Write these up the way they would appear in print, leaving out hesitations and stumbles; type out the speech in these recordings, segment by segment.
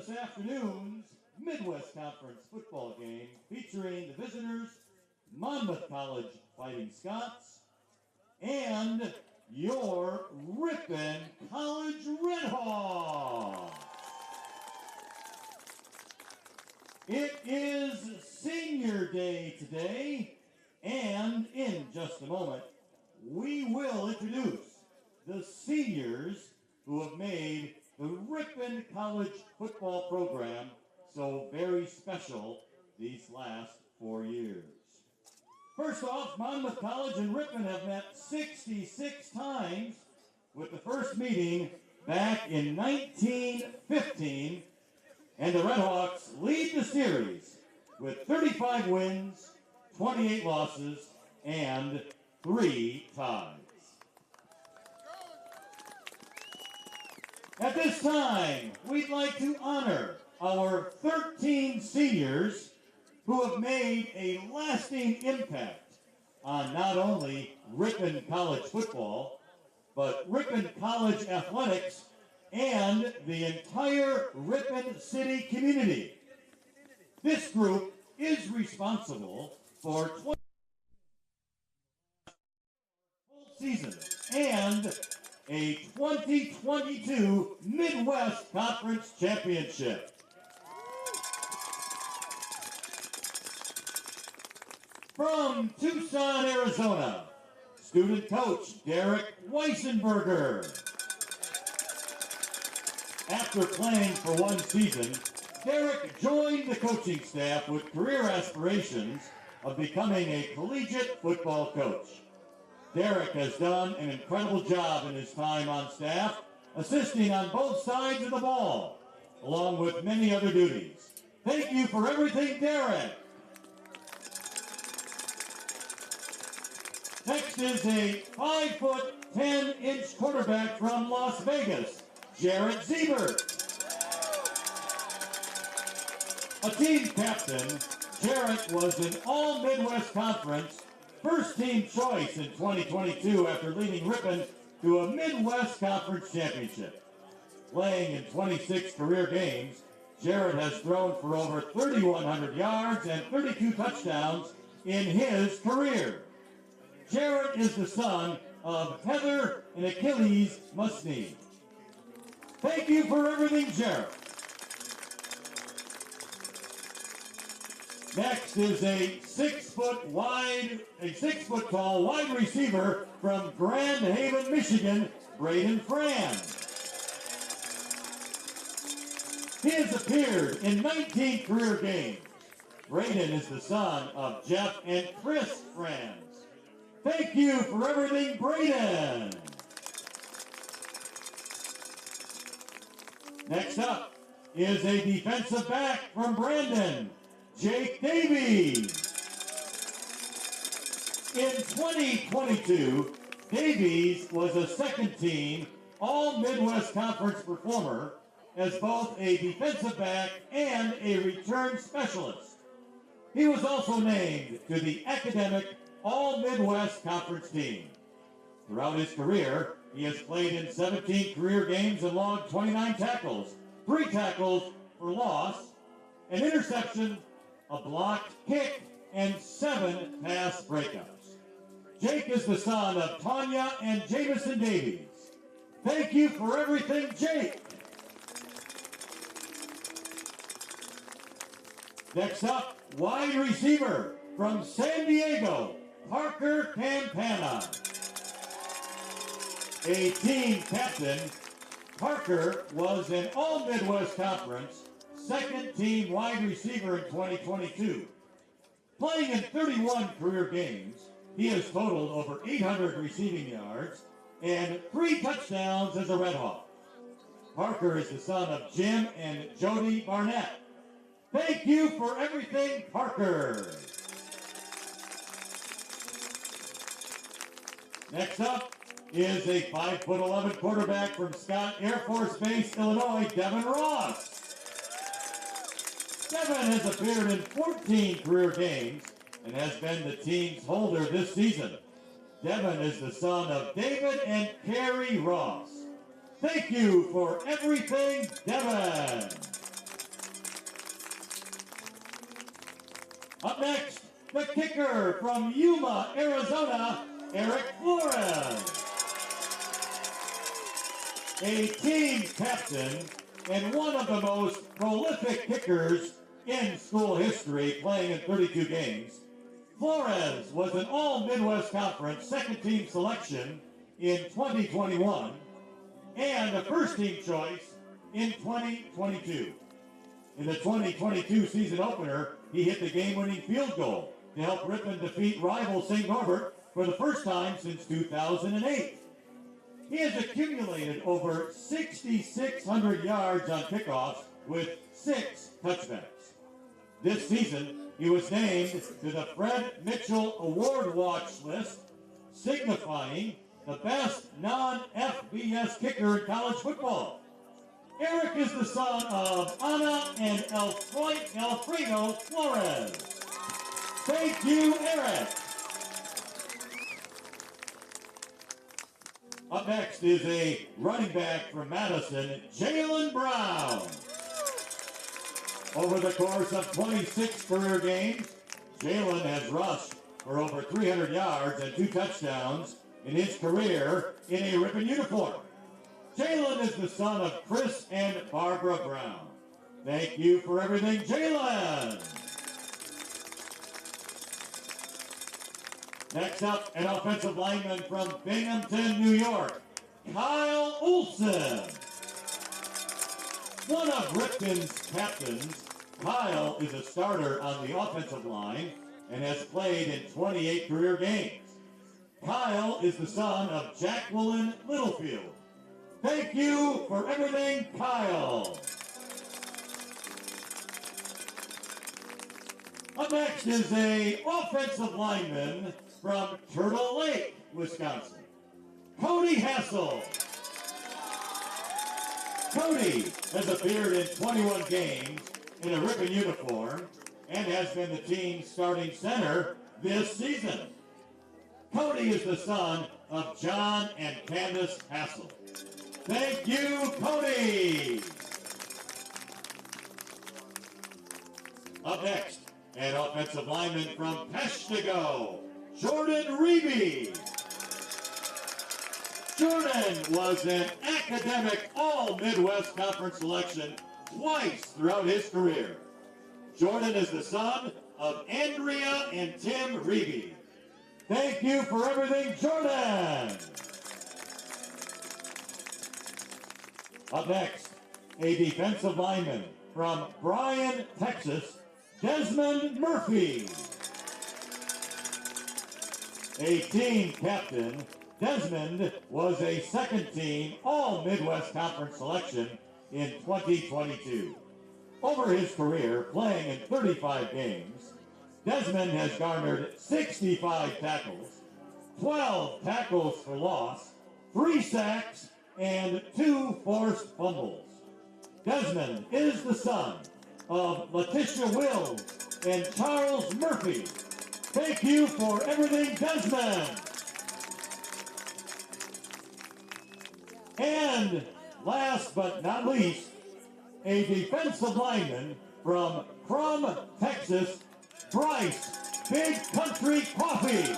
this afternoon's Midwest Conference football game featuring the visitors, Monmouth College Fighting Scots, and your Ripon College Redhawks. It is Senior Day today, and in just a moment, we will introduce the seniors who have made the Ripon College football program so very special these last 4 years. First off, Monmouth College and Ripon have met 66 times, with the first meeting back in 1915, and the Redhawks lead the series with 35 wins, 28 losses, and 3 ties. At this time, we'd like to honor our 13 seniors who have made a lasting impact on not only Ripon College football, but Ripon College athletics and the entire Ripon City community. This group is responsible for 20 full seasons and a 2022 Midwest Conference Championship. From Tucson, Arizona, student coach Derek Weissenberger. After playing for one season, Derek joined the coaching staff with career aspirations of becoming a collegiate football coach. Derek has done an incredible job in his time on staff, assisting on both sides of the ball, along with many other duties. Thank you for everything, Derek. Next is a 5'10" quarterback from Las Vegas, Jared Siebert. A team captain, Jared was an All-Midwest Conference first-team choice in 2022 after leading Ripon to a Midwest Conference Championship. Playing in 26 career games, Jared has thrown for over 3,100 yards and 32 touchdowns in his career. Jared is the son of Heather and Achilles Musney. Thank you for everything, Jared. Next is a 6 foot tall wide receiver from Grand Haven, Michigan, Braden Franz. He has appeared in 19 career games. Braden is the son of Jeff and Chris Franz. Thank you for everything, Braden. Next up is a defensive back from Brandon, Jake Davies. In 2022, Davies was a second-team All-Midwest Conference performer as both a defensive back and a return specialist. He was also named to the academic All-Midwest Conference team. Throughout his career, he has played in 17 career games and logged 29 tackles, 3 tackles for loss, an interception, a blocked kick, and 7 pass breakups. Jake is the son of Tanya and Jamison Davies. Thank you for everything, Jake. Next up, wide receiver from San Diego, Parker Campana. A team captain, Parker was an All-Midwest Conference second-team wide receiver in 2022. Playing in 31 career games, he has totaled over 800 receiving yards and 3 touchdowns as a Red Hawk. Parker is the son of Jim and Jody Barnett. Thank you for everything, Parker. Next up is a 5'11" quarterback from Scott Air Force Base, Illinois, Devin Ross. Devin has appeared in 14 career games and has been the team's holder this season. Devin is the son of David and Carrie Ross. Thank you for everything, Devin. Up next, the kicker from Yuma, Arizona, Eric Flores. A team captain and one of the most prolific kickers in school history, playing in 32 games. Flores was an All-Midwest Conference second-team selection in 2021 and a first-team choice in 2022. In the 2022 season opener, he hit the game-winning field goal to help Ripon defeat rival St. Norbert for the first time since 2008. He has accumulated over 6,600 yards on kickoffs with 6 touchdowns. This season, he was named to the Fred Mitchell Award Watch list, signifying the best non-FBS kicker in college football. Eric is the son of Ana and Alfredo Flores. Thank you, Eric. Up next is a running back from Madison, Jalen Brown. Over the course of 26 career games, Jalen has rushed for over 300 yards and 2 touchdowns in his career in a Ripon uniform. Jalen is the son of Chris and Barbara Brown. Thank you for everything, Jalen. Next up, an offensive lineman from Binghamton, New York, Kyle Olson. One of Ripon's captains, Kyle is a starter on the offensive line and has played in 28 career games. Kyle is the son of Jacqueline Littlefield. Thank you for everything, Kyle. Up next is an offensive lineman from Turtle Lake, Wisconsin, Cody Hassel. Cody has appeared in 21 games in a Ripon uniform and has been the team's starting center this season. Cody is the son of John and Candace Hassel. Thank you, Cody. Up next, an offensive lineman from Peshtigo, Jordan Reeby. Jordan was an academic All-Midwest Conference selection twice throughout his career. Jordan is the son of Andrea and Tim Reeby. Thank you for everything, Jordan. Up next, a defensive lineman from Bryan, Texas, Desmond Murphy. A team captain, Desmond was a second-team All-Midwest Conference selection in 2022. Over his career, playing in 35 games, Desmond has garnered 65 tackles, 12 tackles for loss, 3 sacks, and 2 forced fumbles. Desmond is the son of Letitia Wills and Charles Murphy. Thank you for everything, Desmond. And last but not least, a defensive lineman from Crum, Texas, Bryce Big Country Coffee.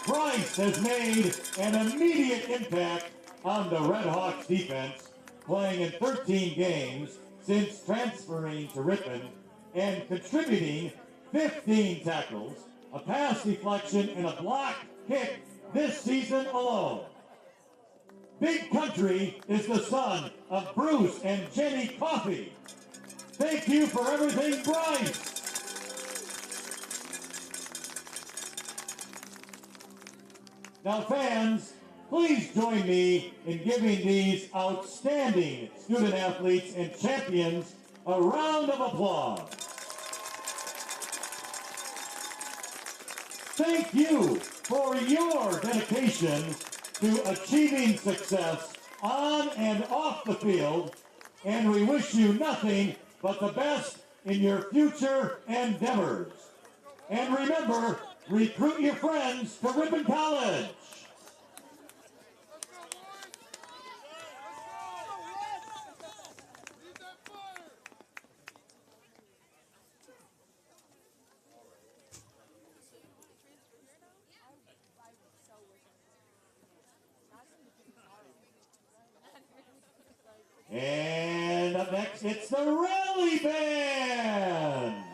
Bryce has made an immediate impact on the Red Hawks defense, playing in 13 games since transferring to Ripon and contributing 15 tackles, a pass deflection, and a block kick this season alone. Big Country is the son of Bruce and Jenny Coffey. Thank you for everything, Bryce. Now, fans, please join me in giving these outstanding student athletes and champions a round of applause. Thank you for your dedication to achieving success on and off the field, and we wish you nothing but the best in your future endeavors. And remember, recruit your friends to Ripon College. it's the Rally Band!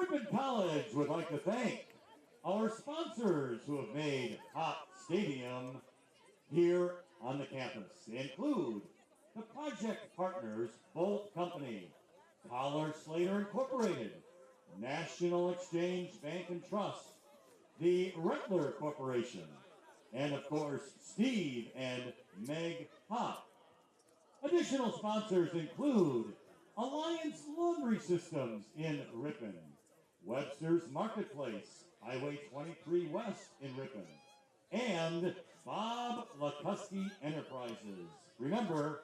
Ripon College would like to thank our sponsors who have made Hop Stadium here on the campus. They include the project partners, Bolt Company, Collar Slater Incorporated, National Exchange Bank and Trust, the Rettler Corporation, and of course, Steve and Meg Hott. Additional sponsors include Alliance Laundry Systems in Ripon, Webster's Marketplace, Highway 23 West in Ripon, and Bob Lakuski Enterprises. Remember,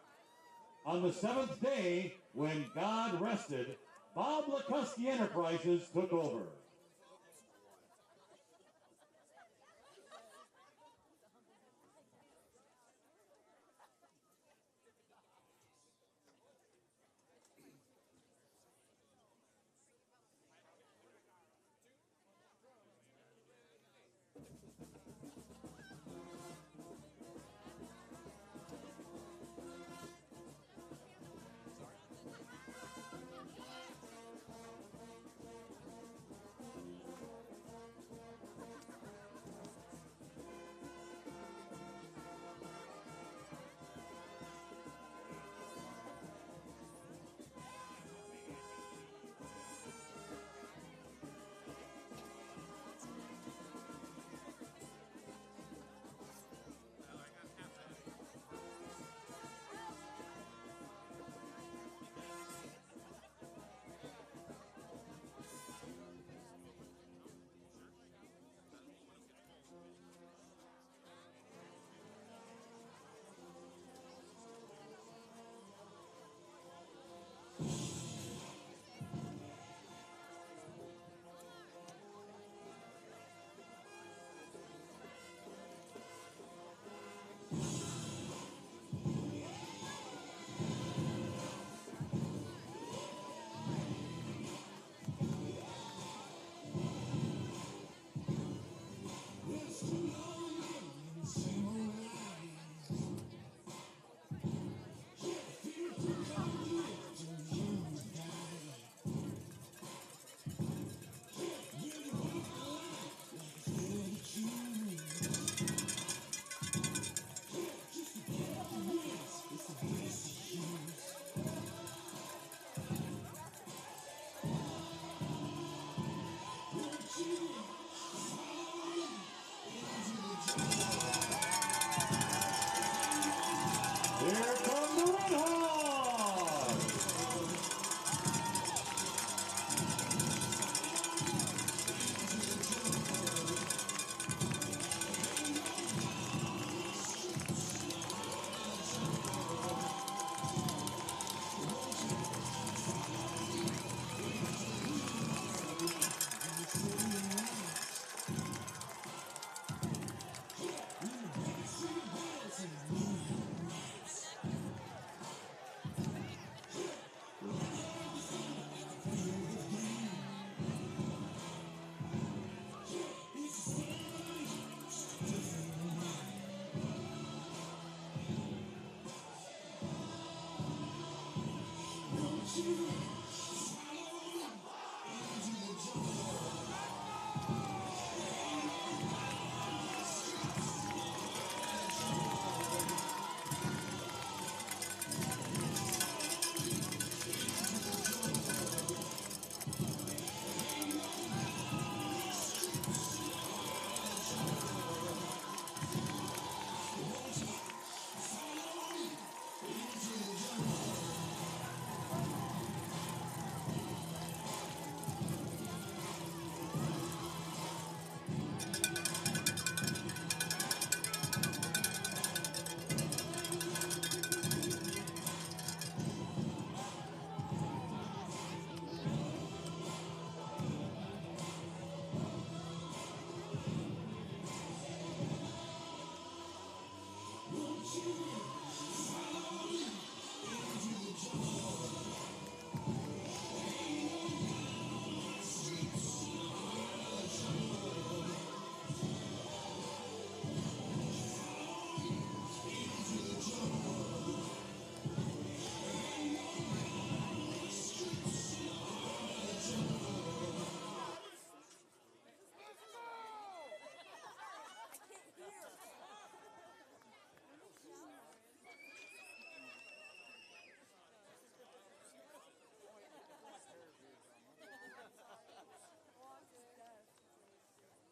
on the seventh day, when God rested, Bob Lakuski Enterprises took over.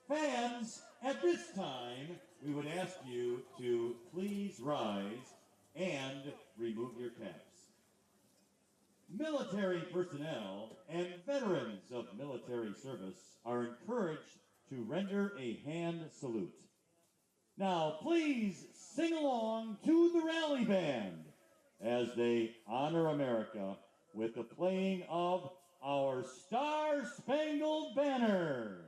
Fans, at this time, we would ask you to please rise and remove your caps. Military personnel and veterans of military service are encouraged to render a hand salute. Now, please sing along to the rally band as they honor America with the playing of our Star-Spangled Banner.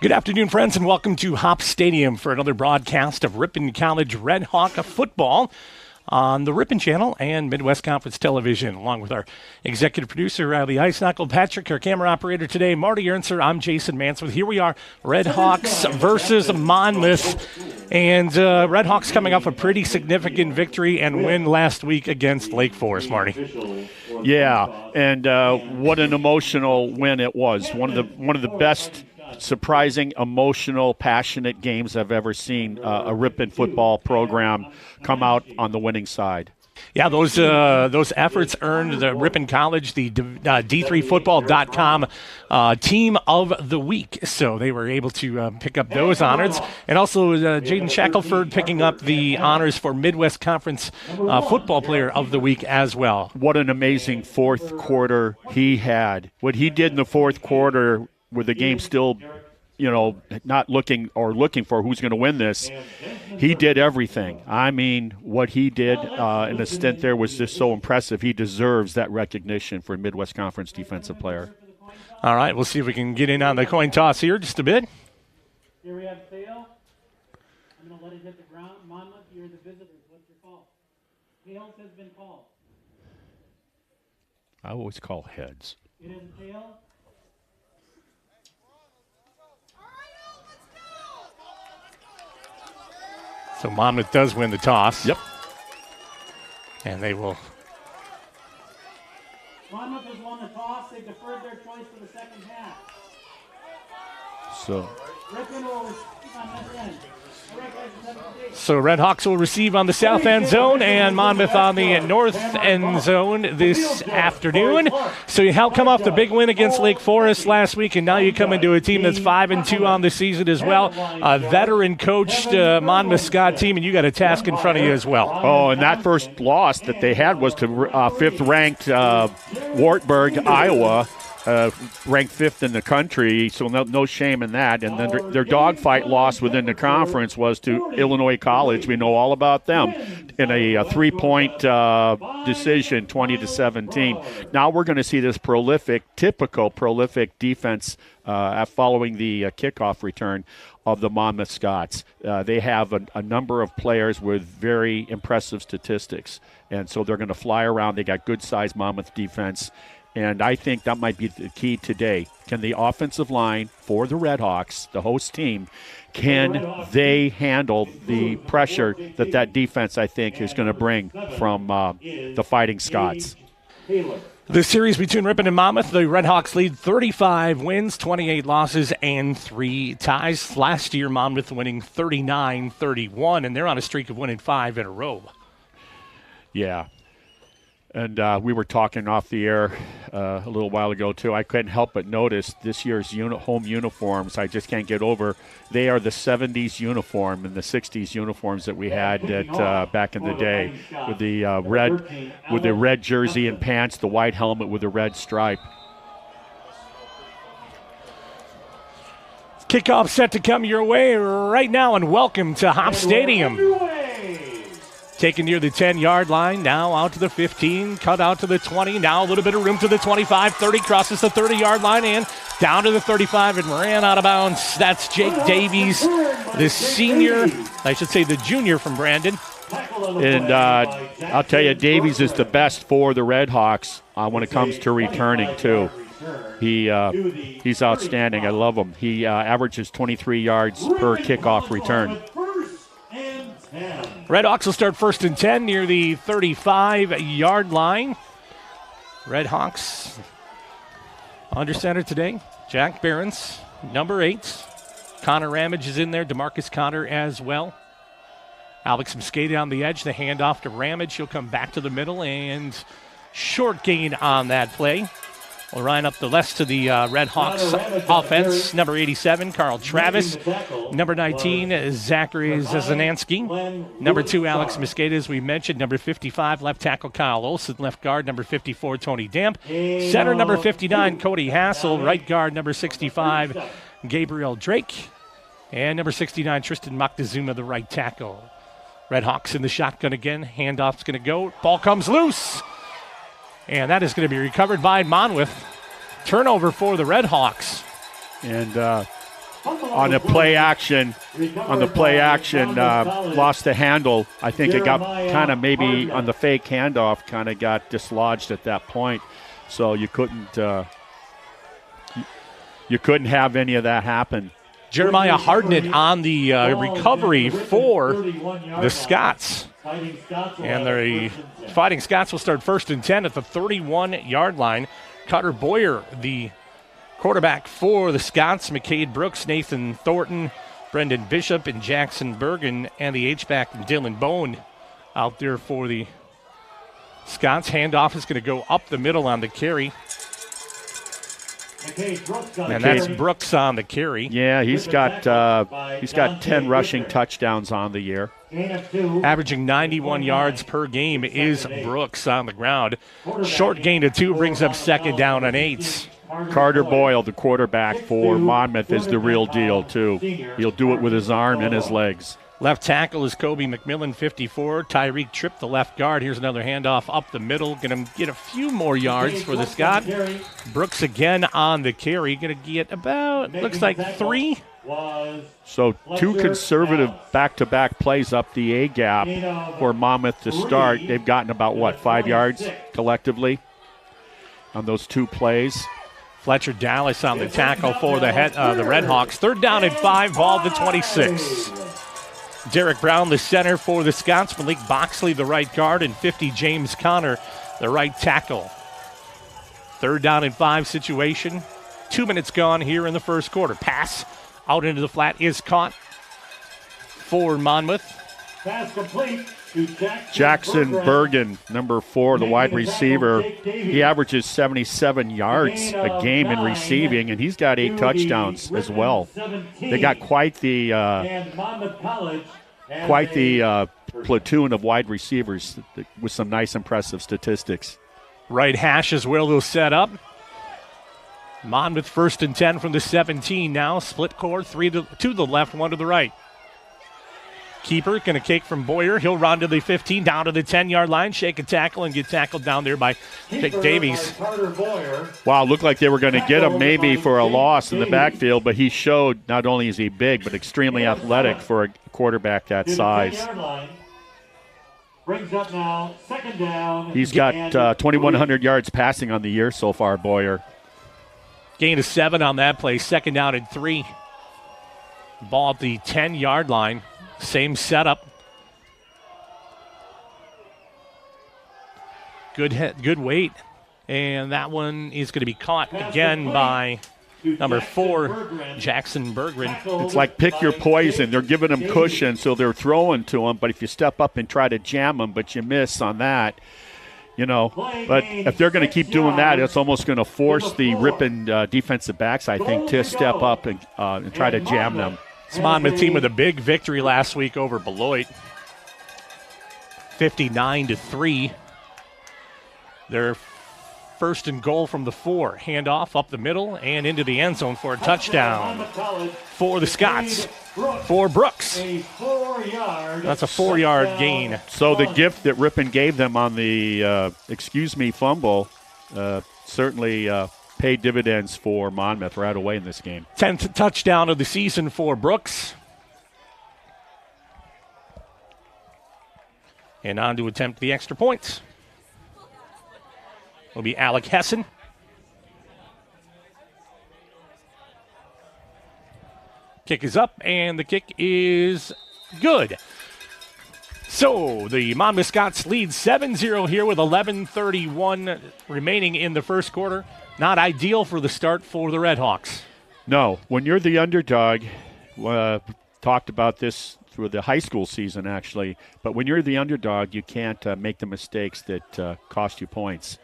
Good afternoon, friends, and welcome to Hop Stadium for another broadcast of Ripon College Red Hawk football on the Ripon Channel and Midwest Conference Television, along with our executive producer, Riley Ice-Knuckle, Patrick, our camera operator today, Marty Ernser. I'm Jason Mansmith. Here we are, Red Hawks versus Monmouth, and Red Hawks coming off a pretty significant victory and win last week against Lake Forest, Marty. Yeah, and what an emotional win it was. One of the best surprising, emotional, passionate games I've ever seen a Ripon football program come out on the winning side. Yeah, those efforts earned the Ripon College the D3Football.com Team of the Week. So they were able to pick up those honors. And also Jaden Shackelford picking up the honors for Midwest Conference Football Player of the Week as well. What an amazing fourth quarter he had. What he did in the fourth quarter with the game still, not looking for who's going to win this, he did everything. I mean, what he did in a stint there was just so impressive. He deserves that recognition for Midwest Conference Defensive Player. All right, we'll see if we can get in on the coin toss here just a bit. Here we have tail. I'm going to let it hit the ground. Monmouth, you're the visitors. What's your call? Tails has been called. I always call heads. It is a tail. So Monmouth does win the toss. Yep. And they will. Monmouth has won the toss. They deferred their choice for the second half. So. Ripon will receive on this end. So Red Hawks will receive on the south end zone and Monmouth on the north end zone this afternoon. So you helped come off the big win against Lake Forest last week, and now you come into a team that's 5-2 on the season as well. A veteran-coached Monmouth Scott team, and you got a task in front of you as well. Oh, and that first loss that they had was to fifth-ranked Wartburg, Iowa. Ranked fifth in the country, so no shame in that. And then their dogfight loss within the conference was to Illinois College. We know all about them in a three-point decision, 20-17. Now we're going to see this typical prolific defense following the kickoff return of the Monmouth Scots. They have a number of players with very impressive statistics, and so they're going to fly around. They got good-sized Monmouth defense. And I think that might be the key today. Can the offensive line for the Red Hawks, the host team, can they handle the pressure that defense, I think, is going to bring from the Fighting Scots? The series between Ripon and Monmouth, the Red Hawks lead 35 wins, 28 losses, and 3 ties. Last year, Monmouth winning 39-31, and they're on a streak of winning 5 in a row. Yeah. And we were talking off the air a little while ago, too. I couldn't help but notice this year's home uniforms. I just can't get over. They are the 70s uniform and the 60s uniforms that we had back in the day, with the red jersey and pants, the white helmet with the red stripe. Kickoff set to come your way right now, and welcome to Hop Stadium. Taken near the 10-yard line, now out to the 15, cut out to the 20, now a little bit of room to the 25, 30, crosses the 30-yard line and down to the 35 and ran out of bounds. That's Jake Davies, the senior, I should say the junior from Brandon. And I'll tell you, Davies is the best for the Red Hawks when it comes to returning, too. He's outstanding. I love him. He averages 23 yards per kickoff return. Red Hawks will start 1st and 10 near the 35-yard line. Red Hawks under center today. Jack Behrens, number 8. Connor Ramage is in there. DeMarcus Connor as well. Alex Mosqueda on the edge. The handoff to Ramage. He'll come back to the middle and short gain on that play. We'll line up the left to the Red Hawks offense. Number 87, Carl Travis. Number 19, Zachary Zazanansky. Number 2, Alex Mosqueda, as we mentioned. Number 55, left tackle Kyle Olson. Left guard, number 54, Tony Damp. Center, number 59, Cody Hassel. Right guard, number 65, Gabriel Drake. And number 69, Tristan Moctezuma, the right tackle. Red Hawks in the shotgun again. Handoff's going to go. Ball comes loose. And that is going to be recovered by Monmouth. Turnover for the Red Hawks. And on the play action, lost the handle. I think it got kind of maybe on the fake handoff, kind of got dislodged at that point. So you couldn't have any of that happen. Jeremiah Hardnett on the recovery for the Scots. And the Fighting Scots will start 1st and 10 at the 31-yard line. Cutter Boyer, the quarterback for the Scots. McCade Brooks, Nathan Thornton, Brendan Bishop, and Jackson Bergen, and the H-back Dylan Bone out there for the Scots. Handoff is going to go up the middle on the carry. And that's Brooks on the carry. Yeah, he's got 10 rushing touchdowns on the year. Averaging 91 yards per game is Brooks on the ground. Short gain of 2 brings up 2nd down and 8. Carter Boyle, the quarterback for Monmouth, is the real deal, too. He'll do it with his arm and his legs. Left tackle is Kobe McMillan, 54. Tyreek Tripp, the left guard. Here's another handoff up the middle. Going to get a few more yards for the Scot. Brooks again on the carry. Going to get about, looks like 3. So 2 conservative back-to-back plays up the A-gap for Monmouth to start. They've gotten about, 5 yards collectively on those 2 plays. Fletcher Dallas on the tackle for the Red Hawks. 3rd down and 5, ball to 26. Derek Brown, the center for the Scots. Malik Boxley, the right guard. And 50, James Connor, the right tackle. 3rd down and 5 situation. 2 minutes gone here in the first quarter. Pass out into the flat is caught for Monmouth. Pass complete to Jackson Bergen, number 4, the wide receiver. He averages 77 yards a game in receiving, and he's got 8 touchdowns as well. They got quite the platoon of wide receivers with some nice, impressive statistics. Right hash as well. They'll set up. Monmouth 1st and 10 from the 17 now. Split core, 3 to the left, 1 to the right. Keeper going to kick from Boyer. He'll run to the 15, down to the 10-yard line, shake a tackle, and get tackled down there by Jake Davies. Wow, looked like they were going to get him maybe for a loss in the backfield, but he showed not only is he big, but extremely athletic for a quarterback that size. Brings up now 2nd down. He's got 2,100 yards passing on the year so far, Boyer. Gain of 7 on that play, 2nd down and 3. Ball at the 10-yard line. Same setup. Good weight. And that one is going to be caught again by number 4, Jackson Bergren. It's like pick your poison. They're giving him cushion, so they're throwing to him. But if you step up and try to jam him, but you miss on that, you know. But if they're going to keep doing that, it's almost going to force the Ripon defensive backs, I think, to step up and try to jam them. This Monmouth team with a big victory last week over Beloit, 59-3. They're first and goal from the 4. Handoff up the middle and into the end zone for a touchdown for the Scots. For Brooks. That's a 4-yard gain. So the gift that Ripon gave them on the fumble certainly paid dividends for Monmouth right away in this game. 10th touchdown of the season for Brooks. And on to attempt the extra points will be Alec Hessen. Kick is up, and the kick is good. So the Monmouth Scots lead 7-0 here with 11:31 remaining in the first quarter. Not ideal for the start for the Redhawks. No, when you're the underdog, talked about this through the high school season actually, but when you're the underdog, you can't make the mistakes that cost you points.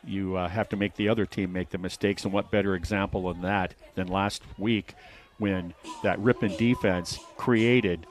You have to make the other team make the mistakes, and what better example of that than last week when that Ripon defense created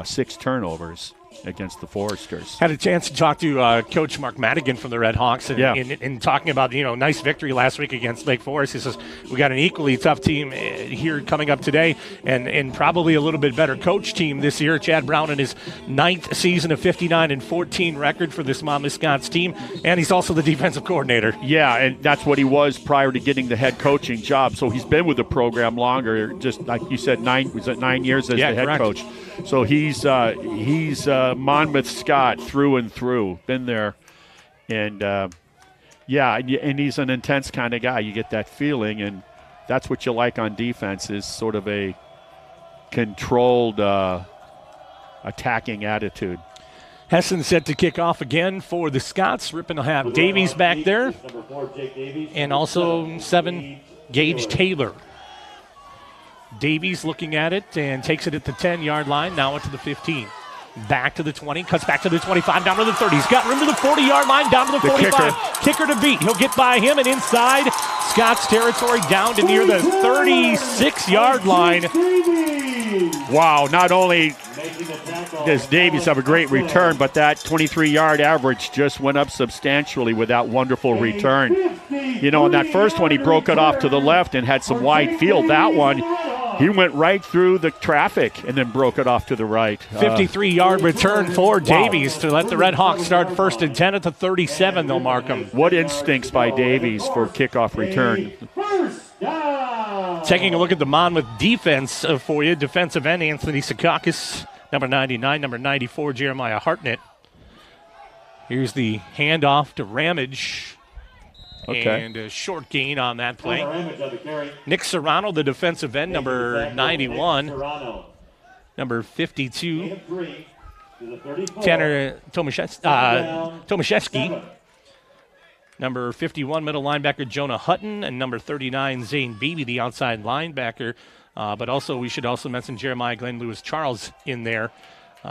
6 turnovers against the Foresters. Had a chance to talk to Coach Mark Madigan from the Red Hawks in talking about, nice victory last week against Lake Forest. He says, we got an equally tough team here coming up today and probably a little bit better coach team this year. Chad Brown in his 9th season of 59-14 record for this Monmouth Scots team, and he's also the defensive coordinator. Yeah, and that's what he was prior to getting the head coaching job. So he's been with the program longer, just like you said, 9 years as the head correct. coach. So he's Monmouth Scot through and through, been there, and and he's an intense kind of guy. You get that feeling, and that's what you like on defense is sort of a controlled attacking attitude. Hessen set to kick off again for the Scots. Ripon will have Davies back there, and also 7 Gage Taylor. Davies looking at it and takes it at the 10-yard line, now into the 15. Back to the 20, cuts back to the 25, down to the 30. He's got room to the 40-yard line, down to the 45. Kicker to beat. He'll get by him and inside Scots territory down to near the 36-yard line. Wow, not only does Davies have a great return, but that 23-yard average just went up substantially with that wonderful return. In that first one, he broke it off to the left and had some wide field. That one, he went right through the traffic and then broke it off to the right. 53-yard return for Davies to let the Red Hawks start first and 10 at the 37. They'll mark him. What instincts by Davies for kickoff return. Taking a look at the Monmouth defense for you. Defensive end, Anthony Secaucus. Number 99, number 94, Jeremiah Hartnett. Here's the handoff to Ramage. Okay. And a short gain on that play. Nick Serrano, the defensive end, number 91. Number 52, Tanner Tomaszewski. Number 51, middle linebacker Jonah Hutton. And number 39, Zane Beebe, the outside linebacker. But also, we should also mention Jeremiah Glenn Lewis-Charles in there.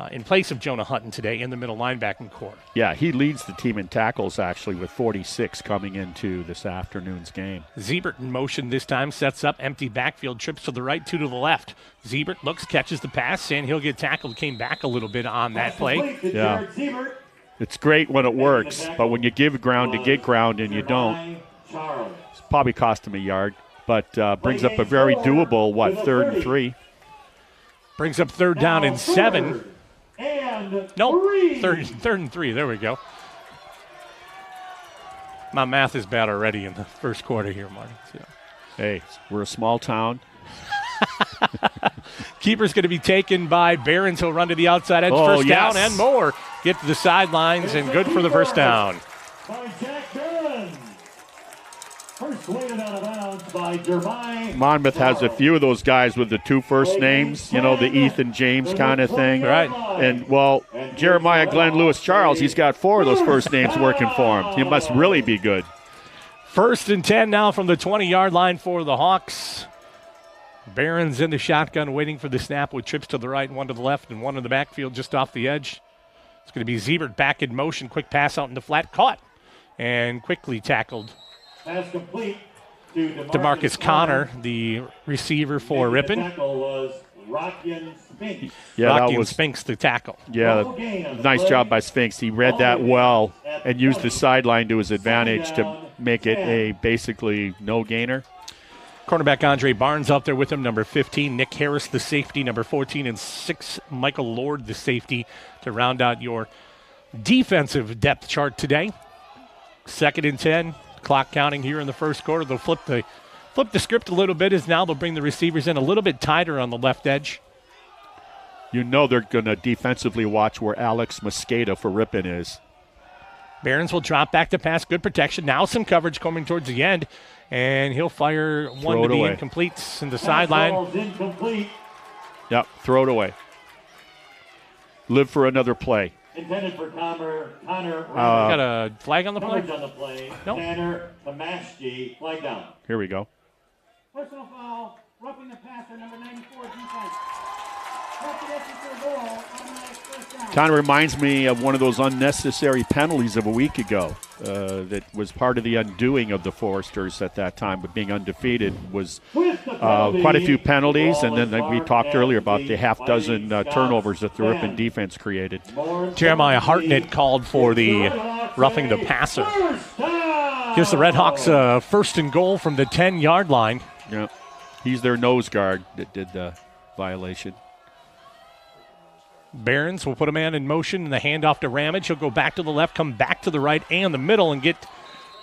In place of Jonah Hutton today in the middle linebacking core. Yeah, he leads the team in tackles, actually, with 46 coming into this afternoon's game. Siebert in motion this time, sets up, empty backfield, trips to the right, 2 to the left. Siebert looks, catches the pass, and he'll get tackled. Came back a little bit on that play. Yeah. It's great when it works, but when you give ground to get ground and you don't, it's probably cost him a yard, but brings up a very doable, 3rd and 3. Brings up 3rd down and 7. Third and 3. There we go. My math is bad already in the first quarter here, Marty. So. Hey, we're a small town. Keeper's going to be taken by Behrens. He'll run to the outside edge. First down and more. Get to the sidelines and good for the first down. Monmouth has a few of those guys with the 2 first names, the Ethan James kind of thing. Right. And, Jeremiah Glenn Lewis-Charles, he's got 4 of those first names working for him. He must really be good. 1st and 10 now from the 20-yard line for the Hawks. Behrens in the shotgun waiting for the snap with trips to the right and 1 to the left and 1 in the backfield just off the edge. It's going to be Siebert back in motion. Quick pass out in the flat. Caught and quickly tackled Pass complete to DeMarcus Connor, the receiver for The Ripon. tackle was Rockian Spinks. Yeah, Rocky that was Spinks the tackle. nice job by Spinks. He read that well and used the sideline to his advantage to make it a basically no gainer. Cornerback Andre Barnes out there with him, number 15. Nick Harris, the safety, number 14. And 6, Michael Lord, the safety, to round out your defensive depth chart today. 2nd and 10. Clock counting here in the first quarter. They'll flip the script a little bit as now they'll bring the receivers in a little bit tighter on the left edge. You know they're going to defensively watch where Alex Mosqueda for Ripon is. Barons will drop back to pass. Good protection. Now some coverage coming towards the end. And he'll fire one to the incompletes in the sideline. Incomplete. Yep, throw it away. Live for another play. Intended for Connor. Got a flag on the play? Charge on the play. Nope. Tanner Tomashki, flag down. Here we go. Personal foul, roughing the passer, number 94, defense. Definition for goal, automatic first down. Kind of reminds me of one of those unnecessary penalties of a week ago that was part of the undoing of the Foresters at that time, but being undefeated was quite a few penalties, and then we talked earlier about the half-dozen turnovers that the Ripon defense created. Jeremiah Hartnett called for the roughing the passer. Gives the Redhawks a 1st and goal from the 10-yard line. Yeah, he's their nose guard that did the violation. Barons will put a man in motion and the handoff to Ramage. He'll go back to the left, come back to the right and the middle and get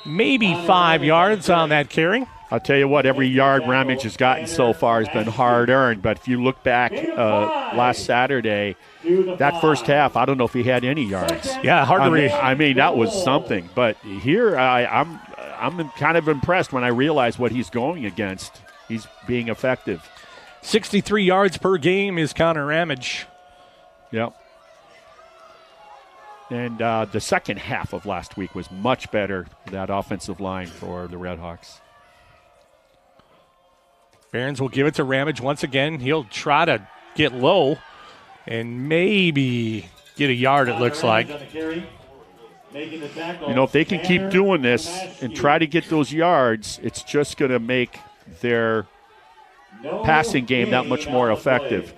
maybe 5 yards on that carry. I'll tell you what, every yard Ramage has gotten so far has been hard-earned. But if you look back last Saturday, that first half, I don't know if he had any yards. Yeah, hard to read. I mean, that was something. But here, I'm kind of impressed when I realize what he's going against. He's being effective. 63 yards per game is Connor Ramage. Yep. And the second half of last week was much better, that offensive line for the Redhawks. Barons will give it to Ramage once again. He'll try to get low and maybe get a yard, it looks like. You know, if they can keep doing this and try to get those yards, it's just going to make their passing game that much more effective.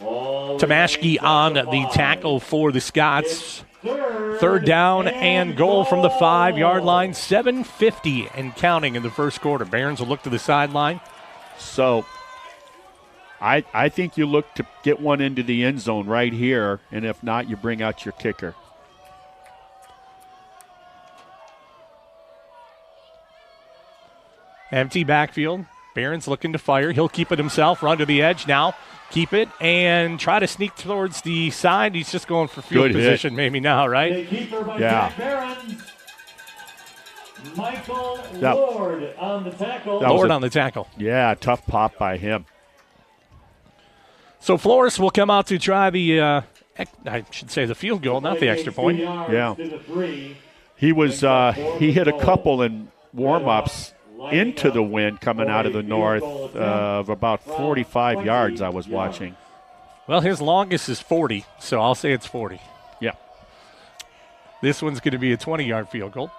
Tomashki on the tackle for the Scots. 3rd down and goal from the 5-yard line. 7:50 and counting in the first quarter. Barons will look to the sideline. So I think you look to get one into the end zone right here, and if not, you bring out your kicker. Empty backfield. Barons looking to fire. He'll keep it himself. Run to the edge now. Keep it and try to sneak towards the side. He's just going for field position maybe now, right? Yeah. Michael Lord on the tackle. Lord on the tackle. Yeah, tough pop by him. So Flores will come out to try the, I should say the field goal, not the extra point. Yeah. He was, he hit a couple in warm-ups into the wind coming out of the north of about 45 yards I was watching. Well, his longest is 40, so I'll say it's 40. Yeah. This one's going to be a 20-yard field goal.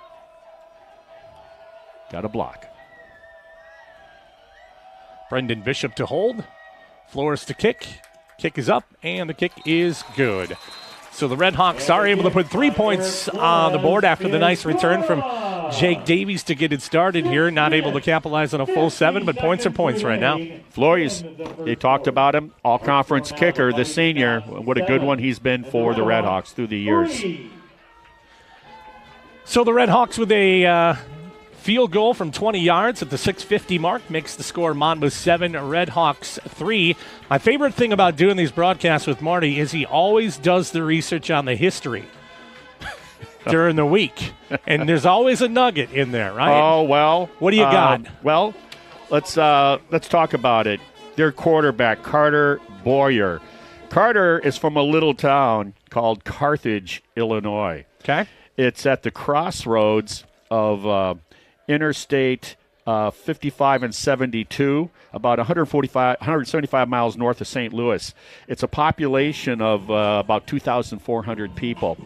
Got a block. Brendan Bishop to hold. Flores to kick. Kick is up, and the kick is good. So the Redhawks are able to put 3 points on the board after the nice return from Jake Davies to get it started here. Not able to capitalize on a full 7, but points are points right now. Flores, they talked about him, all-conference kicker, the senior. What a good one he's been for the Redhawks through the years. So the Redhawks with a field goal from 20 yards at the 6:50 mark makes the score Monmouth 7, Redhawks 3. My favorite thing about doing these broadcasts with Marty is he always does the research on the history during the week. And there's always a nugget in there, right? Oh, well. What do you got? Well, let's talk about it. Their quarterback, Carter Boyer. Carter is from a little town called Carthage, Illinois. Okay. It's at the crossroads of Interstate 55 and 72, about 175 miles north of St. Louis. It's a population of about 2,400 people.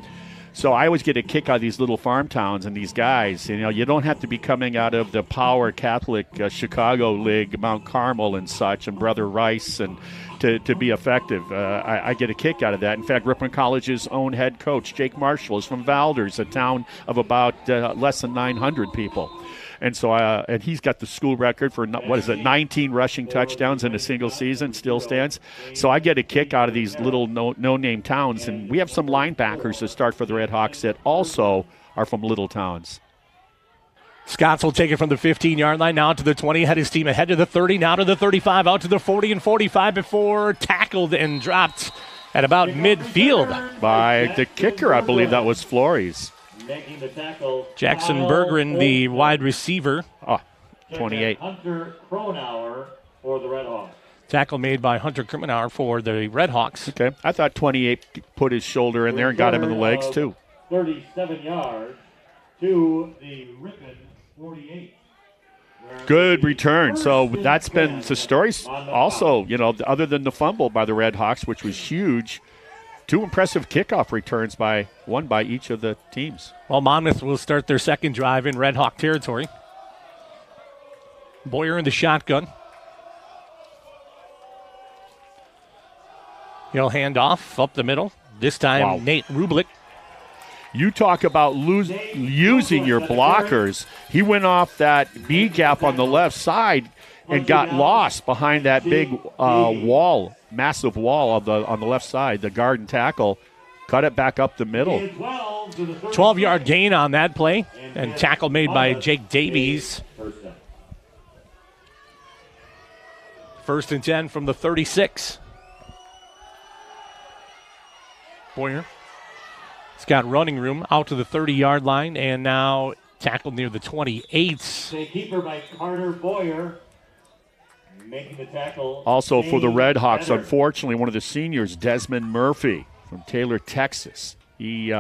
So I always get a kick out of these little farm towns and these guys. You know, you don't have to be coming out of the Power Catholic Chicago League, Mount Carmel and such, and Brother Rice, and to be effective. I get a kick out of that. In fact, Ripon College's own head coach, Jake Marshall, is from Valders, a town of about less than 900 people. And so, and he's got the school record for 19 rushing touchdowns in a single season, still stands. So I get a kick out of these little no-name towns, and we have some linebackers that start for the Red Hawks that also are from little towns. Scots will take it from the 15-yard line now to the 20, head his team ahead to the 30, now to the 35, out to the 40 and 45 before tackled and dropped at about midfield. By the kicker, I believe that was Flores. Making the tackle. Jackson Bergeron, the wide receiver. 28. Hunter Kronauer for the Red Hawks. Tackle made by Hunter Kronauer for the Red Hawks. Okay, I thought 28 put his shoulder in there and got him in the legs too. 37 yards to the Ripon 48. Good return. So that's been the story. Also, you know, other than the fumble by the Red Hawks, which was huge, 2 impressive kickoff returns by each of the teams. Well, Monmouth will start their second drive in Red Hawk territory. Boyer in the shotgun. He'll hand off up the middle. This time, Wow. Nate Rublik. You talk about using your blockers. He went off that B gap on the left side and got lost behind that big wall, massive wall on the left side. The guard and tackle cut it back up the middle. 12-yard gain on that play, and tackle made by Jake Davies. First and 10 from the 36. Boyer. He's got running room out to the 30-yard line, and now tackled near the 28. Keeper by Carter Boyer. Making the tackle. Also for the Red Hawks, unfortunately, one of the seniors, Desmond Murphy from Taylor, Texas. He,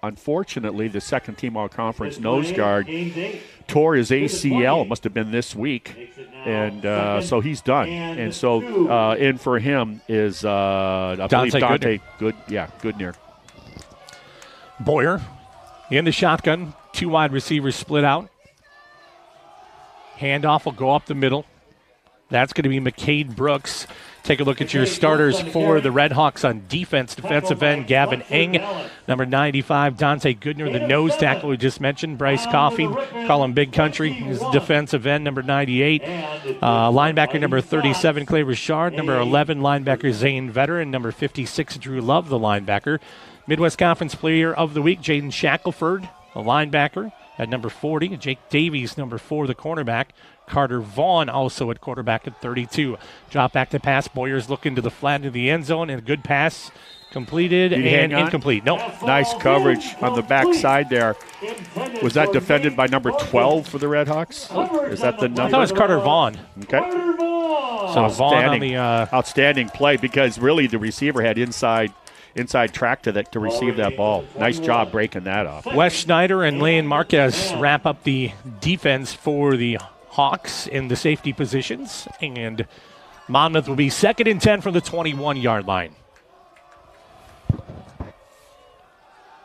unfortunately, the second-team all-conference nose guard, tore his ACL. It must have been this week. And so he's done. And so in for him is, I believe, Dante Goodnear. Boyer in the shotgun. 2 wide receivers split out. Handoff will go up the middle. That's going to be McCade Brooks. Take a look at your starters for the Red Hawks on defense. Defensive end, Gavin Eng. Number 95, Dante Goodner, the nose tackle we just mentioned. Bryce Coffey, call him Big Country. He's defensive end, number 98. Linebacker, number 37, Clay Richard. Number 11, linebacker Zane Veteran. Number 56, Drew Love, the linebacker. Midwest Conference Player of the Week, Jaden Shackelford, a linebacker. At number 40, Jake Davies, number 4, the cornerback. Carter Vaughn also at quarterback at 32. Drop back to pass. Boyer's looking to the flat of the end zone, and a good pass completed and incomplete. Nope. Nice coverage on the back side there. Was that defended by number 12 for the Red Hawks? Is that the number? I thought it was Carter Vaughn. Okay. So Vaughn on the outstanding play, because really the receiver had inside track to receive that ball. Nice job breaking that off. Wes Schneider and Lane Marquez wrap up the defense for the Hawks in the safety positions, and Monmouth will be 2nd and 10 from the 21-yard line.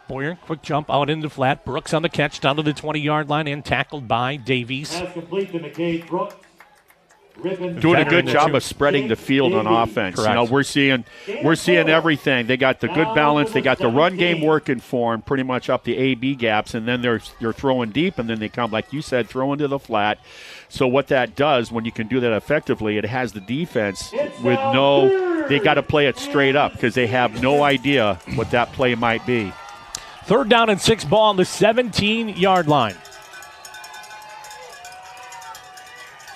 Boyer, quick jump out into the flat. Brooks on the catch down to the 20-yard line and tackled by Davies. Pass complete to McCade Brooks. Doing a good job of spreading the field on offense. Correct. You know, we're seeing everything. They got the good balance. They got the run game working for them, pretty much up the A/B gaps, and then they're throwing deep, and then they come, like you said, throwing to the flat. So what that does, when you can do that effectively, it has the defense with they got to play it straight up because they have no idea what that play might be. 3rd down and 6 ball on the 17-yard line.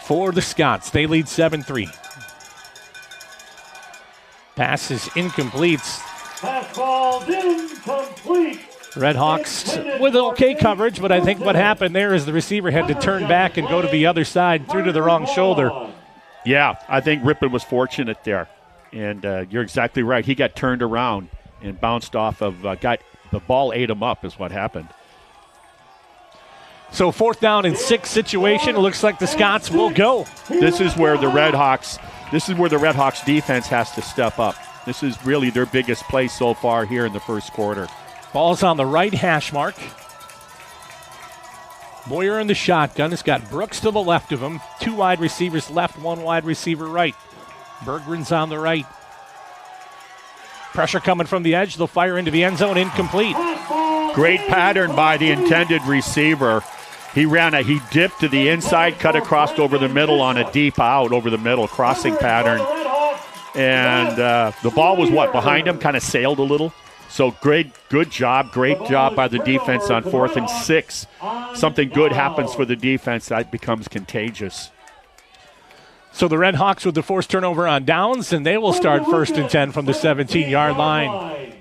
For the Scots, they lead 7-3. Pass is incomplete. Pass ball incomplete. Red Hawks with okay coverage, but I think what happened there is the receiver had to turn back and go to the other side, threw to the wrong shoulder. Yeah, I think Ripon was fortunate there. And you're exactly right. He got turned around and bounced off of, the ball ate him up is what happened. So 4th down and 6 situation. It looks like the Scots will go. This is where the Red Hawks defense has to step up. This is really their biggest play so far here in the first quarter. Ball's on the right hash mark. Boyer in the shotgun has got Brooks to the left of him. 2 wide receivers left, 1 wide receiver right. Berggren's on the right. Pressure coming from the edge. They'll fire into the end zone. Incomplete. Great pattern by the intended receiver. He dipped to the inside, cut across over the middle on a deep out over the middle, crossing pattern. And the ball was behind him, kind of sailed a little. So great job by the defense on 4th and 6. Something good happens for the defense, that becomes contagious. So the Red Hawks with the forced turnover on downs, and they will start 1st and 10 from the 17-yard line.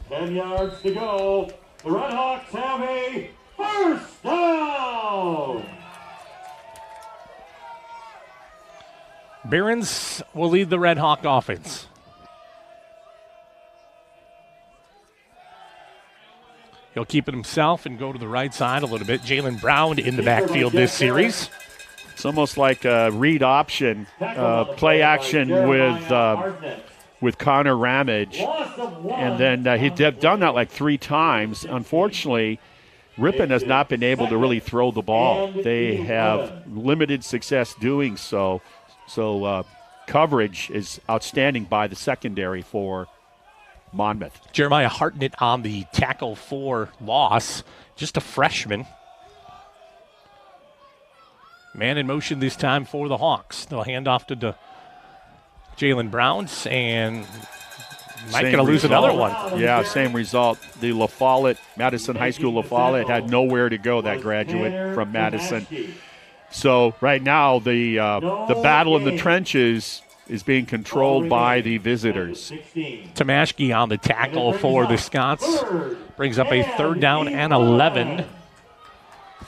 10 yards to go. The Red Hawks have a first down. Behrens will lead the Red Hawk offense. He'll keep it himself and go to the right side a little bit. Jalen Brown in the backfield this series. It's almost like a read option, play action with Connor Ramage. And then they've done that like 3 times. Unfortunately, Ripon has not been able to really throw the ball. They have limited success doing so. So coverage is outstanding by the secondary for Monmouth. Jeremiah Hartnett on the tackle for loss. Just a freshman. Man in motion this time for the Hawks. They'll hand off to Jalen Browns and might going to lose another one. Yeah, same result. The La Follette, Madison High School La Follette had nowhere to go, that graduate from Madison. So right now the battle in the trenches is being controlled by the visitors. Tomashke on the tackle for the Scots. Brings up a 3rd down and 11.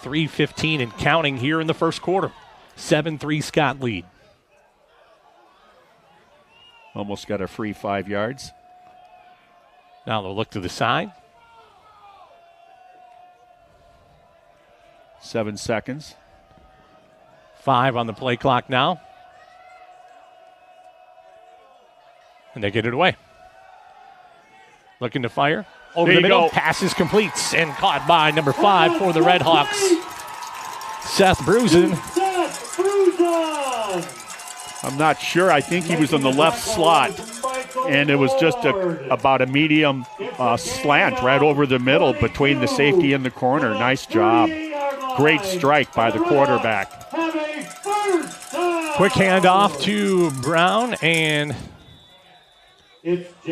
3:15 and counting here in the first quarter. 7-3 Scott lead. Almost got a free 5 yards. Now they'll look to the side. 7 seconds. 5 on the play clock now. And they get it away. Looking to fire. Over the middle. Pass is complete and caught by number 5 for the Red Hawks. Seth Brusen. I'm not sure. I think he was on the left slot. And it was just about a medium slant right over the middle between the safety and the corner. Nice job. Great strike by the quarterback. Quick handoff to Brown, and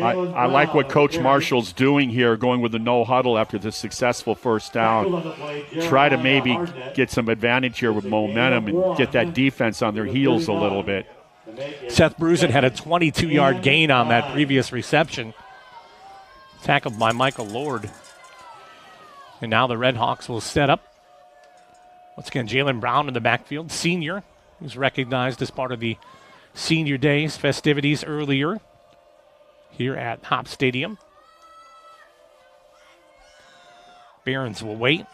I like what Coach Marshall's doing here, going with the no huddle after the successful first down. Try to maybe get some advantage here with momentum and get that defense on their heels a little bit. Seth Brusen had a 22-yard gain on that previous reception. Tackled by Michael Lord. And now the Red Hawks will set up. Once again, Jalen Brown in the backfield, senior, who's recognized as part of the Senior Days festivities earlier here at Hop Stadium. Behrens will wait.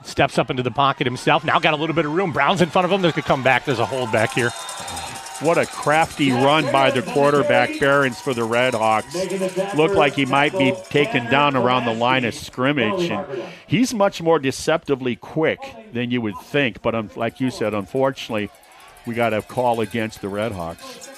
Steps up into the pocket himself. Now got a little bit of room. Brown's in front of him. They could come back. There's a hold back here. What a crafty run by the quarterback, Behrens, for the Red Hawks. Looked like he might be taken down around the line of scrimmage. And he's much more deceptively quick than you would think. But like you said, unfortunately, we got a call against the Red Hawks.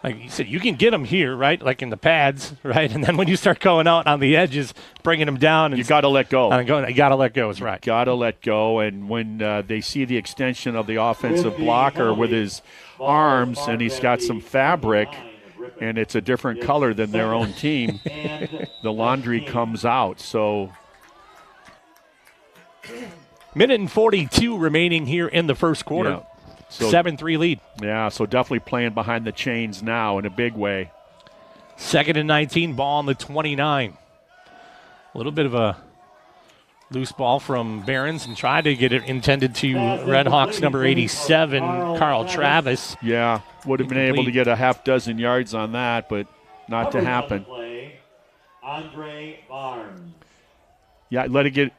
Like you said, you can get them here, right? Like in the pads, right? And then when you start going out on the edges, bringing them down. And you got to let go. You got to let go, is right. Got to let go. And when they see the extension of the offensive blocker with his arms and he's got some fabric and it's a different color than their own team, the laundry comes out. So, minute and 42 remaining here in the first quarter. Yeah. So, 7-3 lead. Yeah, so definitely playing behind the chains now in a big way. 2nd and 19, ball on the 29. A little bit of a loose ball from Behrens and tried to get it intended to Red Hawks number 87, Carl Travis. Yeah, would have been able to get a half dozen yards on that, but not to happen. Andre Barnes. Yeah,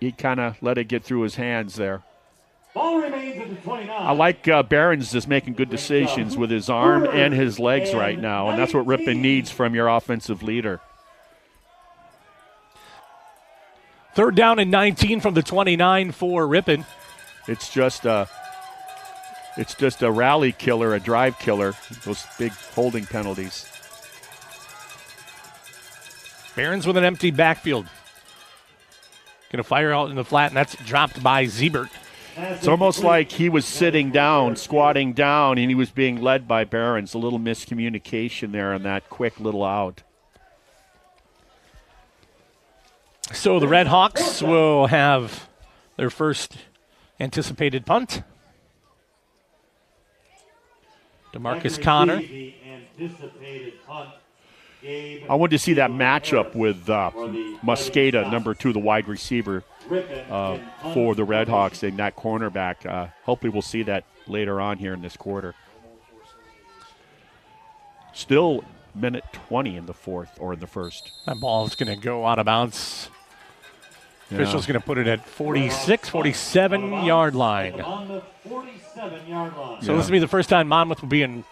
he kind of let it get through his hands there. Ball remains at the 29. I like Barons just making good decisions with his arm and his legs right now, and that's what Ripon needs from your offensive leader. 3rd down and 19 from the 29 for Ripon. It's just a rally killer, a drive killer, those big holding penalties. Barons with an empty backfield. Going to fire out in the flat, and that's dropped by Ziebert. It's almost like he was sitting down, squatting down, and he was being led by Barons. A little miscommunication there on that quick little out. So the Red Hawks will have their first anticipated punt. DeMarcus Connor. The anticipated punt. I wanted to see that matchup with Mosqueda, number 2, the wide receiver for the Red Hawks, and that cornerback. Hopefully we'll see that later on here in this quarter. Still minute 20 in the fourth, or in the first. That ball is going to go out of bounds. Official's going to put it at 46, 47-yard line. On the 47-yard line. So this will be the first time Monmouth will be in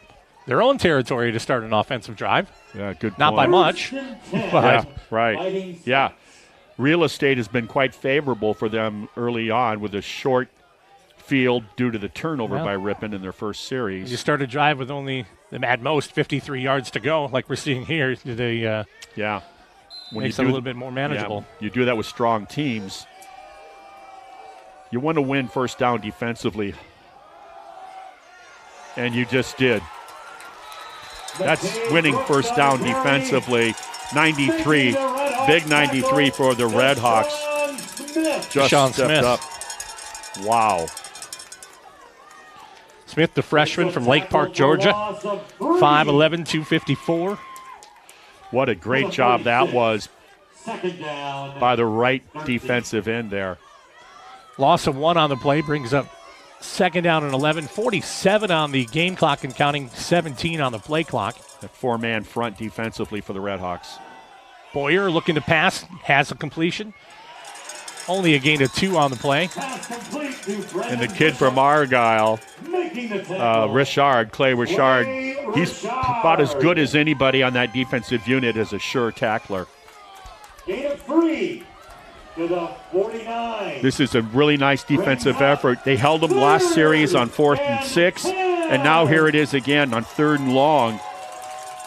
their own territory to start an offensive drive. Yeah, good Not by point. much. Yeah, right. Yeah. Real estate has been quite favorable for them early on with a short field due to the turnover by Ripon in their first series. You start a drive with only, at most, 53 yards to go, like we're seeing here. They makes it a little bit more manageable. Yeah, you do that with strong teams. You want to win first down defensively, and you just did. That's winning first down defensively. 93, big 93 for the Red Hawks. Just Sean stepped Smith. up. Wow. Smith, the freshman from Lake Park, Georgia. 5'11", 254. What a great job that was Second down. by the right defensive end there. Loss of 1 on the play brings up 2nd down and 11. 47 on the game clock and counting, 17 on the play clock. That 4-man front defensively for the Red Hawks. Boyer looking to pass, has a completion. Only a gain of 2 on the play. And the kid from Argyle, Clay Richard, he's about as good as anybody on that defensive unit as a sure tackler. Gain of 3 to the 49. This is a really nice defensive effort. They held them last series on 4th and 6, and now here it is again on 3rd and long.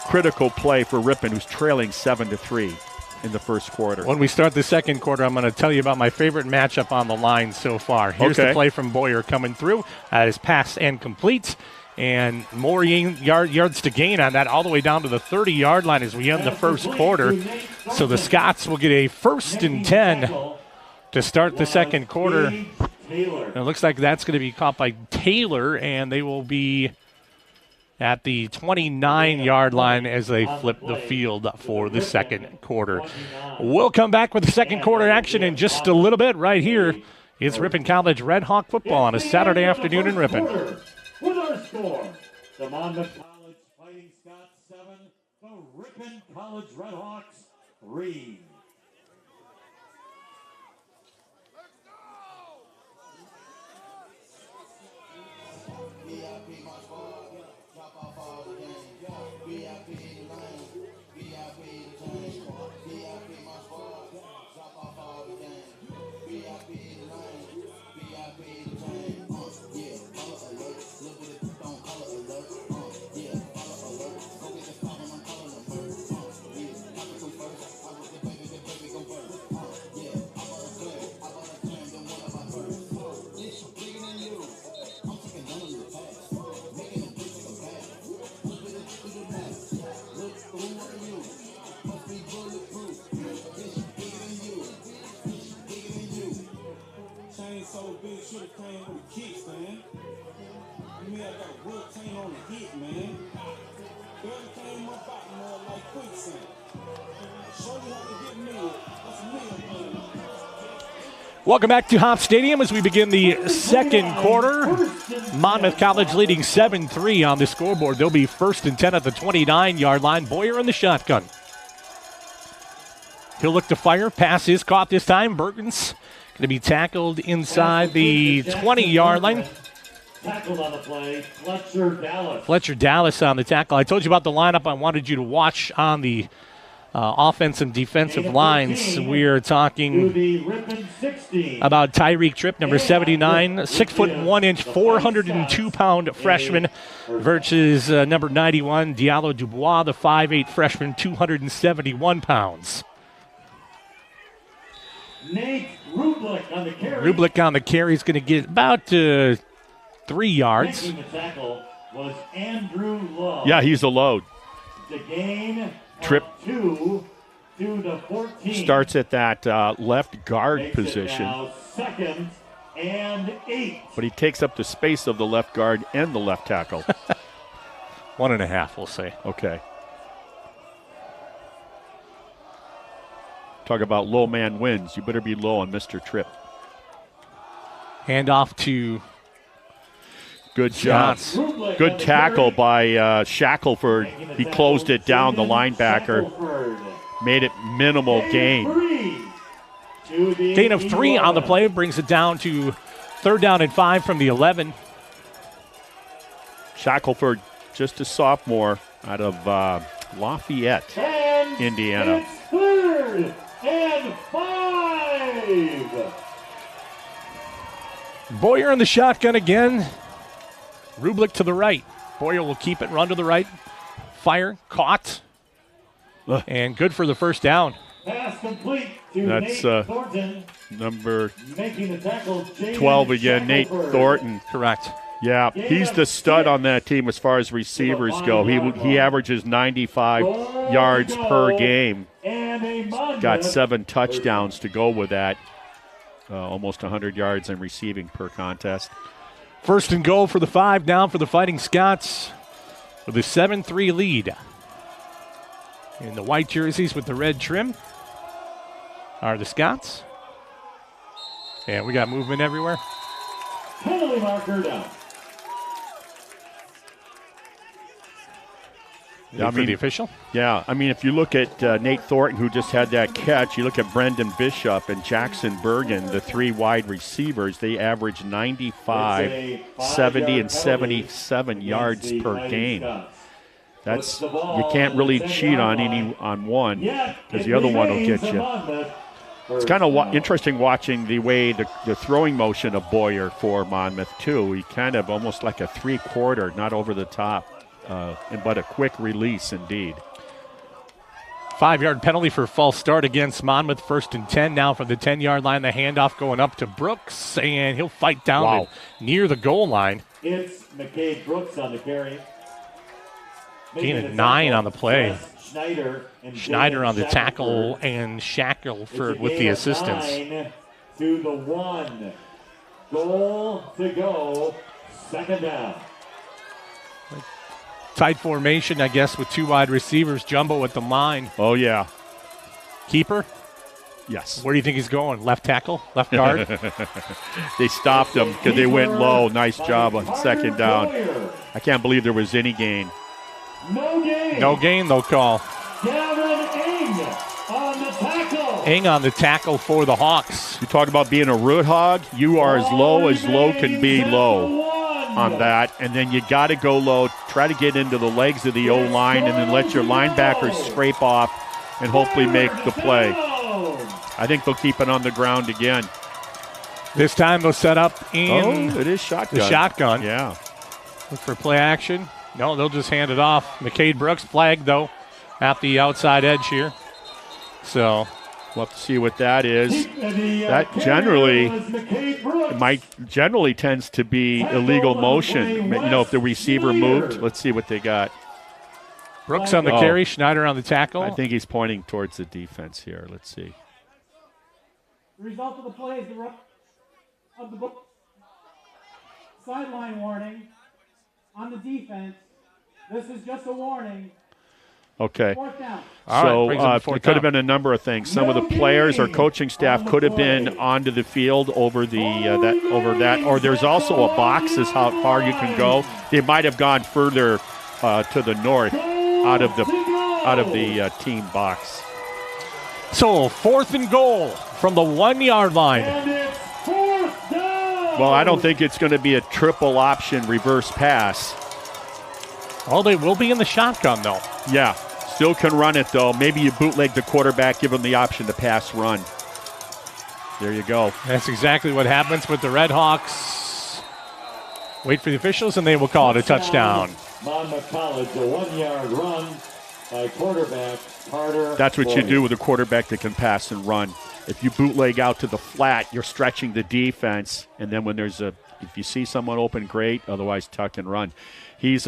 Critical play for Ripon, who's trailing 7-3 in the first quarter. When we start the second quarter, I'm going to tell you about my favorite matchup on the line so far. Here's the play from Boyer coming through. That is pass and complete. And more yards to gain on that, all the way down to the 30-yard line as we end the first quarter. So the Scots will get a 1st and 10 to start the second quarter. And it looks like that's going to be caught by Taylor, and they will be at the 29-yard line as they flip the field for the second quarter. We'll come back with the second quarter action in just a little bit right here. It's Ripon College Red Hawk football on a Saturday afternoon in Ripon. With our score, the Monmouth College Fighting Scots 7, the Ripon College Red Hawks 3. So big should have came with the kicks, man. I got a wood chain on the hit, man. Barely came up out more like quicksand. Show you how to get me. That's me, man. Welcome back to Hop Stadium as we begin the second quarter. Monmouth College leading 7-3 on the scoreboard. They'll be 1st and 10 at the 29-yard line. Boyer in the shotgun. He'll look to fire. Pass is caught this time. Bergens to be tackled inside the 20-yard line. Tackled on the play, Fletcher Dallas. Fletcher Dallas on the tackle. I told you about the lineup I wanted you to watch on the offensive and defensive lines. We're talking about Tyreek Tripp, number 79, 6'1", 402-pound freshman, versus number 91, Diallo Dubois, the 5'8" freshman, 271 pounds. Nate Rublick on the carry. Rublick on the carry is going to get about 3 yards. Making the tackle was Andrew Love. Yeah, he's a load. The gain Tripp 2 to the 14. Starts at that left guard Makes position. It now 2nd and 8. But he takes up the space of the left guard and the left tackle. 1.5, we'll say. Okay. Talk about low man wins. You better be low on Mr. Tripp. Hand off to Good job. Scots. Good tackle by Shackelford. He closed it down, the linebacker. Made it minimal gain. Gain of 3 on the play, brings it down to 3rd down and 5 from the 11. Shackelford, just a sophomore out of Lafayette, Indiana. It's 3rd and 5. Boyer in the shotgun again. Rublick to the right. Boyer will keep it, run to the right. Fire, caught. And good for the first down. Pass complete to That's Nate Thornton. number Making the tackle, 12 again, Nate Shackelford. Thornton. Correct. Yeah, he's the stud on that team as far as receivers go. He averages 95 yards per game. And a Monmouth. Got 7 touchdowns to go with that. Almost 100 yards in receiving per contest. 1st and goal for the 5 now for the Fighting Scots with a 7-3 lead. In the white jerseys with the red trim are the Scots. And we got movement everywhere. Penalty marker down. Yeah, for the official. Yeah, I mean, if you look at Nate Thornton, who just had that catch, you look at Brendan Bishop and Jackson Bergen, the 3 wide receivers, they average 95, 70, and 77 yards per game. That's, you can't really cheat on one, because the other one will get you. It's kind of interesting watching the way the throwing motion of Boyer for Monmouth, too. He kind of almost like a 3-quarter, not over the top. But a quick release indeed. 5-yard penalty for false start against Monmouth. 1st and 10 now from the 10-yard line. The handoff going up to Brooks, and he'll fight down near the goal line. It's McCade Brooks on the carry. Gain of 9 on the play. Schneider on the tackle, and Shackelford with the assistance. 9 to the 1. Goal to go. 2nd down. Tight formation, I guess, with 2 wide receivers. Jumbo at the line. Oh, yeah. Keeper? Yes. Where do you think he's going? Left tackle? Left guard? They stopped him because they went low. Nice job on 2nd down. I can't believe there was any gain. No gain. No gain, they'll call. Gavin Ing on the tackle. Ing on the tackle for the Hawks. You talk about being a root hog. You are as low can be low on that, and then you got to go low, try to get into the legs of the O-line, and then let your linebackers scrape off and hopefully make the play. I think they'll keep it on the ground again. This time they'll set up in it is shotgun. the shotgun. Yeah. Look for play action. No, they'll just hand it off. McCade Brooks flagged, though, at the outside edge here. So we'll have to see what that is. That generally tends to be illegal motion. You know, if the receiver moved. Let's see what they got. Brooks on the carry, Schneider on the tackle. I think he's pointing towards the defense here. Let's see. The result of the play is the sideline warning on the defense. This is just a warning. Okay. 4th down. So it could have been a number of things. Some of the players or coaching staff could have been onto the field over that. Or there's also a box is how far you can go. They might have gone further to the north out of the team box. So 4th and goal from the 1 yard line. And it's 4th down. Well, I don't think it's going to be a triple option reverse pass. Well, they will be in the shotgun, though. Yeah, still can run it, though. Maybe you bootleg the quarterback, give him the option to pass run. There you go. That's exactly what happens with the Red Hawks. Wait for the officials, and they will call it a touchdown. Monmouth College, a 1 yard run by quarterback Carter. That's what you Williams. do with a quarterback that can pass and run. If you bootleg out to the flat, you're stretching the defense, and then when if you see someone open, great. Otherwise, tuck and run. He's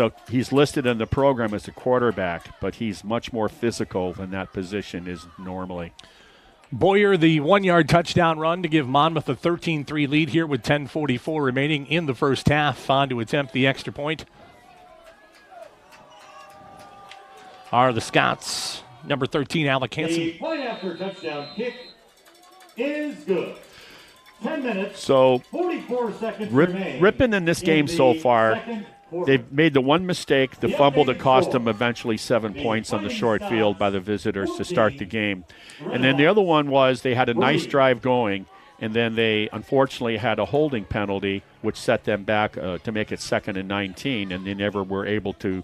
listed in the program as a quarterback, but he's much more physical than that position is normally. Boyer, the 1 yard touchdown run to give Monmouth a 13-3 lead here with 10:44 remaining in the first half. On to attempt the extra point are the Scots. Number 13, Alec Hansen. The point after touchdown kick is good. 10 minutes, So 44 seconds Ripon in this game so far, they've made the one mistake, the fumble that cost them eventually 7 points on the short field by the visitors to start the game. And then the other one was they had a nice drive going, and then they unfortunately had a holding penalty, which set them back to make it 2nd and 19, and they never were able to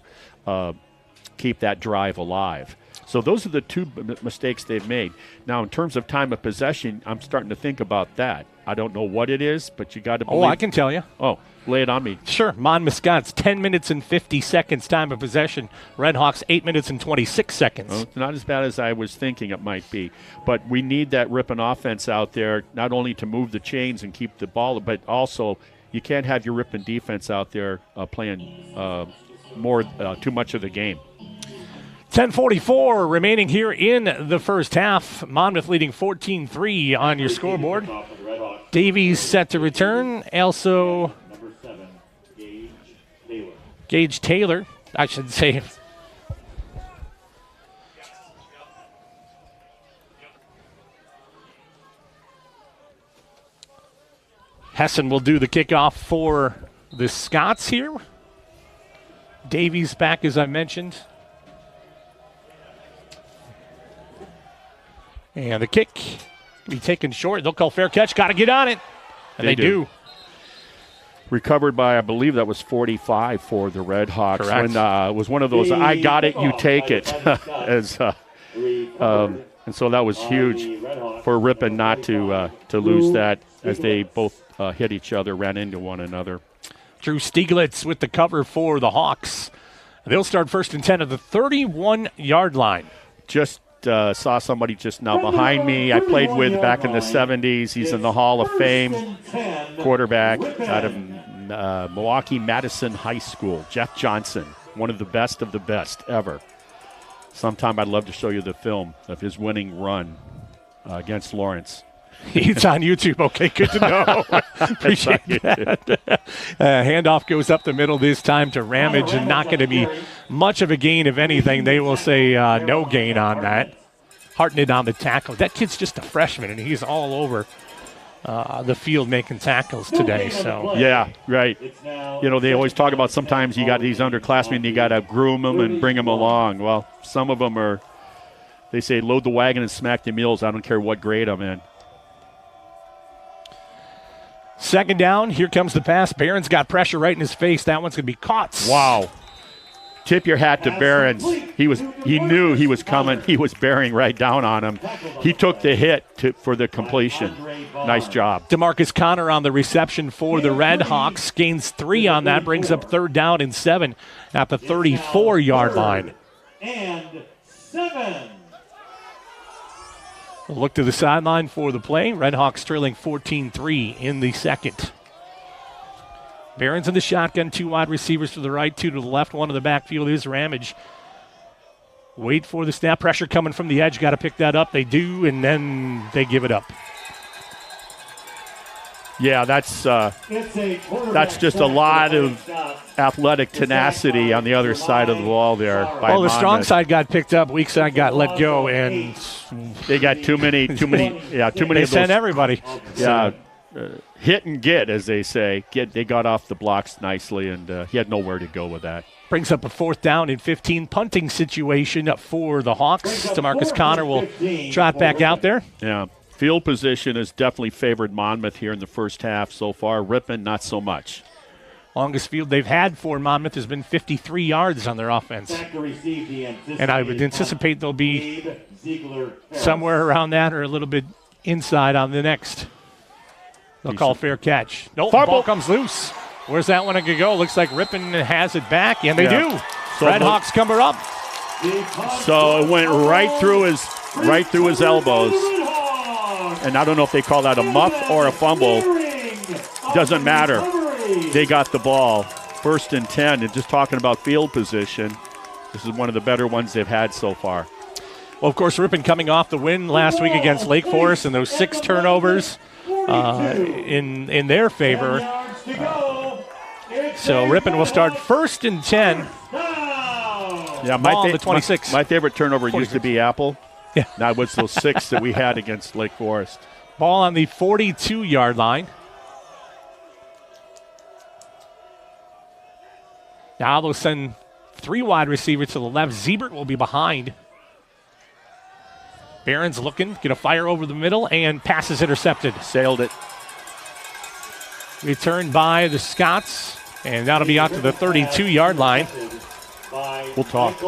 keep that drive alive. So those are the two mistakes they've made. Now, in terms of time of possession, I'm starting to think about that. I don't know what it is, but you got to believe. Oh, I can tell you. Oh, lay it on me. Sure. Monmouth Scots, 10 minutes and 50 seconds time of possession. Red Hawks, 8 minutes and 26 seconds. Well, it's not as bad as I was thinking it might be. But we need that Ripon offense out there, not only to move the chains and keep the ball, but also you can't have your Ripon defense out there playing too much of the game. 10:44 remaining here in the first half. Monmouth leading 14-3 on your scoreboard. Davies set to return. Also, Number 7, Gage Taylor. Gage Taylor, I should say. Hessen will do the kickoff for the Scots here. Davies back, as I mentioned. And the kick will be taken short. They'll call fair catch. Got to get on it. And they do. Recovered by, I believe that was 45 for the Red Hawks. Correct. When it was one of those, I got it, you take it. And so that was huge for Ripon not to lose that as they both hit each other, ran into one another. Drew Stieglitz with the cover for the Hawks. They'll start 1st and 10 at the 31-yard line. Just saw somebody just now behind me. I played with back in the 70s. He's in the Hall of Fame. Quarterback out of Milwaukee Madison High School. Jeff Johnson, one of the best ever. Sometime I'd love to show you the film of his winning run against Lawrence. It's on YouTube. Okay, good to know. Appreciate that. Handoff goes up the middle this time to Ramage, and not going to be much of a gain. If anything, they will say no gain on that. Hartnett on the tackle. That kid's just a freshman, and he's all over the field making tackles today. So yeah, right. You know, they always talk about sometimes you got these underclassmen, you got to groom them and bring them along. Well, some of them are, they say, load the wagon and smack the mules. I don't care what grade I'm in. 2nd down. Here comes the pass. Barron's got pressure right in his face. That one's going to be caught. Wow. Tip your hat to Barron's. He knew he was coming. He was bearing right down on him. He took the hit for the completion. Nice job. DeMarcus Connor on the reception for the Red Hawks. Gains 3 on that. Brings up 3rd down and 7 at the 34-yard line. And 7. Look to the sideline for the play. Red Hawks trailing 14-3 in the second. Barron's in the shotgun. 2 wide receivers to the right, 2 to the left. 1 in the backfield is Ramage. Wait for the snap. Pressure coming from the edge. Got to pick that up. They do, and then they give it up. Yeah, that's just a lot of athletic tenacity on the other side of the ball there. Well, the strong side got picked up, weak side got let go, and they got too many. They of those. Sent everybody. Yeah, hit and get, as they say. They got off the blocks nicely, and he had nowhere to go with that. Brings up a 4th down and 15 punting situation for the Hawks. DeMarcus Connor will trot back out there. Yeah. Field position has definitely favored Monmouth here in the first half so far. Ripon, not so much. Longest field they've had for Monmouth has been 53 yards on their offense. And I would anticipate they'll be somewhere around that or a little bit inside on the next. They'll call fair catch. Nope, ball comes loose. Where's that one going to go? Looks like Ripon has it back, and they do. So Red Hawks cover up. So it went right through his elbows. And I don't know if they call that a muff or a fumble. Doesn't matter. They got the ball. 1st and 10. And just talking about field position, this is one of the better ones they've had so far. Well, of course, Ripon coming off the win last week against Lake Forest and those 6 turnovers in their favor. So Ripon will start 1st and 10. Yeah, my favorite turnover 46. used to be Apple. Yeah. That was those 6 that we had against Lake Forest. Ball on the 42-yard line. Now they'll send 3 wide receivers to the left. Ziebert will be behind. Barron's looking, get a fire over the middle, and pass is intercepted. Sailed it. Returned by the Scots, and that'll be out to the 32-yard line. We'll talk.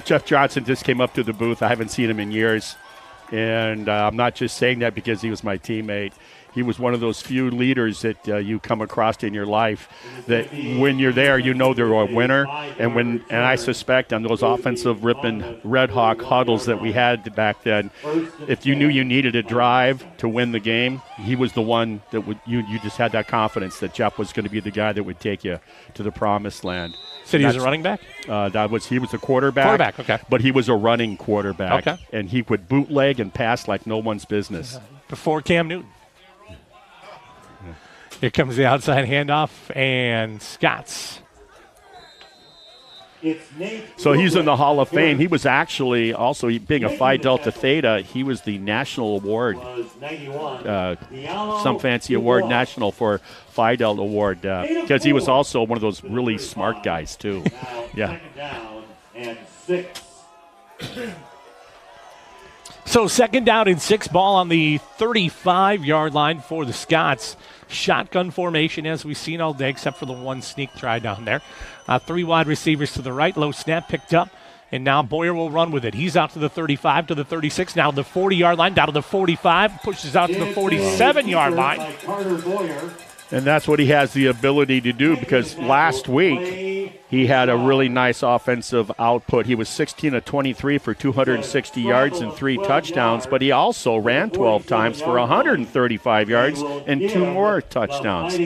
Jeff Johnson just came up to the booth. I haven't seen him in years, and I'm not just saying that because he was my teammate. He was one of those few leaders that you come across in your life that when you're there, you know they're a winner. And I suspect on those offensive Ripon Red Hawk huddles that we had back then, if you knew you needed a drive to win the game, he was the one that you just had that confidence that Jeff was going to be the guy that would take you to the promised land. Said he was a running back? He was a quarterback. Quarterback, okay. But he was a running quarterback. Okay. And he would bootleg and pass like no one's business. Before Cam Newton. Here comes the outside handoff, and Scots. So he's in the Hall of Fame. He was actually also, being a Phi Delta Theta, he was the national award, some fancy award, national for Phi Delta award, because he was also one of those really smart guys, too. Yeah. So 2nd down and 6, ball on the 35-yard line for the Scots. Shotgun formation as we've seen all day, except for the one sneak try down there. 3 wide receivers to the right. Low snap picked up, and now Boyer will run with it. He's out to the 35, to the 36, now the 40-yard line, down to the 45, pushes out to the 47-yard line. And that's what he has the ability to do, because last week he had a really nice offensive output. He was 16 of 23 for 260 yards and 3 touchdowns, but he also ran 12 times for 135 yards and 2 more touchdowns.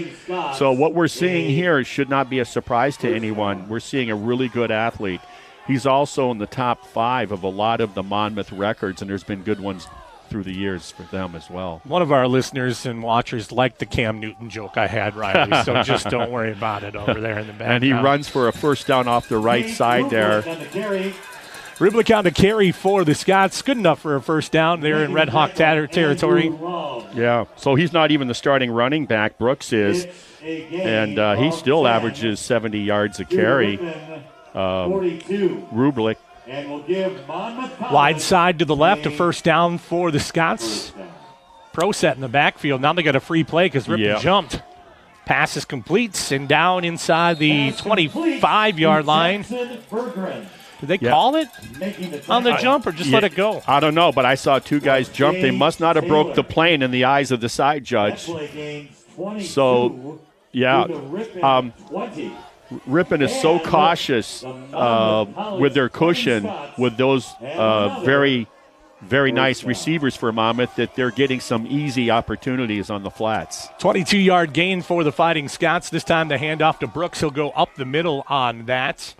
So what we're seeing here should not be a surprise to anyone. We're seeing a really good athlete. He's also in the top 5 of a lot of the Monmouth records, and there's been good ones through the years for them as well. One of our listeners and watchers liked the Cam Newton joke I had, Riley, so just don't worry about it over there in the back. And he runs for a 1st down off the right side there. Rublik on the carry for the Scots. Good enough for a 1st down there in Red Hawk territory. Yeah, so he's not even the starting running back. Brooks is. And he still averages 70 yards a carry. Rublik. Wide side to the left, a 1st down for the Scots. Pro set in the backfield. Now they got a free play because Ripon jumped. Pass is complete and down inside the 25-yard line. Did they call it on the jump or just let it go? I don't know, but I saw 2 guys jump. They must not have broke the plane in the eyes of the side judge. So, Ripon is so cautious with their cushion with those very, very nice receivers for Monmouth that they're getting some easy opportunities on the flats. 22-yard gain for the Fighting Scots. This time the handoff to Brooks. He'll go up the middle on that.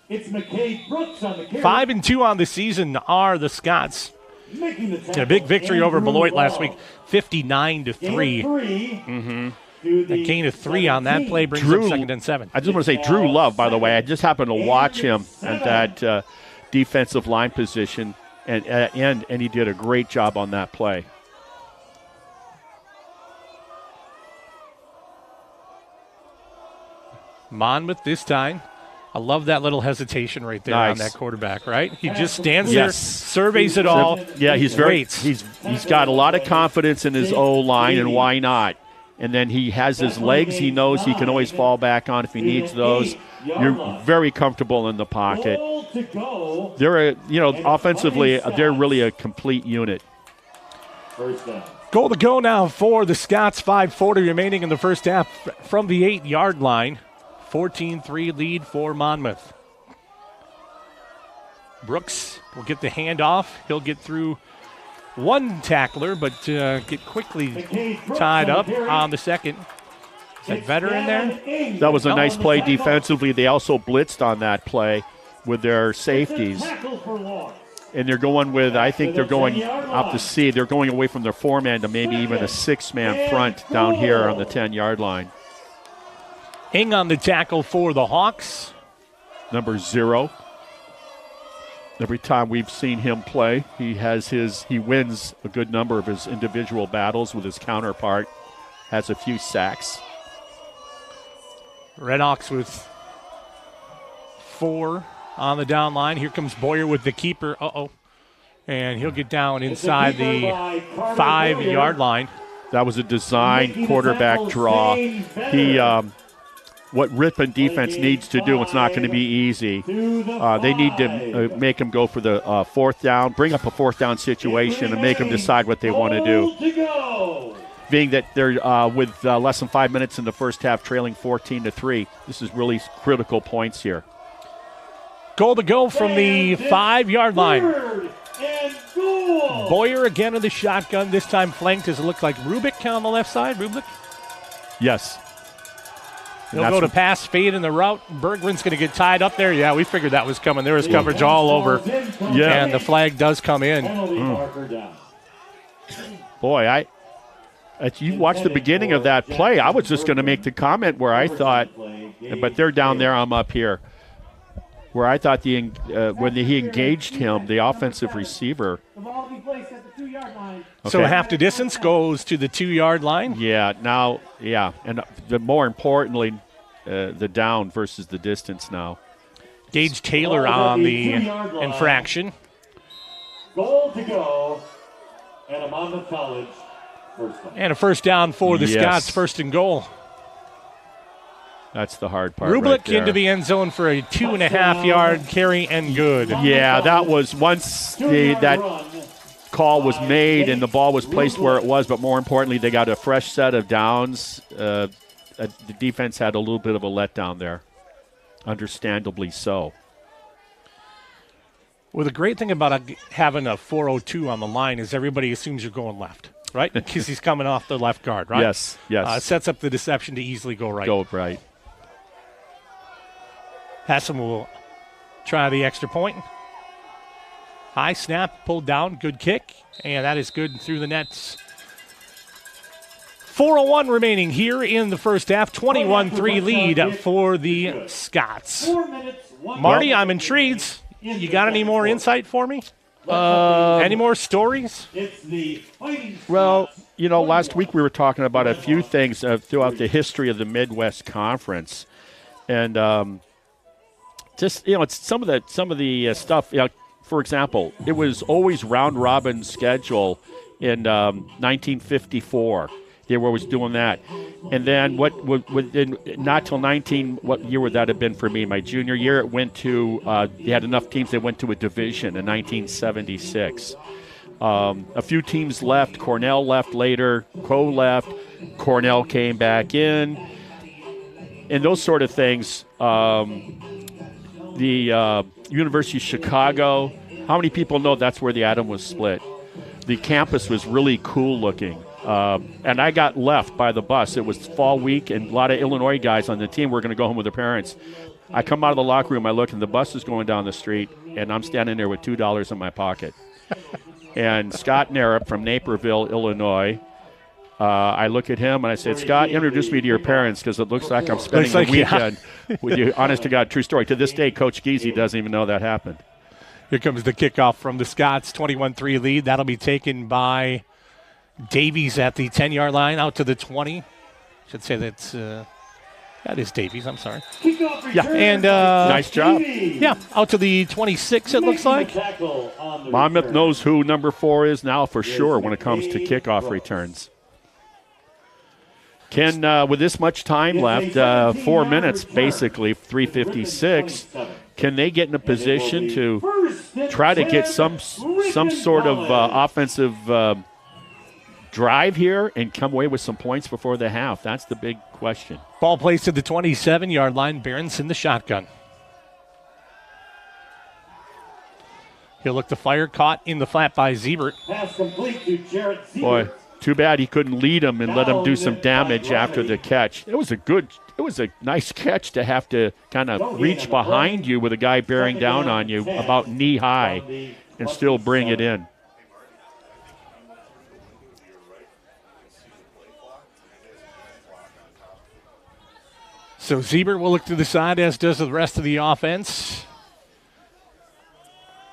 It's McCade Brooks on the carry. 5-2 on the season are the Scots. A big victory over Beloit last week, 59-3. Mm-hmm. A gain of 3 on that play brings up 2nd and 7. I just want to say Drew Love, by the way. I just happened to watch him at that defensive line position, and he did a great job on that play. Monmouth this time I love that little hesitation right there Nice. on that quarterback, right? He just stands there, surveys it all. Yeah, he's waits. he's got a lot of confidence in his O-line, and why not? And then he has his legs. He knows he can always fall back on if he needs those. You're very comfortable in the pocket. They're offensively, they're really a complete unit. Goal to go now for the Scots. 5:40 remaining in the first half from the 8-yard line. 14-3 lead for Monmouth. Brooks will get the handoff. He'll get through one tackler, but get quickly tied up on the second. Is that veteran there? That was a nice play defensively. They also blitzed on that play with their safeties. And they're going with, I think they're going up to C. They're going away from their 4-man to maybe even a 6-man front down here on the 10-yard line. Ing on the tackle for the Hawks. Number 0. Every time we've seen him play, he wins a good number of his individual battles with his counterpart. Has a few sacks. Redhawks with 4 on the down line. Here comes Boyer with the keeper. And he'll get down inside the 5-yard line. That was a design quarterback draw. What Ripon defense needs to do, it's not going to be easy. They need to make him go for the 4th down, bring up a 4th down situation, and make them decide what they want to do. Being that they're with less than 5 minutes in the first half, trailing 14-3, this is really critical points here. Goal to go from the 5-yard line. Boyer again in the shotgun, this time flanked. Does it look like Rubik on the left side? Rubik? Yes. He'll go to pass, fade in the route. Bergren's going to get tied up there. Yeah, we figured that was coming. There was coverage all over. Yeah. And the flag does come in. Boy, as you watched the beginning of that play, I was just going to make the comment where I thought, but they're down there, I'm up here, where I thought when he engaged him, the offensive receiver. So half the distance goes to the 2-yard line? Yeah, and more importantly, the down versus the distance now. Gage Taylor on the infraction. Goal to go, and a Monmouth College first down. And a first down for the Scots, 1st and goal. That's the hard part. Rublik right there. into the end zone for a 2.5-yard carry and good. Yeah, that was once that call was made and the ball was placed where it was, but more importantly, they got a fresh set of downs. The defense had a little bit of a letdown there, understandably so. Well, the great thing about having a 402 on the line is everybody assumes you're going left, right? Because he's coming off the left guard, right? Yes. Sets up the deception to easily go right. Go right. Hassan will try the extra point. High snap, pulled down, good kick, and that is good through the nets. 4:01 remaining here in the first half. 21-3 lead for the Scots. Marty, I'm intrigued. You got any more insight for me? Any more stories? Well, last week we were talking about a few things throughout the history of the Midwest Conference, and it's some of the stuff. For example, it was always round robin schedule in 1954. They were always doing that, and then not till what year would that have been for me? My junior year, it went to. They had enough teams that went to a division in 1976. A few teams left. Cornell left later. Crow left. Cornell came back in, and those sort of things. The University of Chicago. How many people know that's where the atom was split? The campus was really cool looking. And I got left by the bus. It was fall week, and a lot of Illinois guys on the team were going to go home with their parents. I come out of the locker room, I look, and the bus is going down the street, and I'm standing there with $2 in my pocket. And Scott Narup from Naperville, Illinois, I look at him, and I said, Scott, introduce me to your parents, because it looks like I'm spending the weekend with you. Honest to God, true story. To this day, Coach Giese doesn't even know that happened. Here comes the kickoff from the Scots, 21-3 lead. That'll be taken by Davies at the 10-yard line, out to the 20. Should say that's That is Davies, I'm sorry. Kickoff Yeah, return and by Nice job. Davies. yeah, out to the 26, it looks Making the like. tackle on the Monmouth return. knows who number 4 is now for Yes, sure when it comes to McKay kickoff Brooks. returns. Ken, with this much time It's left, a 4 17-yard minutes return. basically, 3:56, 27. can they get in a And it will position be to first and try to get 10, some sort of Ripon offensive drive here and come away with some points before the half? That's the big question. Ball placed at the 27-yard line. Behrens in the shotgun. He'll look to fire. Caught in the flat by Siebert. Pass complete to Jarrett Boy, Siebert. too bad he couldn't lead him and let him do some damage after the catch. It was a nice catch to have to kind of reach behind you with a guy bearing down on you about knee high and still bring it in. So Siebert will look to the side, as does the rest of the offense.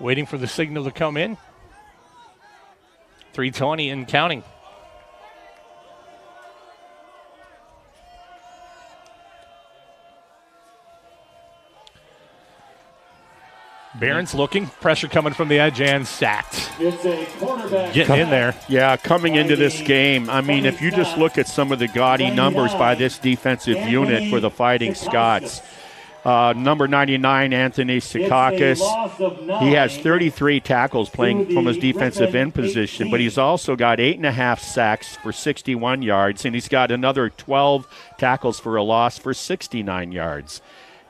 Waiting for the signal to come in. 3:20 and counting. Behrens looking. Pressure coming from the edge and sacked. It's a cornerback. Getting in there. Yeah, coming into this game, I mean, if you just look at some of the gaudy numbers by this defensive unit for the Fighting Scots, number 99, Anthony Sikakis, he has 33 tackles playing from his defensive end position, but he's also got 8.5 sacks for 61 yards, and he's got another 12 tackles for a loss for 69 yards.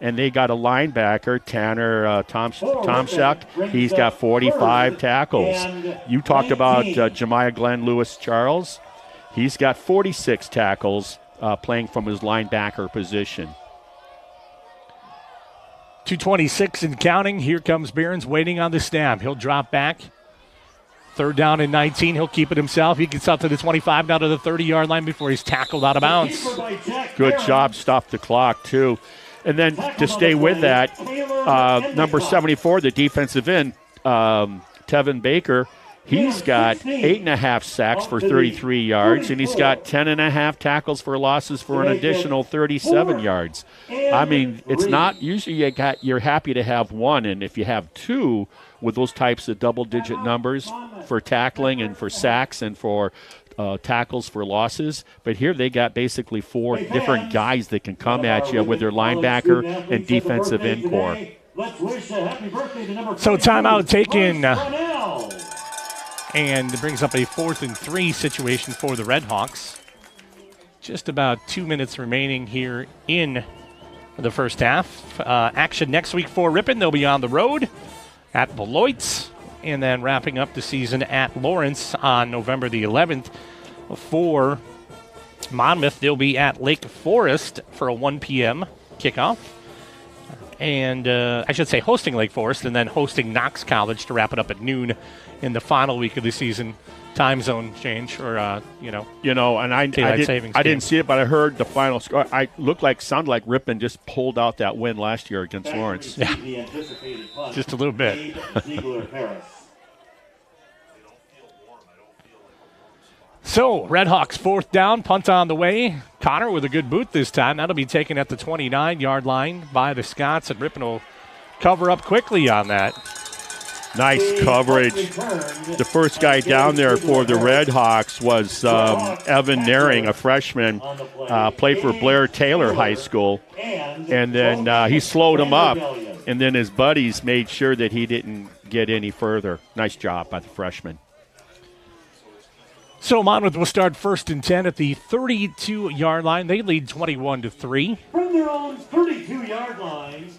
And they got a linebacker, Tanner Tomchuk. He's got 45 tackles. You talked about Jemiah Glenn Lewis Charles. He's got 46 tackles playing from his linebacker position. 2:26 and counting. Here comes Behrens waiting on the snap. He'll drop back. 3rd down and 19. He'll keep it himself. He gets out to the 25, down to the 30-yard line before he's tackled out of bounds. Good job. Stop the clock, too. And then to stay with that, number 74, the defensive end, Tevin Baker, he's got 8.5 sacks for 33 yards, and he's got 10.5 tackles for losses for an additional 37 yards. I mean, it's not usually you're happy to have one, and if you have two with those types of double-digit numbers for tackling and for sacks and for tackles for losses, but here they got basically 4 different guys that can come at you with their linebacker and defensive end core. So timeout taken, and it brings up a 4th and 3 situation for the Redhawks. Just about 2 minutes remaining here in the first half. Action next week for Ripon. They'll be on the road at Beloit, and then wrapping up the season at Lawrence on November the 11th. For Monmouth, they'll be at Lake Forest for a 1 p.m. kickoff. And I should say hosting Lake Forest and then hosting Knox College to wrap it up at noon in the final week of the season. Time zone change, or and I didn't see it, but I heard the final score. Sounded like Ripon just pulled out that win last year against Lawrence. Yeah, just a little bit. So, Redhawks 4th down, punt on the way. Connor with a good boot this time. That'll be taken at the 29-yard line by the Scots, and Ripon will cover up quickly on that. Nice coverage. The first guy down there for the Redhawks was Evan Naring, a freshman, played for Blair Taylor High School. And then he slowed him up, and then his buddies made sure that he didn't get any further. Nice job by the freshman. So Monmouth will start 1st and 10 at the 32-yard line. They lead 21-3. From their own 32-yard line,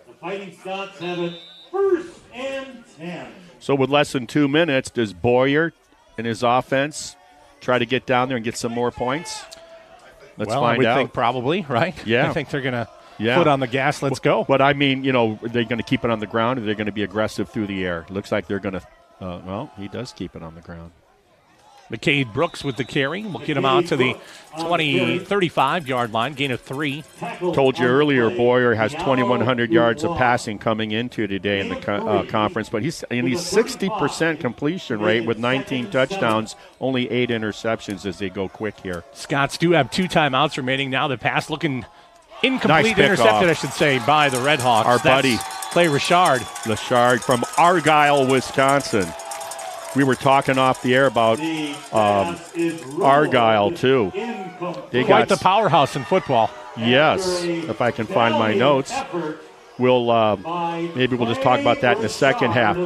the Fighting Scots have it 1st and 10. So with less than 2 minutes, does Boyer and his offense try to get down there and get some more points? Let's find I would out. think probably, right? Yeah. I think they're going to foot on the gas. Let's go. But I mean, are they going to keep it on the ground, or they're going to be aggressive through the air? Looks like they're going to, he does keep it on the ground. McCade Brooks with the carry. We'll get him out to the 35-yard line, gain of 3. Told you earlier, Boyer has 2,100 yards of passing coming into today in the conference, but he's 60% completion rate with 19 touchdowns, only 8 interceptions as they go quick here. Scots do have 2 timeouts remaining now. The pass looking Incomplete, Nice intercepted, pickoff. I should say, by the Red Hawks. Our That's buddy. Clay Richard. Lashard from Argyle, Wisconsin. We were talking off the air about The pass is ruled Argyle, too. incomplete. They Quite got the powerhouse in football. Yes, if I can find my notes. We'll maybe we'll just talk about that in the second half.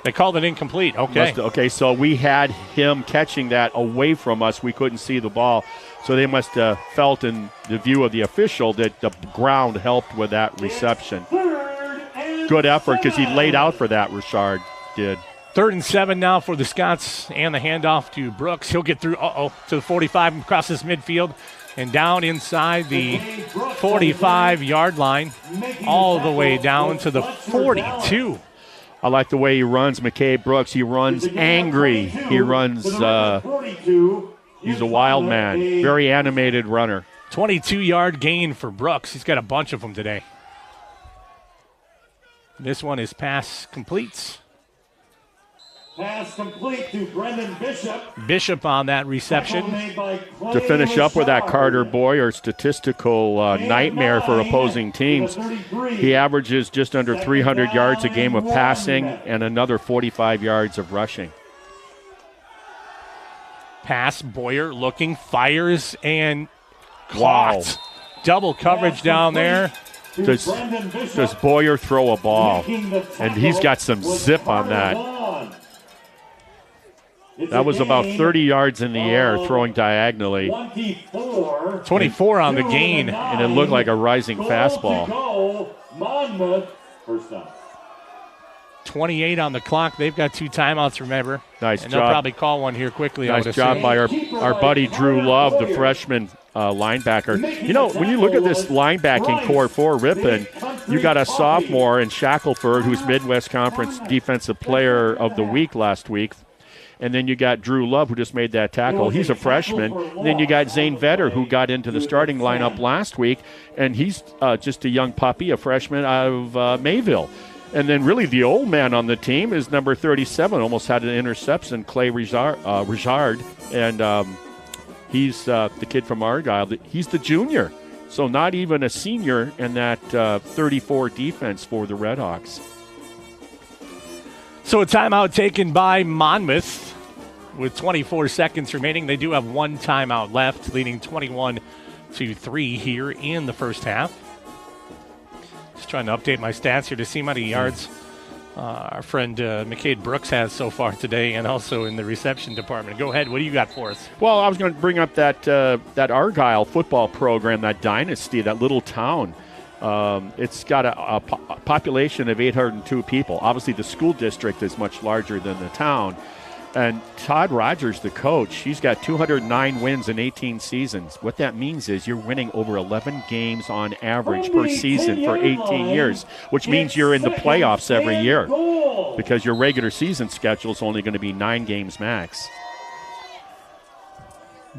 They called it incomplete. Okay. Okay, so we had him catching that away from us. We couldn't see the ball. So they must have felt in the view of the official that the ground helped with that reception. Good effort because he laid out for that, Richard did. 3rd and 7 now for the Scots, and the handoff to Brooks. He'll get through, to the 45 and crosses midfield and down inside the 45-yard line, all the way down to the 42. I like the way he runs, McCabe Brooks. He runs angry. He runs, he's a wild man. Very animated runner. 22-yard gain for Brooks. He's got a bunch of them today. This one is pass complete. Pass complete to Brendan Bishop. Bishop on that reception. To finish up with that Carter Boyer statistical nightmare for opposing teams, he averages just under 300 yards a game of passing and another 45 yards of rushing. Pass, Boyer looking, fires, and Wow. caught. Double coverage down there. Does Boyer throw a ball? And he's got some zip on that. That was about 30 yards in the air throwing diagonally. 24 on the gain. And it looked like a rising fastball. Monmouth, first down. 28 on the clock. They've got 2 timeouts, remember. Nice and job. they'll probably call one here quickly. I Nice would job assume. by our buddy Drew Love, the freshman linebacker. You know, when you look at this linebacking core for Ripon, you got a sophomore in Shackelford, who's Midwest Conference Defensive Player of the Week last week. And then you got Drew Love, who just made that tackle. He's a freshman. And then you got Zane Vetter, who got into the starting lineup last week. And he's just a young puppy, a freshman out of Mayville. And then really the old man on the team is number 37, almost had an interception, Clay Richard. And he's the kid from Argyle. He's the junior. So not even a senior in that 34 defense for the Redhawks. So a timeout taken by Monmouth with 24 seconds remaining. They do have 1 timeout left, leading 21-3 here in the first half. Just trying to update my stats here to see how many yards our friend McCade Brooks has so far today, and also in the reception department. Go ahead. What do you got for us? Well, I was going to bring up that Argyle football program, that dynasty, that little town. It's got a population of 802 people. Obviously, the school district is much larger than the town. And Todd Rogers, the coach, he's got 209 wins in 18 seasons. What that means is you're winning over 11 games on average per season for 18 years, which means you're in the playoffs every year because your regular season schedule is only going to be 9 games max.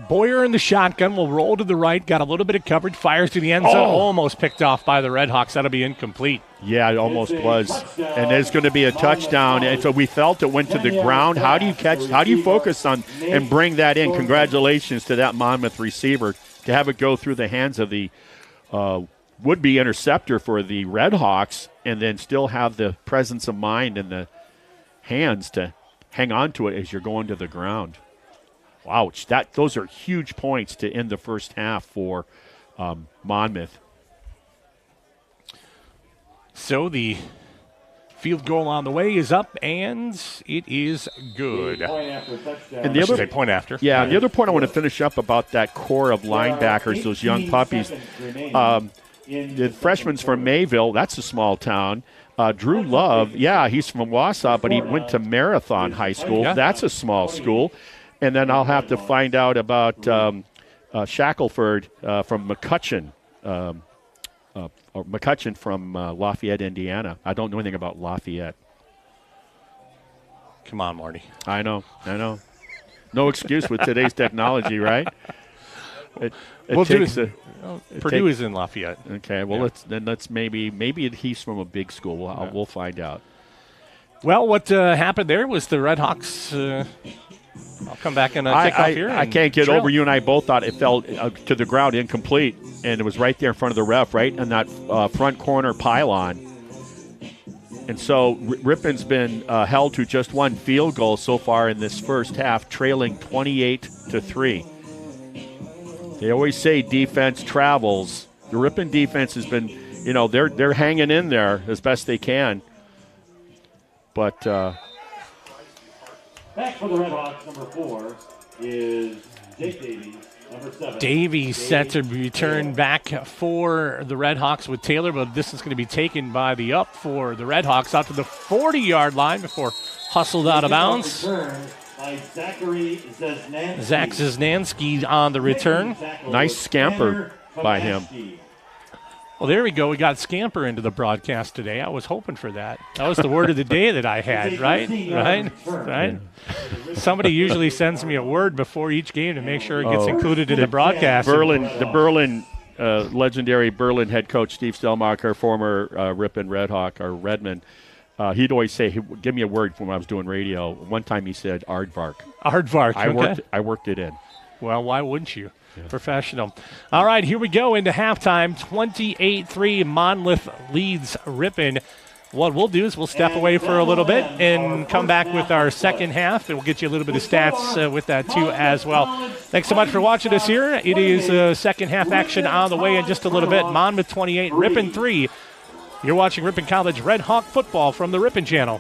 Boyer in the shotgun will roll to the right, got a little bit of coverage, fires to the end zone, almost picked off by the Redhawks. That'll be incomplete. Yeah, it almost was. And there's going to be a touchdown. And so we felt it went to the ground. How do you focus on and bring that in? Congratulations to that Monmouth receiver to have it go through the hands of the would-be interceptor for the Redhawks and then still have the presence of mind and the hands to hang on to it as you're going to the ground. Ouch, those are huge points to end the first half for Monmouth. So the field goal on the way is up, and it is good. And the other point after. Yeah, the other point I want to finish up about that core of linebackers, those young puppies. The freshman's from Mayville. That's a small town. Drew Love, he's from Wausau, but he went to Marathon High School. Yeah. That's a small school. And then I'll have to find out about Shackelford from McCutcheon. McCutcheon from Lafayette, Indiana. I don't know anything about Lafayette. Come on, Marty. I know. No excuse with today's technology, right? Purdue is in Lafayette. Okay, well, let's maybe he's from a big school. We'll find out. Well, what happened there was the Redhawks I'll come back and kick off here. I can't get over, you and I both thought it fell to the ground incomplete, and it was right there in front of the ref, right in that front corner pylon. And so Ripon's been held to just one field goal so far in this first half, trailing 28-3. They always say defense travels. The Ripon defense has been, they're hanging in there as best they can. But back for the Red Hawks, number 4 is Jake Davies. Number 7. Davies set to return back for the Red Hawks with Taylor, but this is going to be taken by the up for the Red Hawks out to the 40-yard line before hustled out of bounds. By Zachary Zeznansky. Zach Zeznansky on the return. Nice scamper by him. Well, there we go. We got scamper into the broadcast today. I was hoping for that. That was the word of the day that I had, right? Right? Somebody usually sends me a word before each game to make sure it gets included in the broadcast. Legendary Berlin head coach Steve Stelmacher, former Ripon Red Hawk, or Redman, he'd always say, give me a word when I was doing radio. One time he said, aardvark. Aardvark, I worked it in. Well, why wouldn't you? Yeah. Professional. All right, here we go into halftime. 28-3, Monmouth leads Ripon. What we'll do is we'll step away for a little bit and come back with our second half, and we'll get you a little bit of stats with that too as well. Thanks so much for watching us here. It is second half action on the way in just a little bit. Monmouth 28, Ripon 3. You're watching Ripon College Red Hawk football from the Ripon Channel.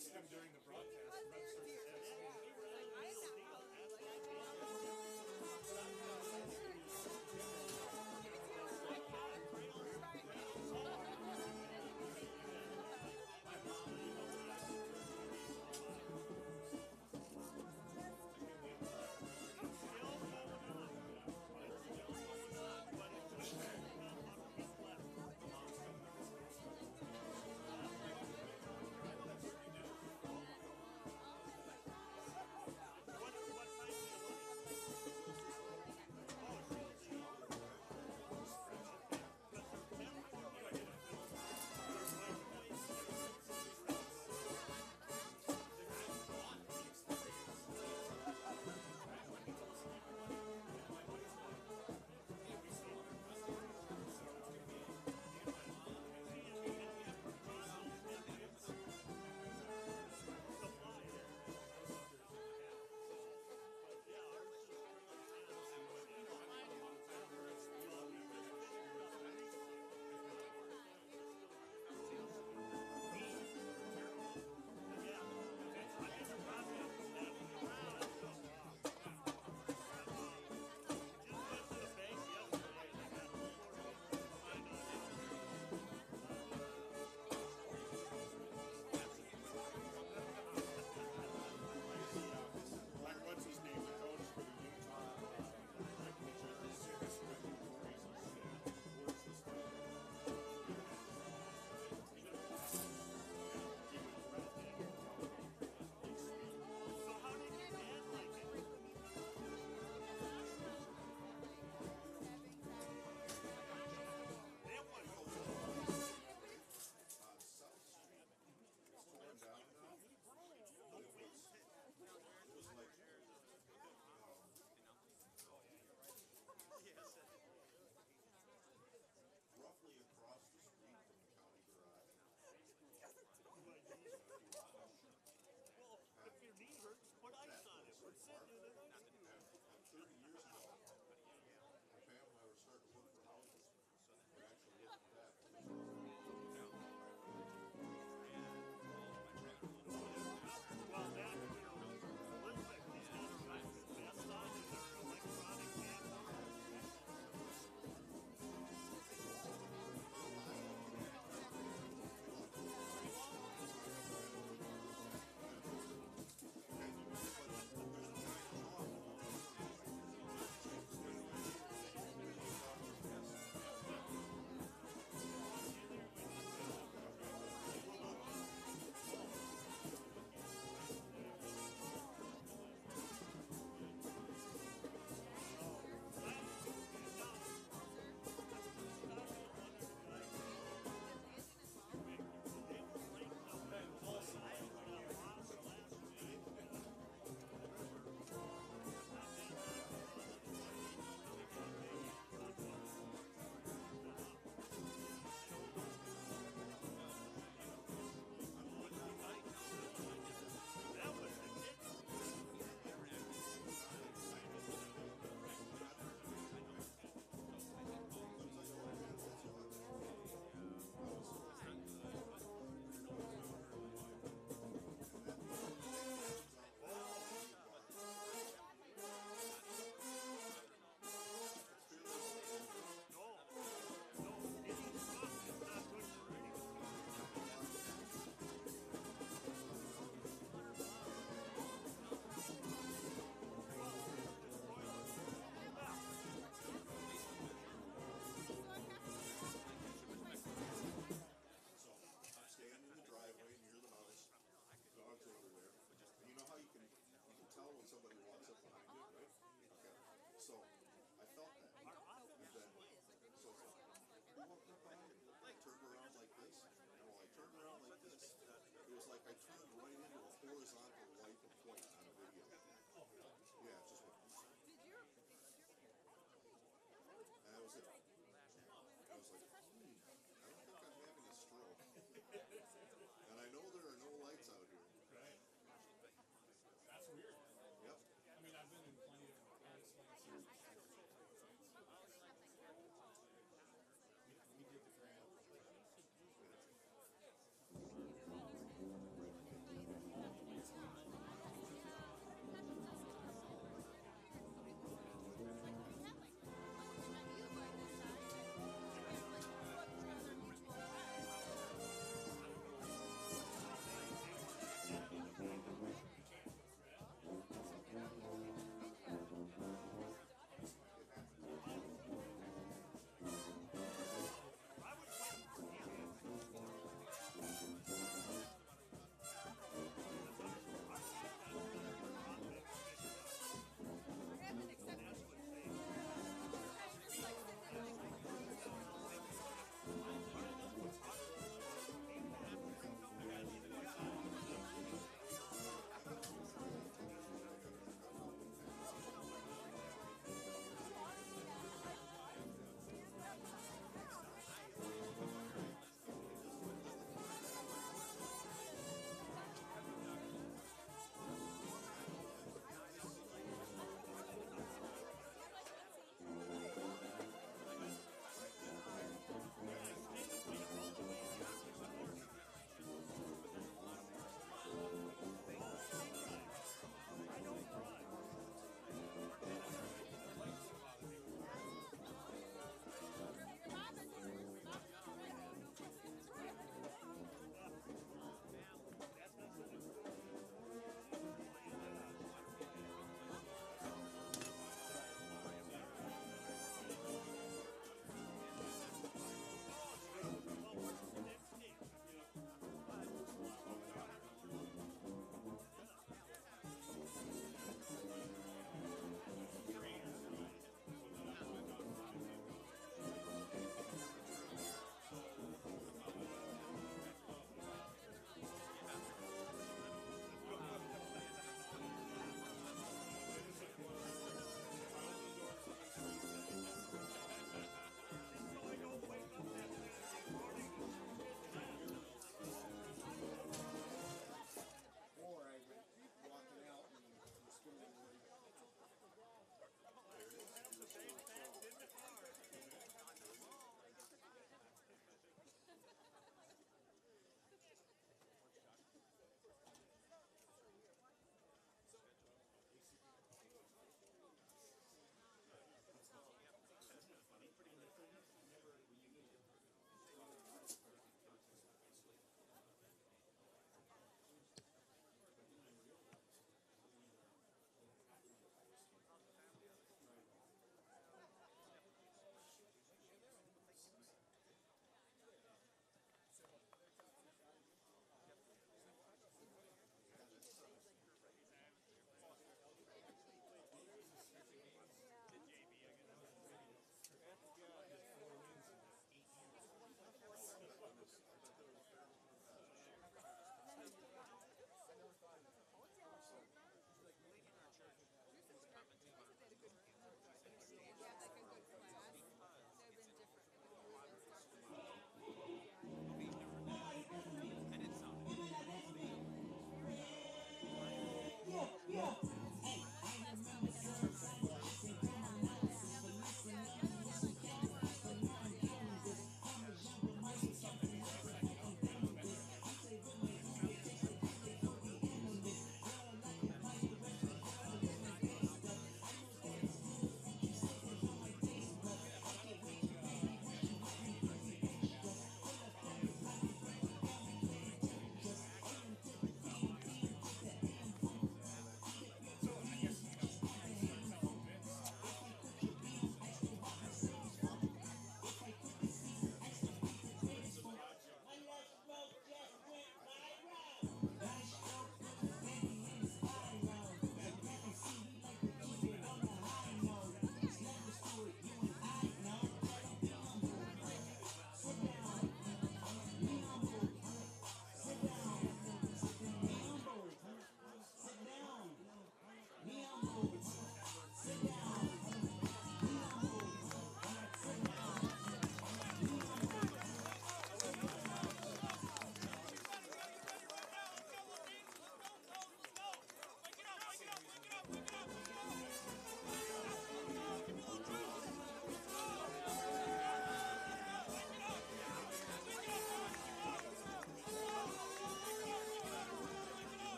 texted him during the broadcast. Ernser said,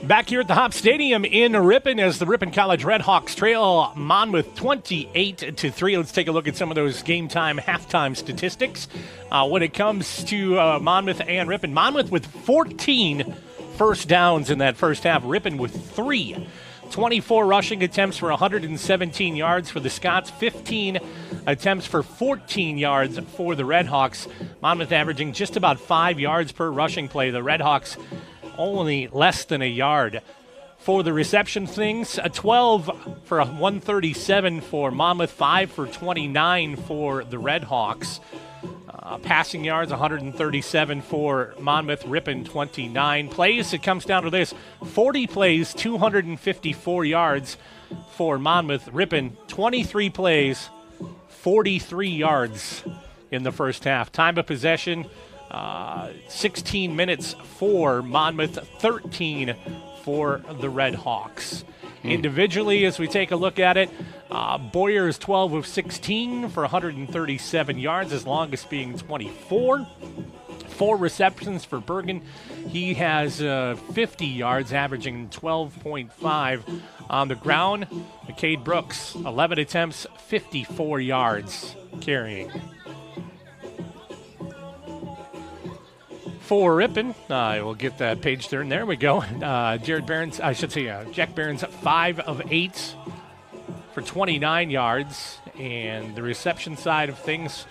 Back here at the Hop Stadium in Ripon as the Ripon College Redhawks trail Monmouth 28-3. Let's take a look at some of those game time, halftime statistics. When it comes to Monmouth and Ripon, Monmouth with 14 first downs in that first half. Ripon with 3. 24 rushing attempts for 117 yards for the Scots, 15 attempts for 14 yards for the Redhawks. Monmouth averaging just about 5 yards per rushing play. The Redhawks only less than a yard. For the reception things, a 12 for 137 for Monmouth, 5 for 29 for the Redhawks. Passing yards, 137 for Monmouth, Ripon 29. Plays, it comes down to this, 40 plays, 254 yards for Monmouth. Ripon, 23 plays, 43 yards in the first half. Time of possession, 16 minutes for Monmouth, 13 for the Redhawks. Individually, as we take a look at it, Boyer is 12 of 16 for 137 yards, his longest being 24. 4 receptions for Bergen. He has 50 yards, averaging 12.5 on the ground. McCade Brooks, 11 attempts, 54 yards carrying. For Ripon, I will get that page turn. There we go. Jack Barron's 5 of 8 for 29 yards. And the reception side of things,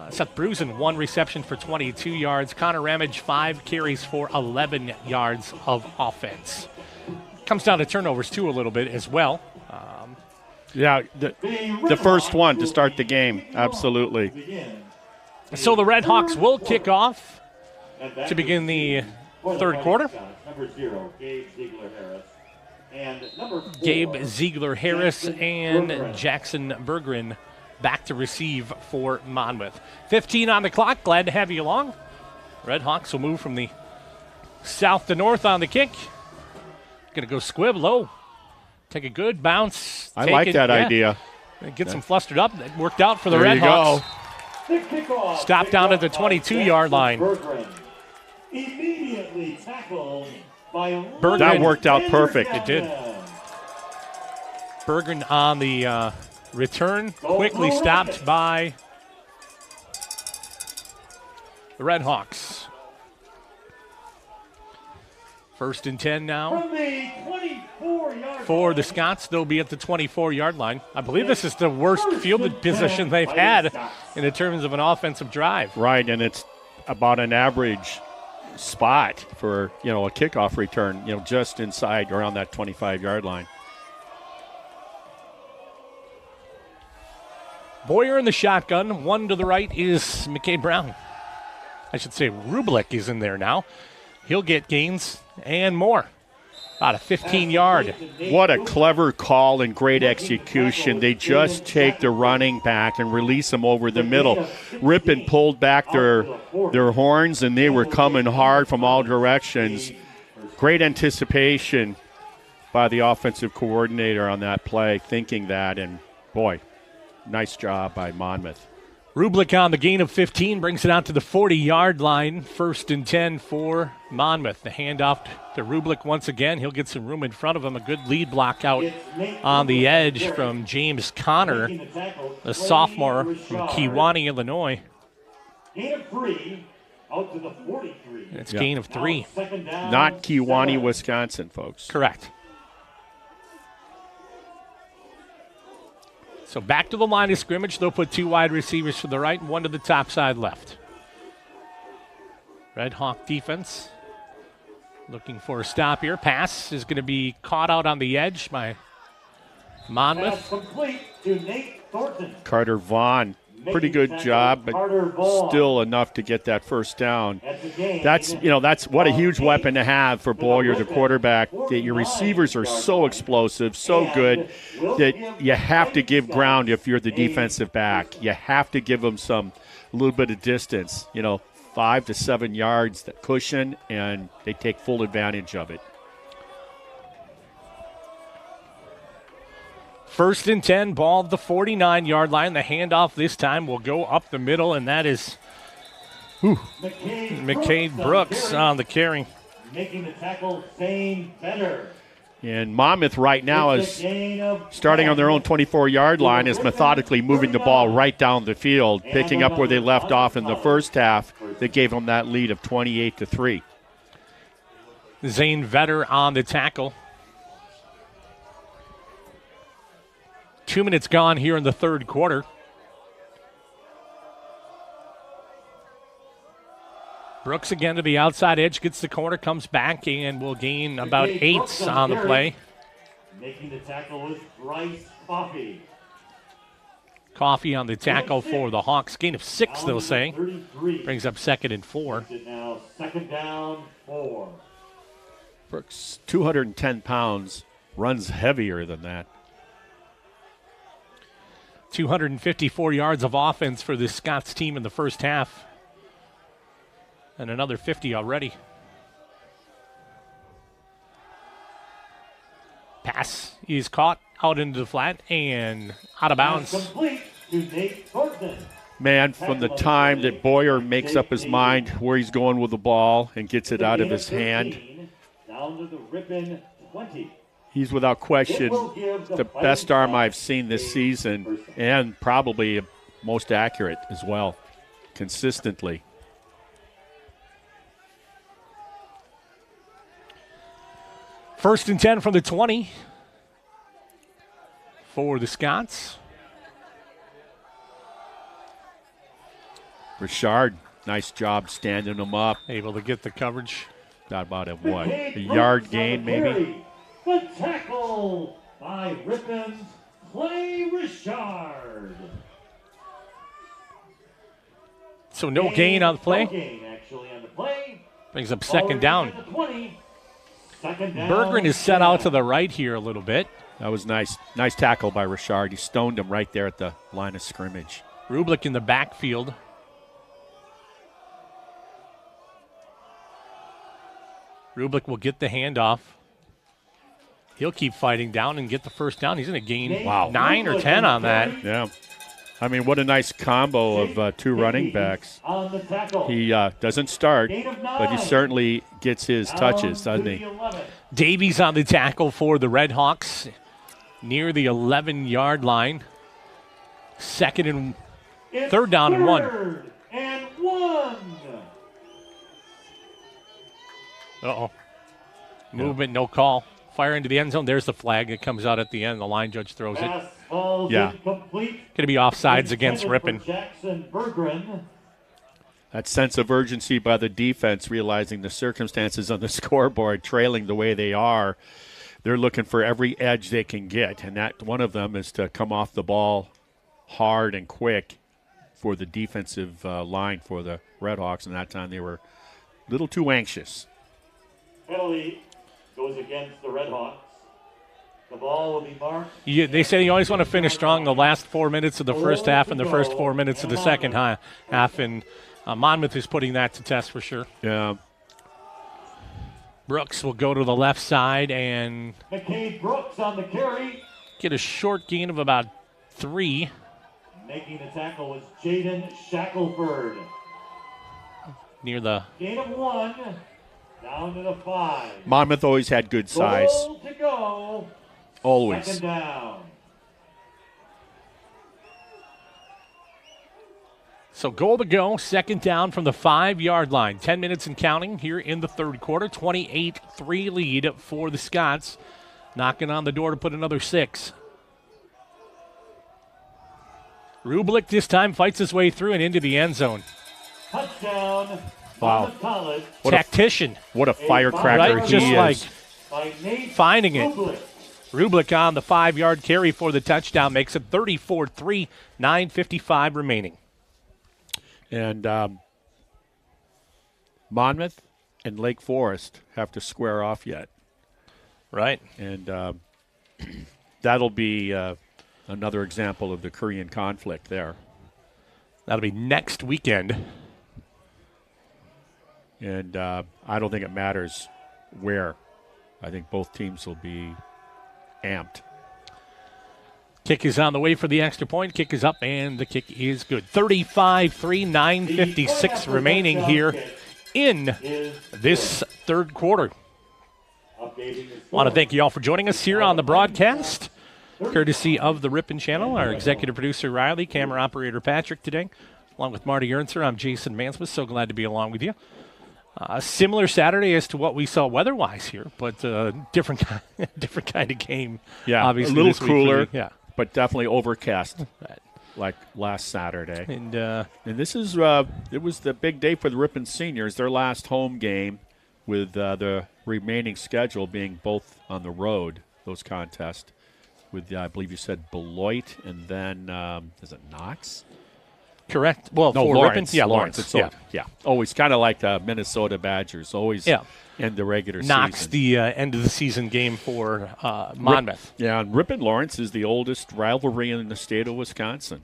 Seth Brusen, 1 reception for 22 yards. Connor Ramage, 5 carries for 11 yards of offense. Comes down to turnovers, too, a little bit as well. The first one to start the game, absolutely. So the Redhawks will kick off to begin the third quarter. Number 0, Gabe Ziegler-Harris. And number 4, Gabe Ziegler-Harris and Jackson Berggren back to receive for Monmouth. 15 on the clock. Glad to have you along. Redhawks will move from the south to north on the kick. Going to go squib low. Take a good bounce. I like that idea. Get some flustered up. It worked out for the There you Redhawks. go. Stop down at the 22-yard line. Immediately tackled by Berggren. That worked out perfect. It did. Berggren on the return, quickly stopped by the Redhawks. First and 10 now. From the 24-yard For the Scots, they'll be at the 24-yard line. I believe this is the worst fielded position they've had in terms of an offensive drive. Right, and it's about an average spot for, a kickoff return, just inside around that 25-yard line. Boyer in the shotgun. 1 to the right is McCade Brown. I should say Rublik is in there now. He'll get gains and more. About a 15-yard. What a clever call and great execution. They just take the running back and release him over the middle. Ripon pulled back their horns, and they were coming hard from all directions. Great anticipation by the offensive coordinator on that play, thinking that, and boy, nice job by Monmouth. Rublik on the gain of 15 brings it out to the 40-yard line. First and 10 for Monmouth. The handoff to Rublik once again. He'll get some room in front of him. A good lead block out on the edge from James Connor, the sophomore from Kewanee, Illinois. Gain of 3 out to the 43. It's gain of 3. Not Kewanee, Wisconsin, folks. Correct. So back to the line of scrimmage. They'll put 2 wide receivers to the right and 1 to the top side left. Red Hawk defense looking for a stop here. Pass is going to be caught out on the edge by Monmouth. Complete to Nate Thornton. Carter Vaughn, pretty good job, but still enough to get that first down. That's what a huge weapon to have for Boyer, the quarterback. That your receivers are so explosive, so good that you have to give ground if you're the defensive back. You have to give them a little bit of distance, 5 to 7 yards, that cushion, and they take full advantage of it. First and 10, ball at the 49-yard line. The handoff this time will go up the middle, and that is McCade Brooks on the carry. Making the tackle, Zane Vetter. And Monmouth right now It's is a gain of starting 10. on their own 24-yard line, is methodically moving the ball right down the field, picking up where they left off in the first half that gave them that lead of 28-3. Zane Vetter on the tackle. 2 minutes gone here in the third quarter. Brooks again to the outside edge, gets the corner, comes back, and will gain about 8 on the play. Making the tackle was Bryce Coffey. Coffey on the tackle for the Hawks. Gain of 6, they'll say. 33. Brings up 2nd and 4. It's now 2nd down, 4. Brooks, 210 pounds, runs heavier than that. 254 yards of offense for the Scots team in the first half. And another 50 already. Pass is caught out into the flat and out of bounds. Complete to Nate Thornton. Man, from the time that Boyer makes up his mind where he's going with the ball and gets it out of his hand, Down to the Ripon 20. he's without question the best arm I've seen this season, and probably most accurate as well, consistently. First and 10 from the 20 for the Scots. Richard, nice job standing him up. Able to get the coverage. Got about a yard gain maybe? The tackle by Ripon's Clay Richard. So no gain on the play. No gain actually on the play. Brings up 2nd down. 20. 2nd down. Berggren is set out to the right here a little bit. That was nice. Nice tackle by Richard. He stoned him right there at the line of scrimmage. Rublik in the backfield. Rublik will get the handoff. He'll keep fighting down and get the first down. He's going to gain 9 or 10 on that. Yeah. I mean, what a nice combo of two running backs. On the tackle. He doesn't start, but he certainly gets his touches, doesn't he? Davies on the tackle for the Red Hawks near the 11-yard line. 3rd down and 1. 3rd and 1. Uh-oh. Movement, no call. Fire into the end zone. There's the flag. It comes out at the end. The line judge throws it. Pass falls Yeah. incomplete. Going to be offsides against Intended for Ripon. Jackson Berggren. That sense of urgency by the defense, realizing the circumstances on the scoreboard, trailing the way they are. They're looking for every edge they can get, and that one of them is to come off the ball hard and quick for the defensive line for the Redhawks, and that time they were a little too anxious. Penalty goes against the Redhawks. The ball will be marked. They say you always want to finish strong the last 4 minutes of the first half and the first 4 minutes of the second half, and Monmouth is putting that to test for sure. Yeah. Brooks will go to the left side and McCade Brooks on the carry. get a short gain of about 3. Making the tackle was Jaden Shackelford. Near the Gain of 1. Down to the 5. Monmouth always had good size. Goal to go. Always. 2nd down. So goal to go, 2nd down from the 5-yard line. 10 minutes and counting here in the third quarter. 28-3 lead for the Scots. Knocking on the door to put another 6. Rublik this time fights his way through and into the end zone. Touchdown. Wow. Monmouth College. Tactician. What a firecracker Right, he just is. like By Nate finding it. Rublik. Rublik on the 5-yard carry for the touchdown makes it 34-3, 9:55 remaining. And Monmouth and Lake Forest have to square off yet. Right. And that'll be another example of the Korean conflict there. That'll be next weekend. And I don't think it matters where. I think both teams will be amped. Kick is on the way for the extra point. Kick is up, and the kick is good. 35-3, 9:56 remaining here in this third quarter. Want to thank you all for joining us here on the broadcast, courtesy of the Ripon channel. Our executive producer Riley, camera operator Patrick today, along with Marty Ernser. I'm Jason Mansmith. So glad to be along with you. Similar Saturday as to what we saw weather-wise here, but different kind of game. Yeah, obviously a little this week cooler, yeah, but definitely overcast like last Saturday. And this is it was the big day for the Ripon seniors, their last home game, with the remaining schedule being both on the road, those contests, with, I believe you said Beloit, and then, is it Knox? correct. Well, No, for Lawrence. Ripon, yeah, Lawrence. Lawrence. It's yeah. Always kind of like the Minnesota Badgers, always end the regular Knox, season. the end of the season game for Monmouth. Yeah, and Ripon Lawrence is the oldest rivalry in the state of Wisconsin.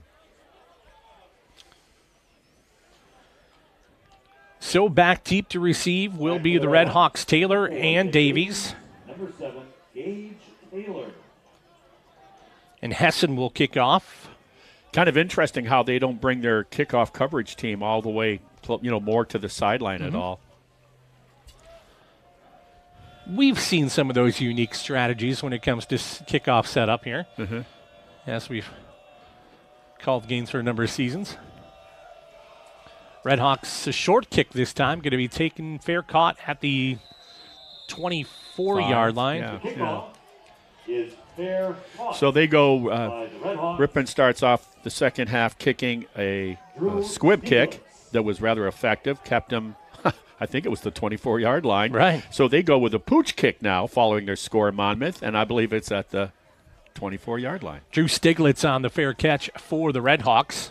So back deep to receive will be the Red Hawks, Taylor and Davies. Number 7, Gage Taylor. And Hessen will kick off. Kind of interesting how they don't bring their kickoff coverage team all the way, more to the sideline at all. We've seen some of those unique strategies when it comes to kickoff setup here, as we've called games for a number of seasons. Red Hawks, a short kick this time, going to be taken fair caught at the 24-yard line. Yeah. Is fair caught. So they go, By the Red Hawks. Ripon starts off the second half kicking a squib kick that was rather effective, kept him, I think it was the 24-yard line. Right. So they go with a pooch kick now following their score in Monmouth, and I believe it's at the 24-yard line. Drew Stiglitz on the fair catch for the Red Hawks.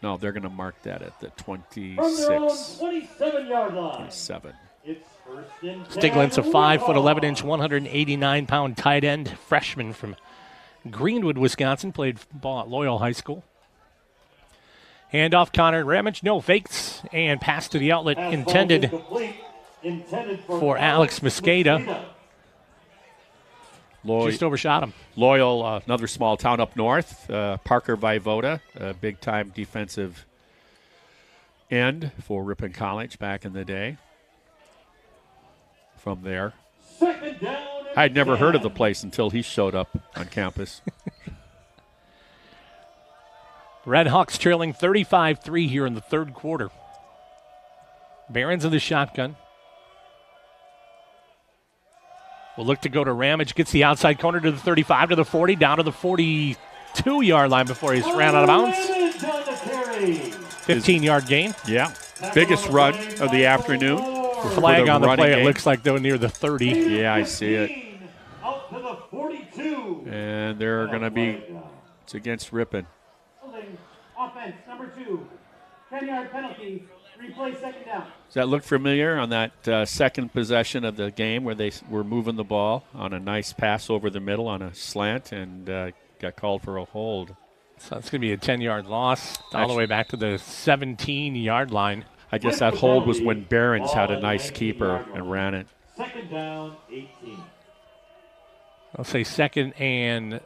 No, they're going to mark that at the From their own 26, 27-yard line. 27. It's first and 10. Stiglitz, a 5'11", 189-pound tight end freshman from Greenwood, Wisconsin, played ball at Loyal High School. Handoff, Connor Ramage, no fakes, and pass to the outlet Pass intended ball incomplete. Intended for Alex Mosqueda. Just overshot him. Loyal, another small town up north. Parker Vaivoda, a big-time defensive end for Ripon College back in the day. From there, Second down. I'd never heard of the place until he showed up on campus. Red Hawks trailing 35-3 here in the third quarter. Barons in the shotgun. Will look to go to Ramage. Gets the outside corner to the 35, to the 40, down to the 42-yard line before he's ran out of bounds. 15-yard gain. Yeah, biggest run of the afternoon. Flag on the play. Game. It looks like though near the 30. Yeah, I see it. Out to the 42. And they're going to be, it's against Ripon. Holding offense, number 2. 10-yard penalty. Replay second down. Does that look familiar on that second possession of the game where they were moving the ball on a nice pass over the middle on a slant and got called for a hold? So it's going to be a 10-yard loss all the way back to the 17-yard line. I guess that hold was when Barons had a nice keeper and ran it. Second down, 18. I'll say second and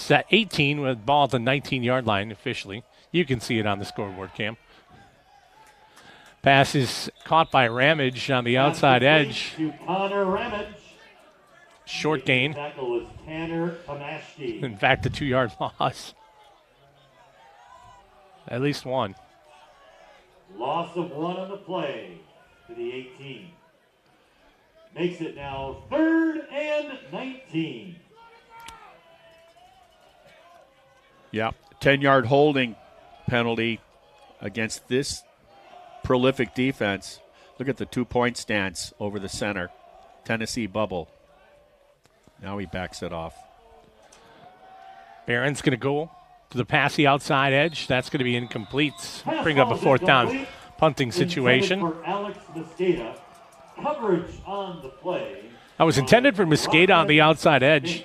18 with ball at the 19-yard line officially. You can see it on the scoreboard, Cam. Pass is caught by Ramage on the outside edge. To Connor Ramage. Short gain. Tackle was Tanner Pamashki. In fact, a 2-yard loss. At least one. Loss of 1 on the play to the 18. Makes it now 3rd and 19. Yeah, 10-yard holding penalty against this prolific defense. Look at the 2-point stance over the center. Tennessee bubble. Now he backs it off. Barron's going to go to the passy outside edge. That's going to be incomplete. Bring up a 4th down punting situation. For Alex Mosqueda. Coverage on the play. That was intended for Mosqueda on the outside edge.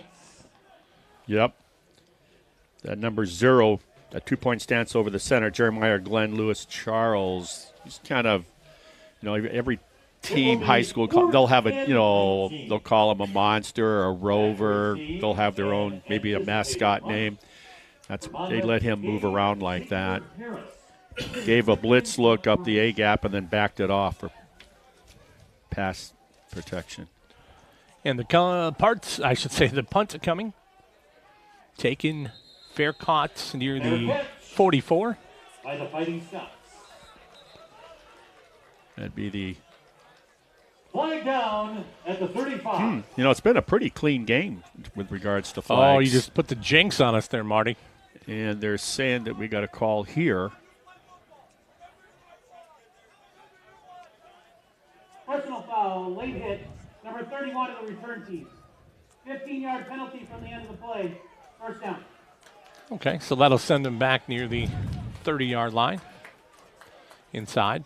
Yep. That number 0, a 2-point stance over the center. Jeremiah Glenn Lewis Charles. He's kind of, every team, high school, they'll have they'll call him a monster or a rover. They'll have their own, maybe a mascot name. They let him move around like that. gave a blitz look up the A gap and then backed it off for pass protection. And the the punts are coming. Taken, fair caught near the 44. By the Fighting Scots. That'd be the... Flag down at the 35. You know, it's been a pretty clean game with regards to flags. Oh, you just put the jinx on us there, Marty. And they're saying that we got a call here. Personal foul, late hit, number 31 of the return team. 15-yard penalty from the end of the play. First down. Okay, so that'll send them back near the 30-yard line. Inside.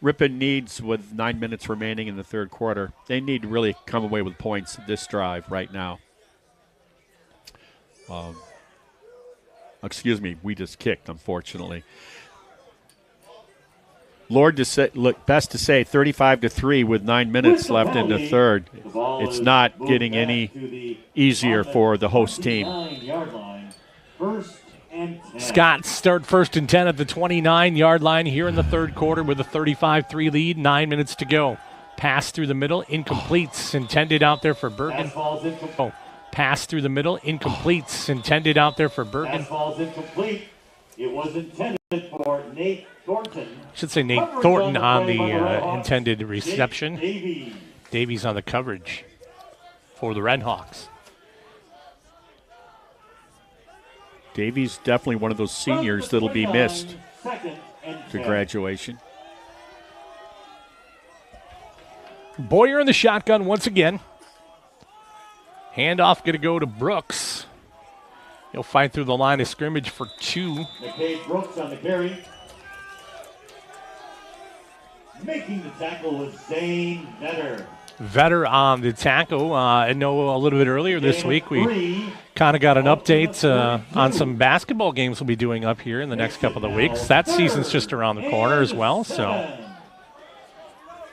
Ripon needs, with 9 minutes remaining in the third quarter, they need to really come away with points this drive right now. Excuse me, we just kicked, unfortunately. Best to say 35-3 with 9 minutes left in the third. It's not getting any easier for the host team. First and 10. Scots start first and 10 at the 29-yard line here in the third quarter with a 35-3 lead. 9 minutes to go. Pass through the middle, incompletes, intended out there for Bergen. Pass through the middle, incompletes, intended out there for Bergen. Pass falls incomplete. It was intended for Nate Thornton. Should say Nate Thornton on the intended reception. Davies on the coverage for the Redhawks. Davies definitely one of those seniors that'll be missed to graduation. Boyer in the shotgun once again. Handoff going to go to Brooks. He'll fight through the line of scrimmage for 2. McKay Brooks on the carry. Making the tackle was Zane Vetter. Vetter on the tackle. I know a little bit earlier this week we kind of got an update on some basketball games we'll be doing up here in the next couple of weeks. That season's just around the corner as well. So,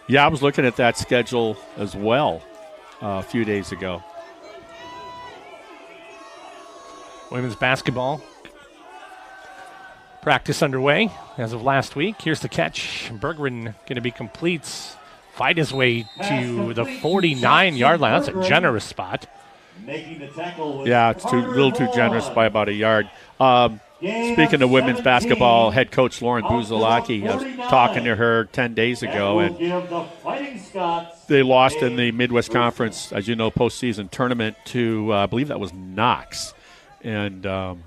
yeah, I was looking at that schedule as well a few days ago. Women's basketball practice underway as of last week. Here's the catch. Bergren going to be complete. Fight his way to the 49-yard line. That's a generous spot. Yeah, it's a little too generous by about a yard. Speaking of women's basketball, head coach Lauren Buzalaki, I was talking to her 10 days ago, and they lost in the Midwest Conference, as you know, postseason tournament to, I believe that was Knox. And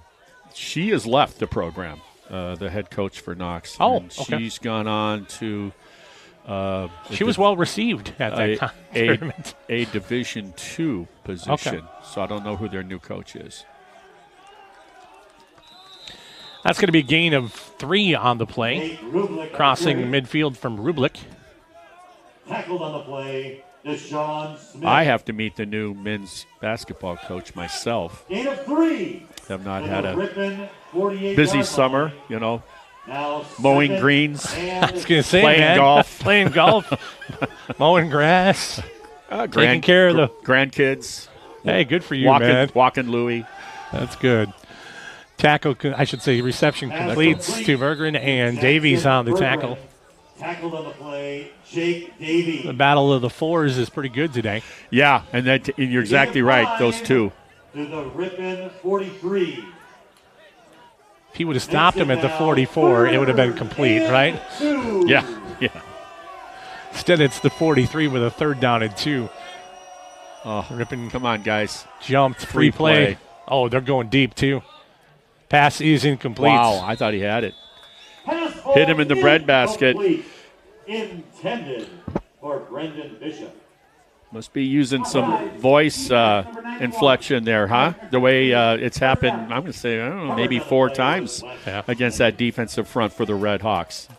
she has left the program, the head coach for Knox. Oh, and okay. She's gone on to she was well received at that tournament. A Division II position. Okay. So I don't know who their new coach is. That's going to be a gain of 3 on the play. Crossing midfield from Rublik. Tackled on the play, Deshaun Smith. I have to meet the new men's basketball coach myself. Gain of 3. Have not had a Ripon, 48 busy yard summer, line. you know, Now mowing second greens. I was and going to say, Playing man, golf. playing golf, mowing grass, taking care of the grandkids. Hey, good for you, man. Walking Louie. That's good. Tackle, I should say, reception completes to Bergren and Davies on the tackle. Tackled on the play, Jake Davies. The battle of the fours is pretty good today. Yeah, and you're exactly right. Those two. To the Ripon 43. If he would have stopped him at the 44, it would have been complete, right? Yeah. Instead, it's the 43 with a 3rd down and 2. Oh, Ripon come on, guys. jumped, free play. Oh, they're going deep, too. Pass is incomplete. Wow, I thought he had it. Pass Hit him in the breadbasket. incomplete. Intended for Brendan Bishop. Must be using some voice inflection there, huh? The way it's happened, I'm going to say, I don't know, maybe 4 times against that defensive front for the Red Hawks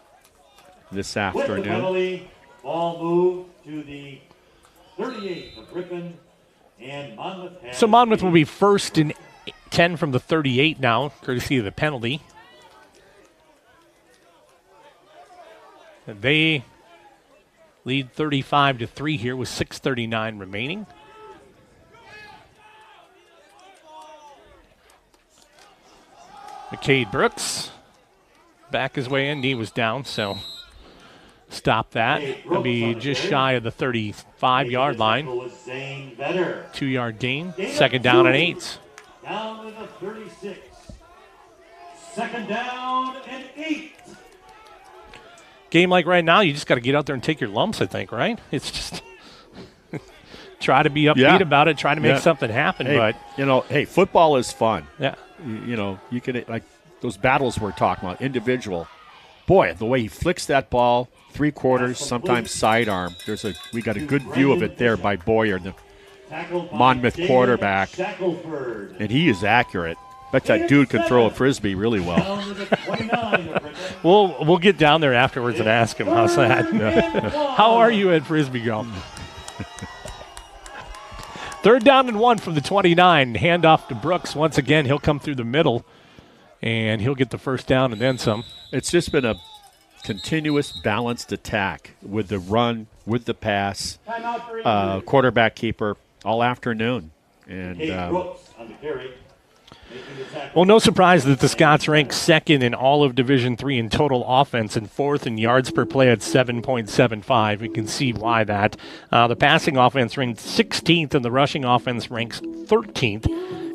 this With the afternoon. penalty, ball moved to the 38 of Ripon, and Monmouth has So Monmouth will the be first and 10 from the 38 now, courtesy of the penalty. And they lead 35-3 here with 6:39 remaining. McCade Brooks back his way in. Knee was down, so stop that. It'll be just shy of the 35-yard line. 2-yard gain. Second down and 8. Down to the 36. Second down and 8. Game like right now, you just got to get out there and take your lumps, I think, right? It's just try to be upbeat about it, try to make something happen. Hey, but football is fun. Yeah. You can, like those battles we're talking about, individual. Boy, the way he flicks that ball, 3/4, sometimes sidearm. We got a good view of it there by Boyer, the Monmouth quarterback, and he is accurate. Bet that dude can throw a frisbee really well. We'll get down there afterwards and ask him. How's that? How are you at frisbee golf? Third down and 1 from the 29. Handoff to Brooks. Once again, he'll come through the middle, and he'll get the first down and then some. It's just been a continuous balanced attack with the run, with the pass, quarterback keeper all afternoon. And Brooks on the carry. Well, no surprise that the Scots rank second in all of Division III in total offense and fourth in yards per play at 7.75. You can see why that. The passing offense ranks 16th and the rushing offense ranks 13th.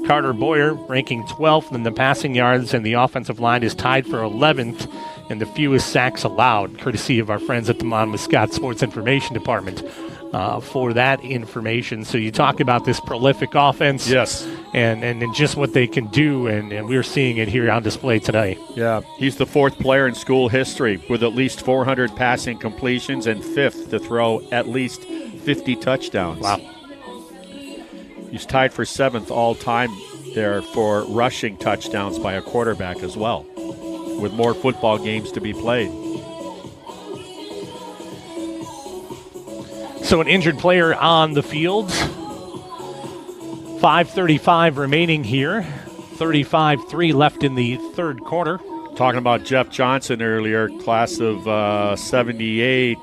Carter Boyer ranking 12th in the passing yards, and the offensive line is tied for 11th and the fewest sacks allowed, courtesy of our friends at the Monmouth Scots Sports Information Department. For that information. So you talk about this prolific offense. Yes. And just what they can do, and we're seeing it here on display tonight. Yeah, he's the 4th player in school history with at least 400 passing completions and 5th to throw at least 50 touchdowns. Wow. He's tied for 7th all-time there for rushing touchdowns by a quarterback as well, with more football games to be played. So an injured player on the field. 5:35 remaining here. 35-3 left in the third quarter. Talking about Jeff Johnson earlier, class of 78.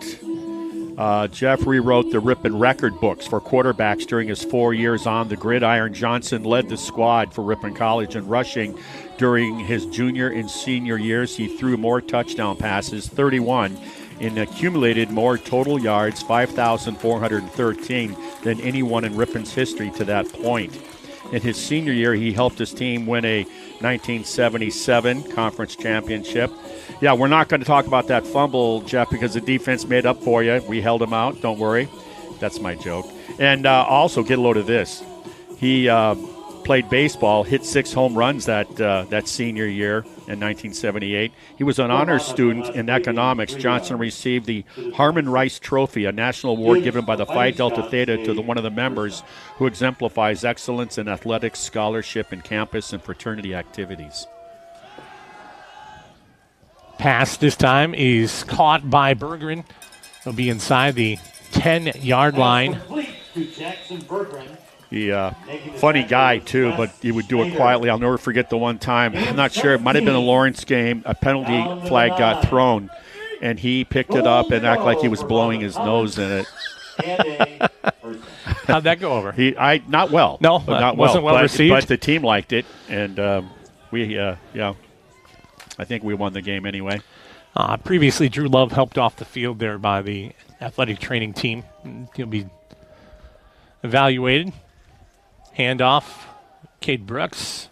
Jeff rewrote the Ripon record books for quarterbacks during his 4 years on the gridiron. Johnson led the squad for Ripon College in rushing during his junior and senior years. He threw more touchdown passes, 31, and accumulated more total yards, 5,413, than anyone in Ripon's history to that point. In his senior year, he helped his team win a 1977 conference championship. Yeah, we're not going to talk about that fumble, Jeff, because the defense made up for you. We held him out. Don't worry. That's my joke. And also, get a load of this. He played baseball, hit 6 home runs that senior year in 1978. He was an honors student in economics. Johnson received the Harmon Rice Trophy, a national award given by the Phi Delta Theta to one of the members who exemplifies excellence in athletics, scholarship, and campus and fraternity activities. Pass this time is caught by Berggren. He'll be inside the 10-yard line. Funny guy, too, but he would do it quietly. I'll never forget the one time. I'm not sure. It might have been a Lawrence game. A penalty flag got thrown, and he picked it up and acted like he was blowing his nose in it. How'd that go over? Not well. No, not wasn't well received. But the team liked it, and I think we won the game anyway. Previously, Drew Love helped off the field there by the athletic training team. He'll be evaluated. Handoff. Cade Brooks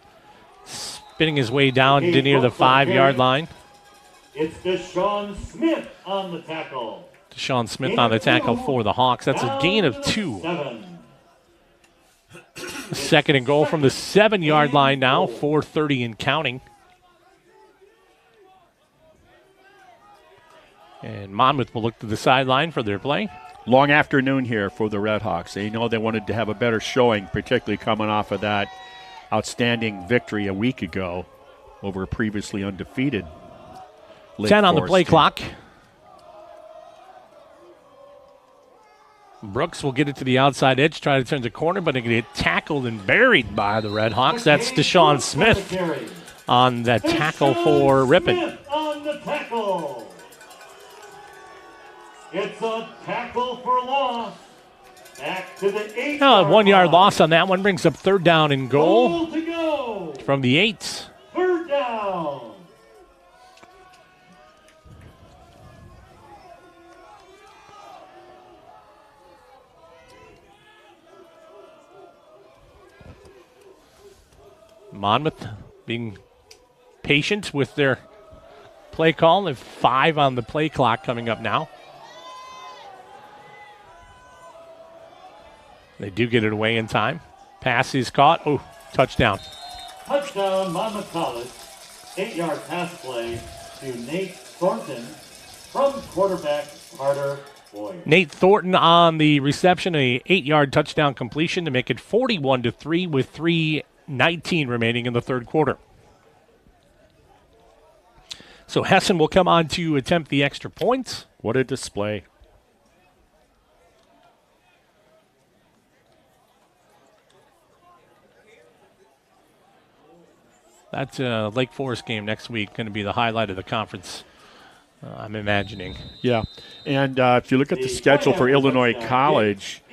spinning his way down to near the 5-yard line. It's Deshaun Smith on the tackle. Deshaun Smith on the tackle for the Hawks. That's a gain of 2. 7. Second and goal from the 7-yard line now. 4:30 and counting. And Monmouth will look to the sideline for their play. Long afternoon here for the Redhawks. They know they wanted to have a better showing, particularly coming off of that outstanding victory a week ago over a previously undefeated Lake 10 on the Forest play team. clock. Brooks will get it to the outside edge, try to turn the corner, but they get tackled and buried by the Redhawks. That's Deshaun Smith on that tackle for Ripon. On the tackle. It's a tackle for loss. Back to the 8. Now, a 1-yard loss on that one brings up third down and goal To go. from the 8. Third down. Monmouth being patient with their play call. They have 5 on the play clock coming up now. They do get it away in time. Pass is caught. Oh, touchdown. Touchdown, Monmouth College. 8-yard pass play to Nate Thornton from quarterback Carter Boyer. Nate Thornton on the reception, a 8-yard touchdown completion to make it 41-3 with 3:19 remaining in the third quarter. So Hessen will come on to attempt the extra points. What a display. That's a Lake Forest game next week, going to be the highlight of the conference, I'm imagining. Yeah, and if you look at the schedule for Illinois College,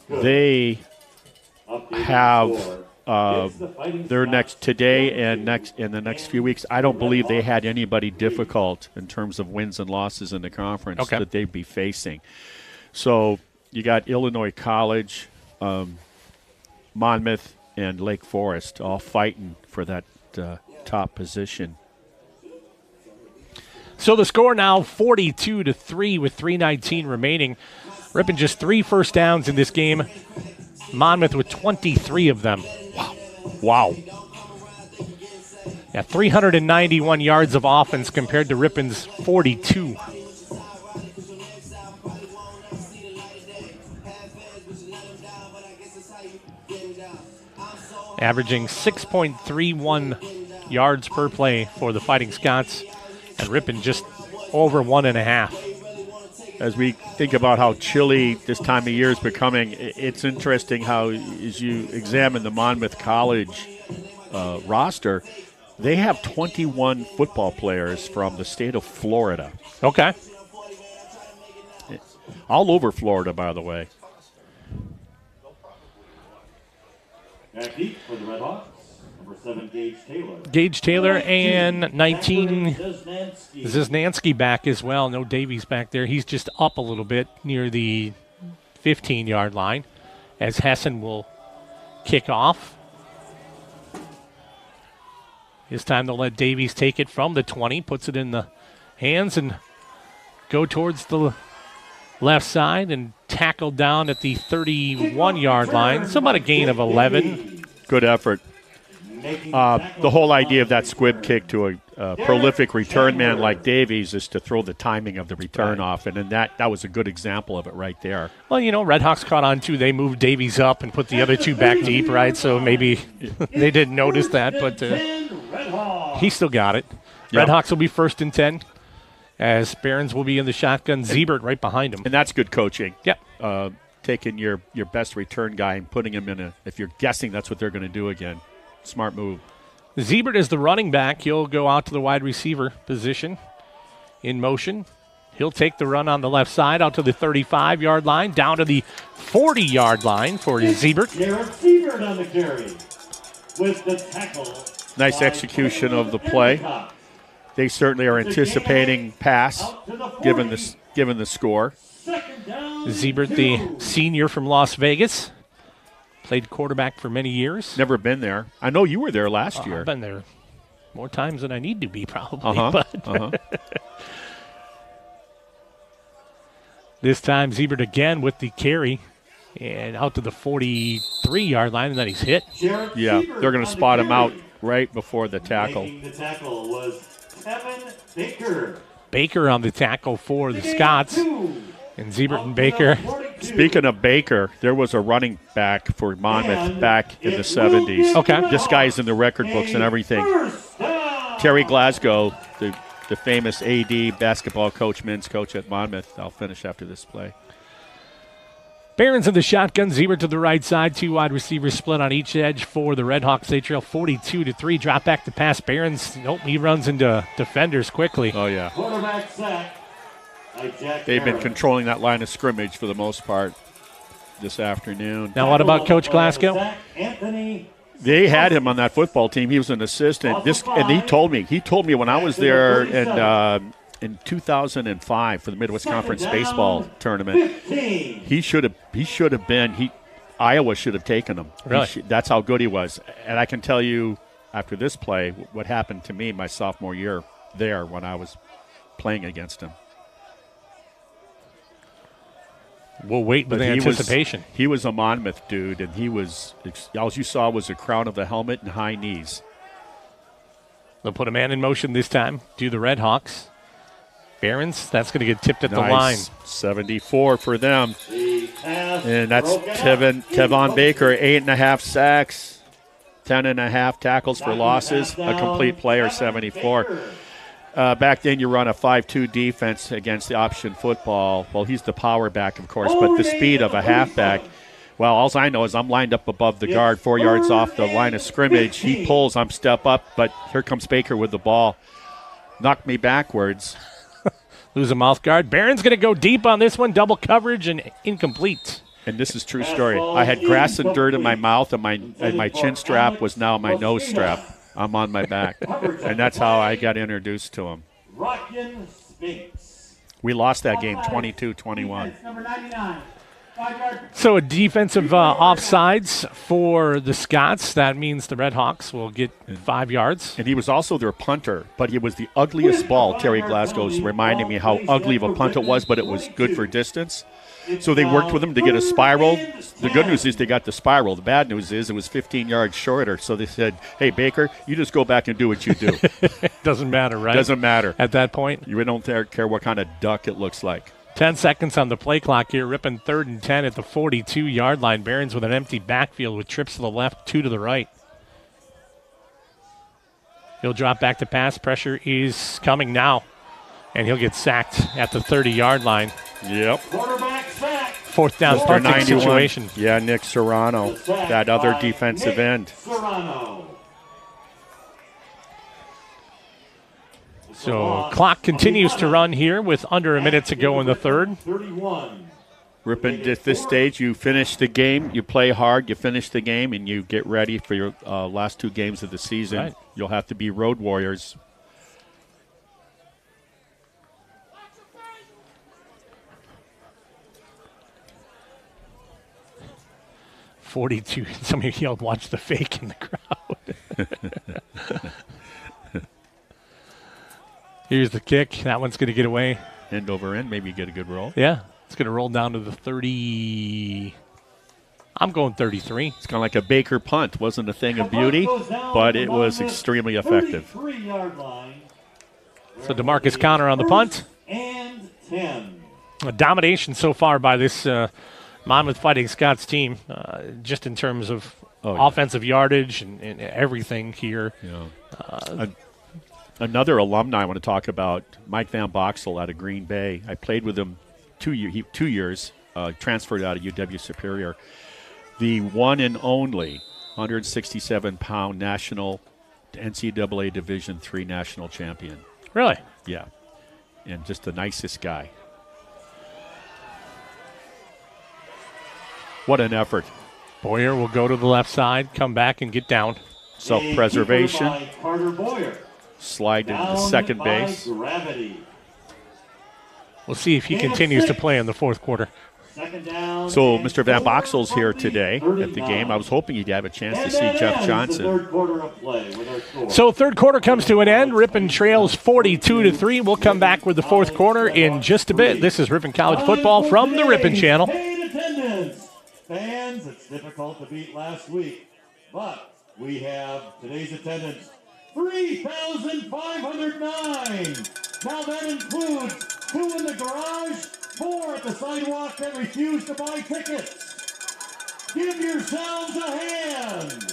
they have their next today and next in the next few weeks. I don't believe they had anybody difficult in terms of wins and losses in the conference that they'd be facing. So you got Illinois College, Monmouth, and Lake Forest all fighting for that top position. So the score now 42-3 with 3:19 remaining. Ripon just 3 first downs in this game. Monmouth with 23 of them. Wow. Yeah, 391 yards of offense compared to Ripon's 42. Averaging 6.31 yards per play for the Fighting Scots, and Ripon just over 1.5. As we think about how chilly this time of year is becoming, it's interesting how, as you examine the Monmouth College roster, they have 21 football players from the state of Florida. Okay. All over Florida, by the way. Back deep for the Red Hawks. Number 7, Gage Taylor. Gage Taylor and 19 Zisnansky back as well. No Davies back there. He's just up a little bit near the 15-yard line as Hessen will kick off. This time they'll let Davies take it from the 20, puts it in the hands and go towards the left side and tackled down at the 31-yard line. So about a gain of 11. Good effort. The whole idea of that squib kick to a prolific return man like Davies is to throw the timing of the return off, and that was a good example of it right there. Well, you know, Red Hawks caught on too. They moved Davies up and put the other two back deep, right? So maybe they didn't notice that, but he still got it. Red Hawks will be 1st and 10. As Barons will be in the shotgun, Siebert right behind him. And that's good coaching. Yep. Taking your best return guy and putting him in if you're guessing that's what they're going to do again. Smart move. Siebert is the running back. He'll go out to the wide receiver position in motion. He'll take the run on the left side out to the 35-yard line, down to the 40-yard line for Siebert. Garrett Siebert on the carry with the tackle. Nice execution of the play. They certainly are anticipating pass, given the score. Siebert, the senior from Las Vegas, played quarterback for many years. Never been there. I know you were there last year. I've been there more times than I need to be, probably. This time, Siebert again with the carry and out to the 43-yard line, and then he's hit. Yeah, they're going to spot him out right before the tackle. Making the tackle was Kevin Baker. Baker on the tackle for the Scots. And Siebert and Baker. Speaking of Baker, there was a running back for Monmouth back in the 70s. Okay. This guy's in the record books and everything. Terry Glasgow, the famous AD basketball coach, men's coach at Monmouth. I'll finish after this play. Barons in the shotgun. Siebert to the right side. 2 wide receivers split on each edge for the Red Hawks. They trail 42-3. Drop back to pass. Barons, nope, he runs into defenders quickly. Oh, yeah. Quarterback sack. They've been controlling that line of scrimmage for the most part this afternoon. Now, what about Coach Glasgow? They had him on that football team. He was an assistant. And he told me when I was there in 2005 for the Midwest Conference baseball tournament, he should have been. Iowa should have taken him. Really? That's how good he was. And I can tell you, after this play what happened to me my sophomore year there when I was playing against him. We'll wait with anticipation. He was a Monmouth dude, and all you saw was the crown of the helmet and high knees. They'll put a man in motion this time. Do the Red Hawks. Barons, that's going to get tipped at the Nice. line. 74 for them. And that's Tevon Baker, 8.5 sacks, 10.5 tackles for losses, a complete player, 74. Back then, you run a 5-2 defense against the option football. Well, he's the power back, of course, but the speed of a halfback. Well, all I know is I'm lined up above the guard, 4 yards off the line of scrimmage. He pulls, I'm step up, but here comes Baker with the ball. Knocked me backwards. Lose a mouth guard. Barron's going to go deep on this one. Double coverage and incomplete. And this is true story. I had grass and dirt in my mouth, and my chin strap was now my nose strap. I'm on my back. And that's how I got introduced to him. We lost that game 22-21. Number 99. 5-yard. So a defensive offsides for the Scots. That means the Red Hawks will get 5 yards. And he was also their punter, but it was the ugliest ball. Terry Glasgow's reminding me how ugly of a punt it was, but it was good for distance. So they worked with him to get a spiral. The good news is they got the spiral. The bad news is it was 15 yards shorter. So they said, hey, Baker, you just go back and do what you do. Doesn't matter, right? Doesn't matter. At that point. You don't care what kind of duck it looks like. 10 seconds on the play clock here. Ripon 3rd and 10 at the 42-yard line. Barons with an empty backfield with trips to the left, 2 to the right. He'll drop back to pass. Pressure is coming now. And he'll get sacked at the 30-yard line. Yep. Quarterback sack. 4th down punting situation. Yeah, Nick Serrano, that other defensive end. Serrano. So clock continues to run here with under a minute to go in the third. 31. Ripon, at this stage, you finish the game, you play hard, you finish the game, and you get ready for your last 2 games of the season. Right. You'll have to be road warriors. .42. Somebody yelled, watch the fake in the crowd. Here's the kick. That one's going to get away. End over end, maybe you get a good roll. Yeah. It's going to roll down to the 30. I'm going 33. It's kind of like a Baker punt. Wasn't a thing of beauty, but it was extremely effective. 33-yard line. So DeMarcus Conner on the punt. And 10. A domination so far by this Monmouth Fighting Scots team, just in terms of offensive yardage and everything here. Yeah. Another alumni I want to talk about, Mike Van Boxel out of Green Bay. I played with him 2 years, transferred out of UW Superior. The one and only 167-pound national NCAA Division III national champion. Really? Yeah. And just the nicest guy. What an effort. Boyer will go to the left side, come back and get down. Self-preservation. A keeper by Carter Boyer. Slide into Down second by base. Gravity. We'll see if he continues to play in the fourth quarter. Second down. So and Mr. Van 4 Boxel's here from the today at the 39. game. I was hoping he'd have a chance to And see that Jeff ends Johnson. The third quarter of play with our score. So third quarter comes to an end. Ripon trails 42-3. We'll come back with the fourth quarter in just a bit. This is Ripon College football from the Ripon Channel. Paid attendance. Fans, it's difficult to beat last week, but we have today's attendance, 3,509. Now that includes 2 in the garage, 4 at the sidewalk that refuse to buy tickets. Give yourselves a hand.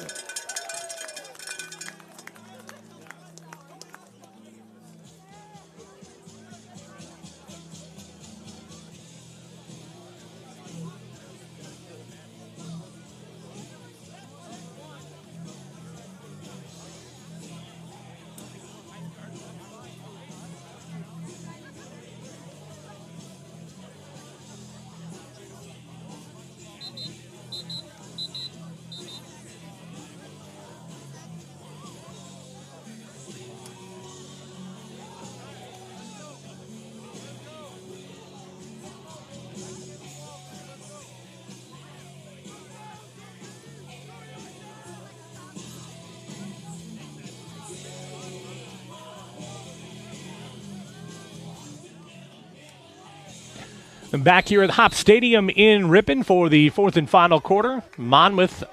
And back here at Hop Stadium in Ripon for the fourth and final quarter. Monmouth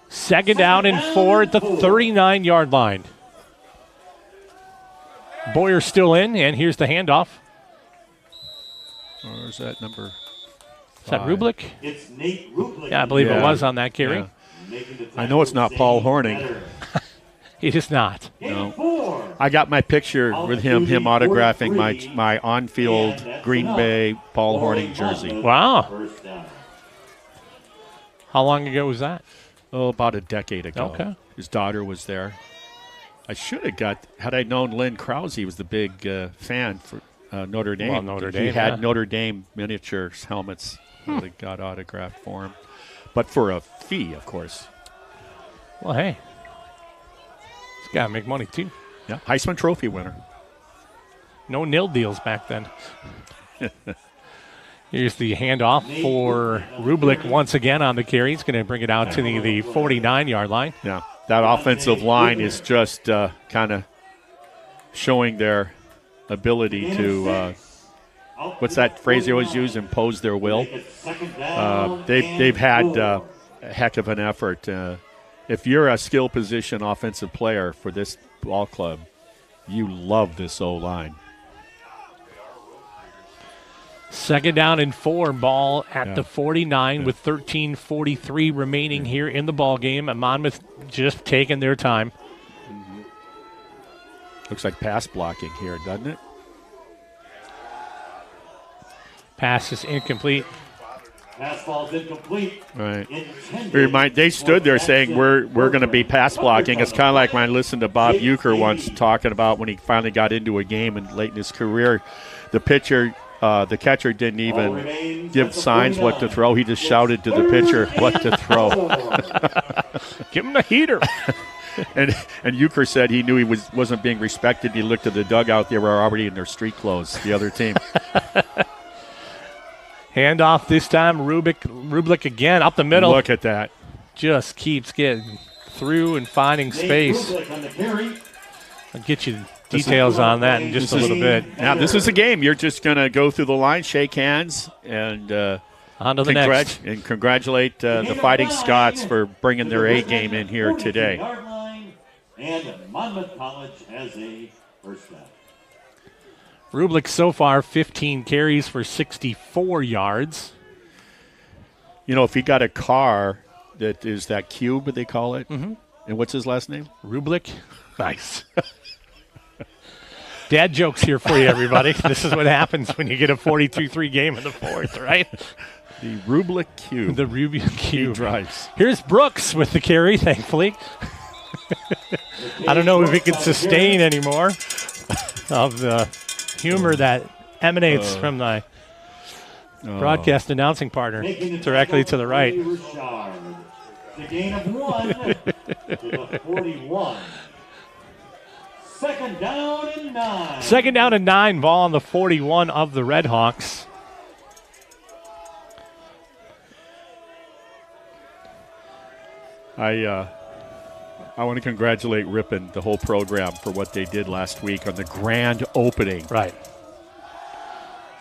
second down and 4 at the 39-yard line. Boyer still in, and here's the handoff. Or is that number? Is that Rublik? It's Nate Rublik. Yeah, I believe it Yeah. was on that carry. Yeah. I know it's not Paul Horning. It is not. No. I got my picture with him autographing my on-field Green Bay Paul Horning jersey. Wow. First down. How long ago was that? Oh, about a decade ago. Okay. His daughter was there. I should have had I known Lynn Krause was the big fan for Notre Dame. Well, Notre He Dame, had yeah. Notre Dame miniatures, helmets that got autographed for him. But for a fee, of course. Well, hey. He's got to make money, too. Yeah, Heisman Trophy winner. No nil deals back then. Here's the handoff for Rublik once again on the carry. He's going to bring it out to the 49-yard line. Yeah, that offensive line is just kind of showing their ability to, what's that phrase they always use, impose their will. They've had a heck of an effort. If you're a skill position offensive player for this ball club, you love this O-line. Second down and 4, ball at the 49 with 13:43 remaining here in the ball game. And Monmouth just taking their time. Looks like pass blocking here, doesn't it? Pass is incomplete. Pass ball's incomplete. Right. Intended They stood there saying we're going to be pass blocking. It's kind of like when I listened to Bob Uecker once talking about when he finally got into a game and late in his career, the catcher didn't even give signs what to throw. He just shouted to the pitcher what to throw. Give him the heater. And Uecker said he knew he wasn't being respected. He looked at the dugout. They were already in their street clothes, the other team. Handoff this time. Rublik again up the middle. Look at that. Just keeps getting through and finding space. Rublik on the carry. I'll get you details on that in just a little bit. Now, this is a game. You're just going to go through the line, shake hands, and On to the next. and congratulate the Fighting Scots for bringing their A game in here today. 42-yard line, and Monmouth College has a first down. Rublik so far 15 carries for 64 yards. You know, if he got a car that is that cube, they call it, and what's his last name? Rublik. Nice. Dad jokes here for you, everybody. This is what happens when you get a 42-3 game in the fourth, right? The Rublik cube. The Rubik cube. He drives. Here's Brooks with the carry, thankfully. I don't know if he can sustain anymore of the humor that emanates from the broadcast announcing partner directly to the right. The gain of 1 to the 41. Second down and 9. Second down and 9, ball on the 41 of the Red Hawks. I want to congratulate Ripon, the whole program, for what they did last week on the grand opening. Right.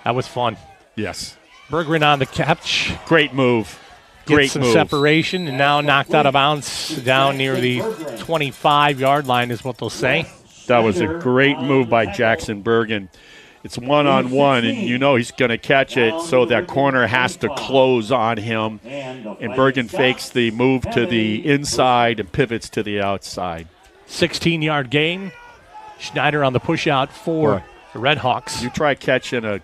That was fun. Yes. Bergren on the catch. Great move. Gets Great some move. separation and now knocked out of bounds down near the 25-yard line is what they'll say. That was a great move by Jackson Bergen. It's one-on-one, and you know he's going to catch it, so that corner has to close on him. And Bergen fakes the move to the inside and pivots to the outside. 16-yard gain. Schneider on the push-out for the Red Hawks. You try catching a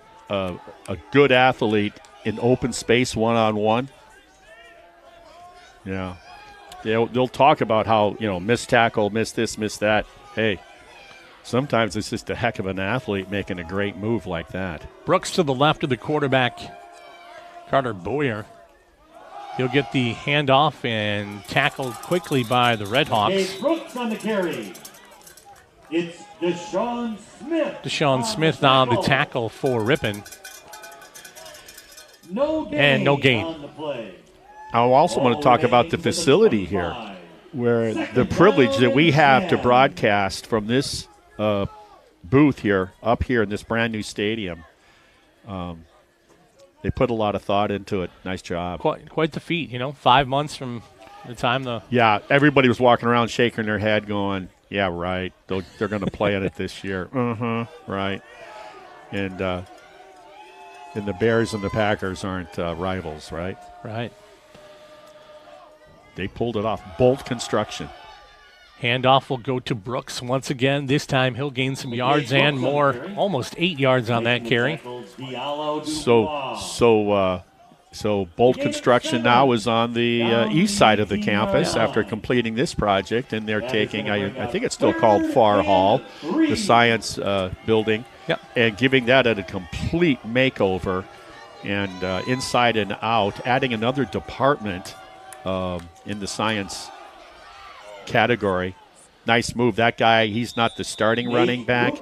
good athlete in open space one-on-one. Yeah. They'll talk about how, miss tackle, miss this, miss that. Hey, sometimes it's just a heck of an athlete making a great move like that. Brooks to the left of the quarterback, Carter Boyer. He'll get the handoff and tackled quickly by the Red Hawks. Dave Brooks on the carry. It's Deshaun Smith. Deshaun Smith on the tackle for Ripon. No gain. And no gain. On the play. I also want to talk about the facility here, where the privilege that we have to broadcast from this booth here, up here in this brand new stadium. They put a lot of thought into it. Nice job. Quite the feat, 5 months from the time Yeah, everybody was walking around shaking their head going, yeah, right. They're going to play in it this year. Right. And the Bears and the Packers aren't rivals, right? Right. They pulled it off. Bolt construction. Handoff will go to Brooks once again. This time he'll gain some yards and more. Almost 8 yards on that carry. So Bolt Construction now is on the east side of the campus after completing this project, and they're taking, I think it's still called Farr Hall, the science building, and giving that a complete makeover, and inside and out, adding another department in the science category. Nice move. That guy, he's not the starting running back,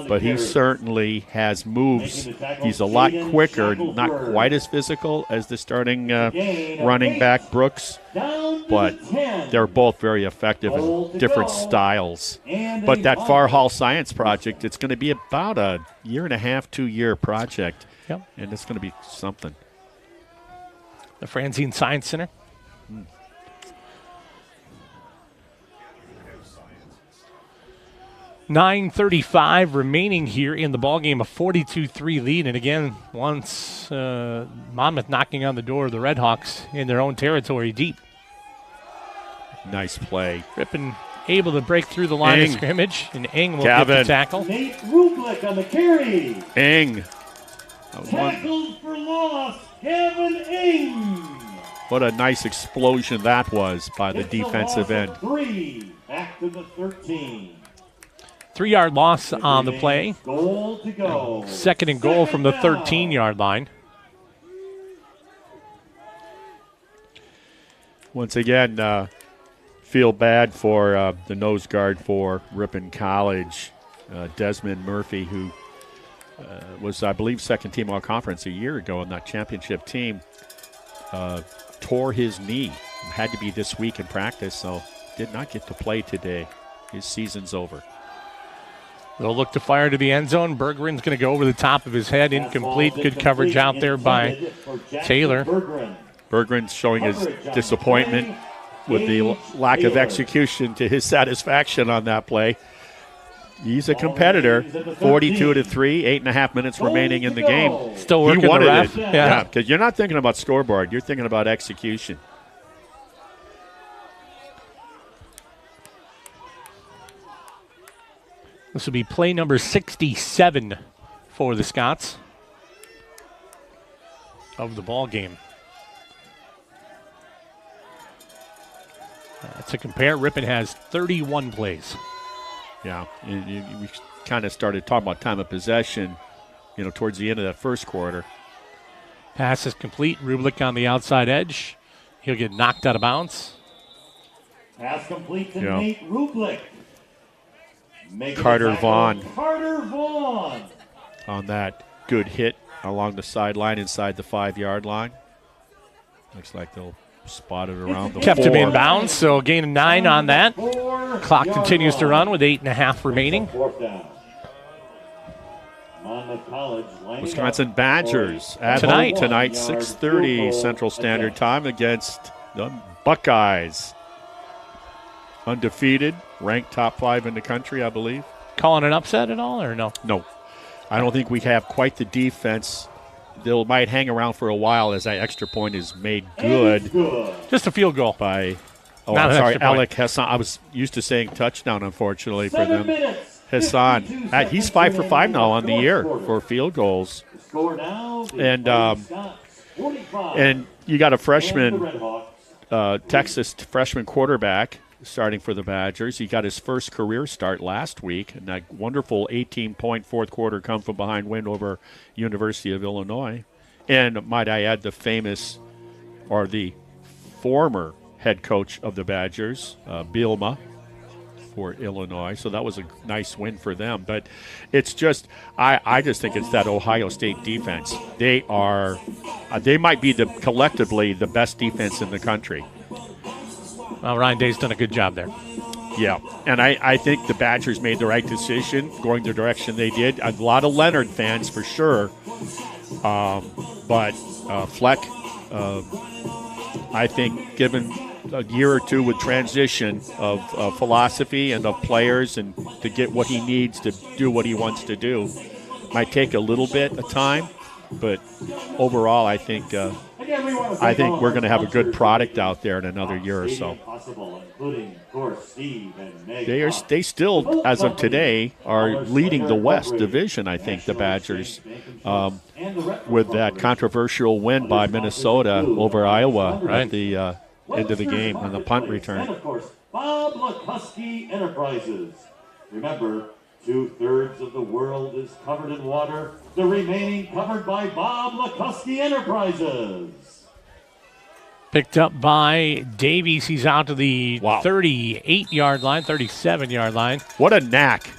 but he certainly has moves. He's a lot quicker, not quite as physical as the starting running back, Brooks, but they're both very effective in different styles. But that Farr Hall Science project, it's going to be about a 1.5 to 2 year project, and it's going to be something. The Franzine Science Center. 9:35 remaining here in the ballgame, a 42-3 lead. And again, once Monmouth knocking on the door of the Redhawks in their own territory deep. Nice play. Ripon able to break through the line of scrimmage, and Eng will get the tackle. Nate Rublick on the carry. Eng. Tackled for loss, Kevin Eng. What a nice explosion that was by the defensive end. 3, back to the 13. 3-yard loss on the play. Goal to go. Second and goal from the 13-yard line. Once again, feel bad for the nose guard for Ripon College, Desmond Murphy, who was, I believe, second-team all-conference a year ago on that championship team. Tore his knee. Had to be this week in practice, so did not get to play today. His season's over. They'll look to fire to the end zone. Berggren's going to go over the top of his head. Incomplete. Good coverage out there by Taylor. Berggren's showing his disappointment with the lack of execution to his satisfaction on that play. He's a competitor. 42-3, 8.5 minutes remaining in the game. Still working he wanted the ref. it. Yeah, because you're not thinking about scoreboard. You're thinking about execution. This will be play number 67 for the Scots of the ball game. To compare, Ripon has 31 plays. Yeah, we kind of started talking about time of possession, towards the end of that first quarter. Pass is complete. Rublick on the outside edge. He'll get knocked out of bounds. Pass complete to Nate Rublick. Carter Vaughn on that good hit along the sideline inside the 5-yard line. Looks like they'll spot it around the Kept 4. him in bounds, so a gain of 9 on that. Clock continues to run with 8.5 remaining. Wisconsin Badgers at home tonight, 6:30 Central Standard Time against the Buckeyes. Undefeated, ranked top 5 in the country, I believe. Calling an upset at all, or no? No. I don't think we have quite the defense. They might hang around for a while as that extra point is made good. Just a field goal. By, Not I'm sorry, extra point. Alec Hassan. I was used to saying touchdown, unfortunately, for them. Hassan. He's 5 for 5 now on the year for field goals. And you got a freshman, Texas freshman quarterback starting for the Badgers. He got his first career start last week, and that wonderful 18-point fourth quarter come-from-behind win over University of Illinois. And might I add, the former head coach of the Badgers, Bielma, for Illinois. So that was a nice win for them. But it's just, I just think it's that Ohio State defense. They might be collectively the best defense in the country. Well, Ryan Day's done a good job there. Yeah, and I think the Badgers made the right decision going the direction they did. A lot of Leonard fans for sure But Fleck, I think, given a year or two with transition of philosophy and of players and to get what he needs to do what he wants to do, might take a little bit of time. But overall, I think we're going to have a good product out there in another year or so. They still, as of today, are leading the West Division, I think, the Badgers, with that controversial win by Minnesota over Iowa at the end of the game on the punt return. And, of course, Bob Lukuski Enterprises. Remember, 2/3 of the world is covered in water. The remaining covered by Bob Lukuski Enterprises. Picked up by Davies. He's out to the 38-yard line, 37-yard line. What a knack,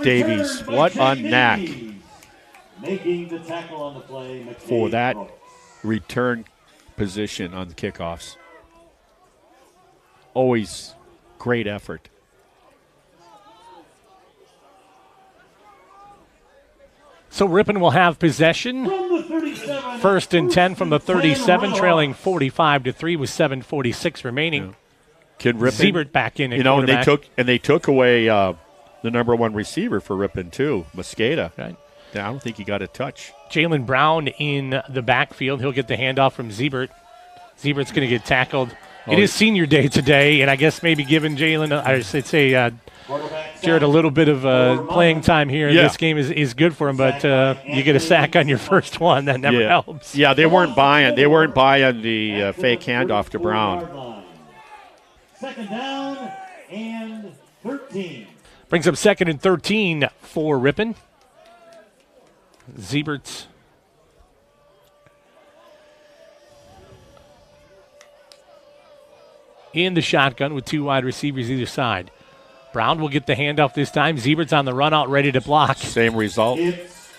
Davies. What a knack. Making the tackle on the play, for that return position on the kickoffs. Always great effort. So Ripon will have possession. First and 10 from the 37, trailing 45-3 with 7:46 remaining. Yeah. Kid Ripon, Siebert back in. And they took away the number one receiver for Ripon too, Mosqueda. Right. I don't think he got a touch. Jalen Brown in the backfield. He'll get the handoff from Siebert. Siebert's going to get tackled. It is senior day today, and I guess maybe giving Jalen, Jared, a little bit of playing time here in this game is good for him, but you get a sack on your first one. That never helps. Yeah, they weren't buying the fake handoff to Brown. Second down and 13. Brings up second and 13 for Ripon. Siebert's in the shotgun with two wide receivers either side. Brown will get the handoff this time. Siebert's on the run out, ready to block. Same result. It's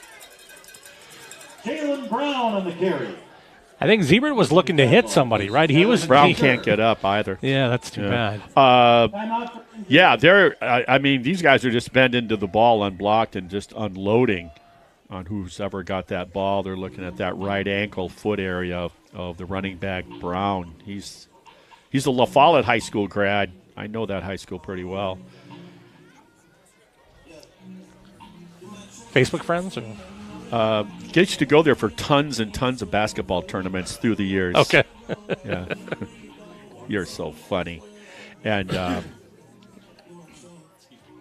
Jalen Brown on the carry. I think Siebert was looking to hit somebody, right? Brown can't get up either. Yeah, that's too bad. These guys are just bent into the ball unblocked and just unloading on who's ever got that ball. They're looking at that right ankle foot area of the running back, Brown. He's a La Follette High School grad. I know that high school pretty well. Facebook friends? Gets to go there for tons and tons of basketball tournaments through the years. Okay. Yeah. You're so funny. And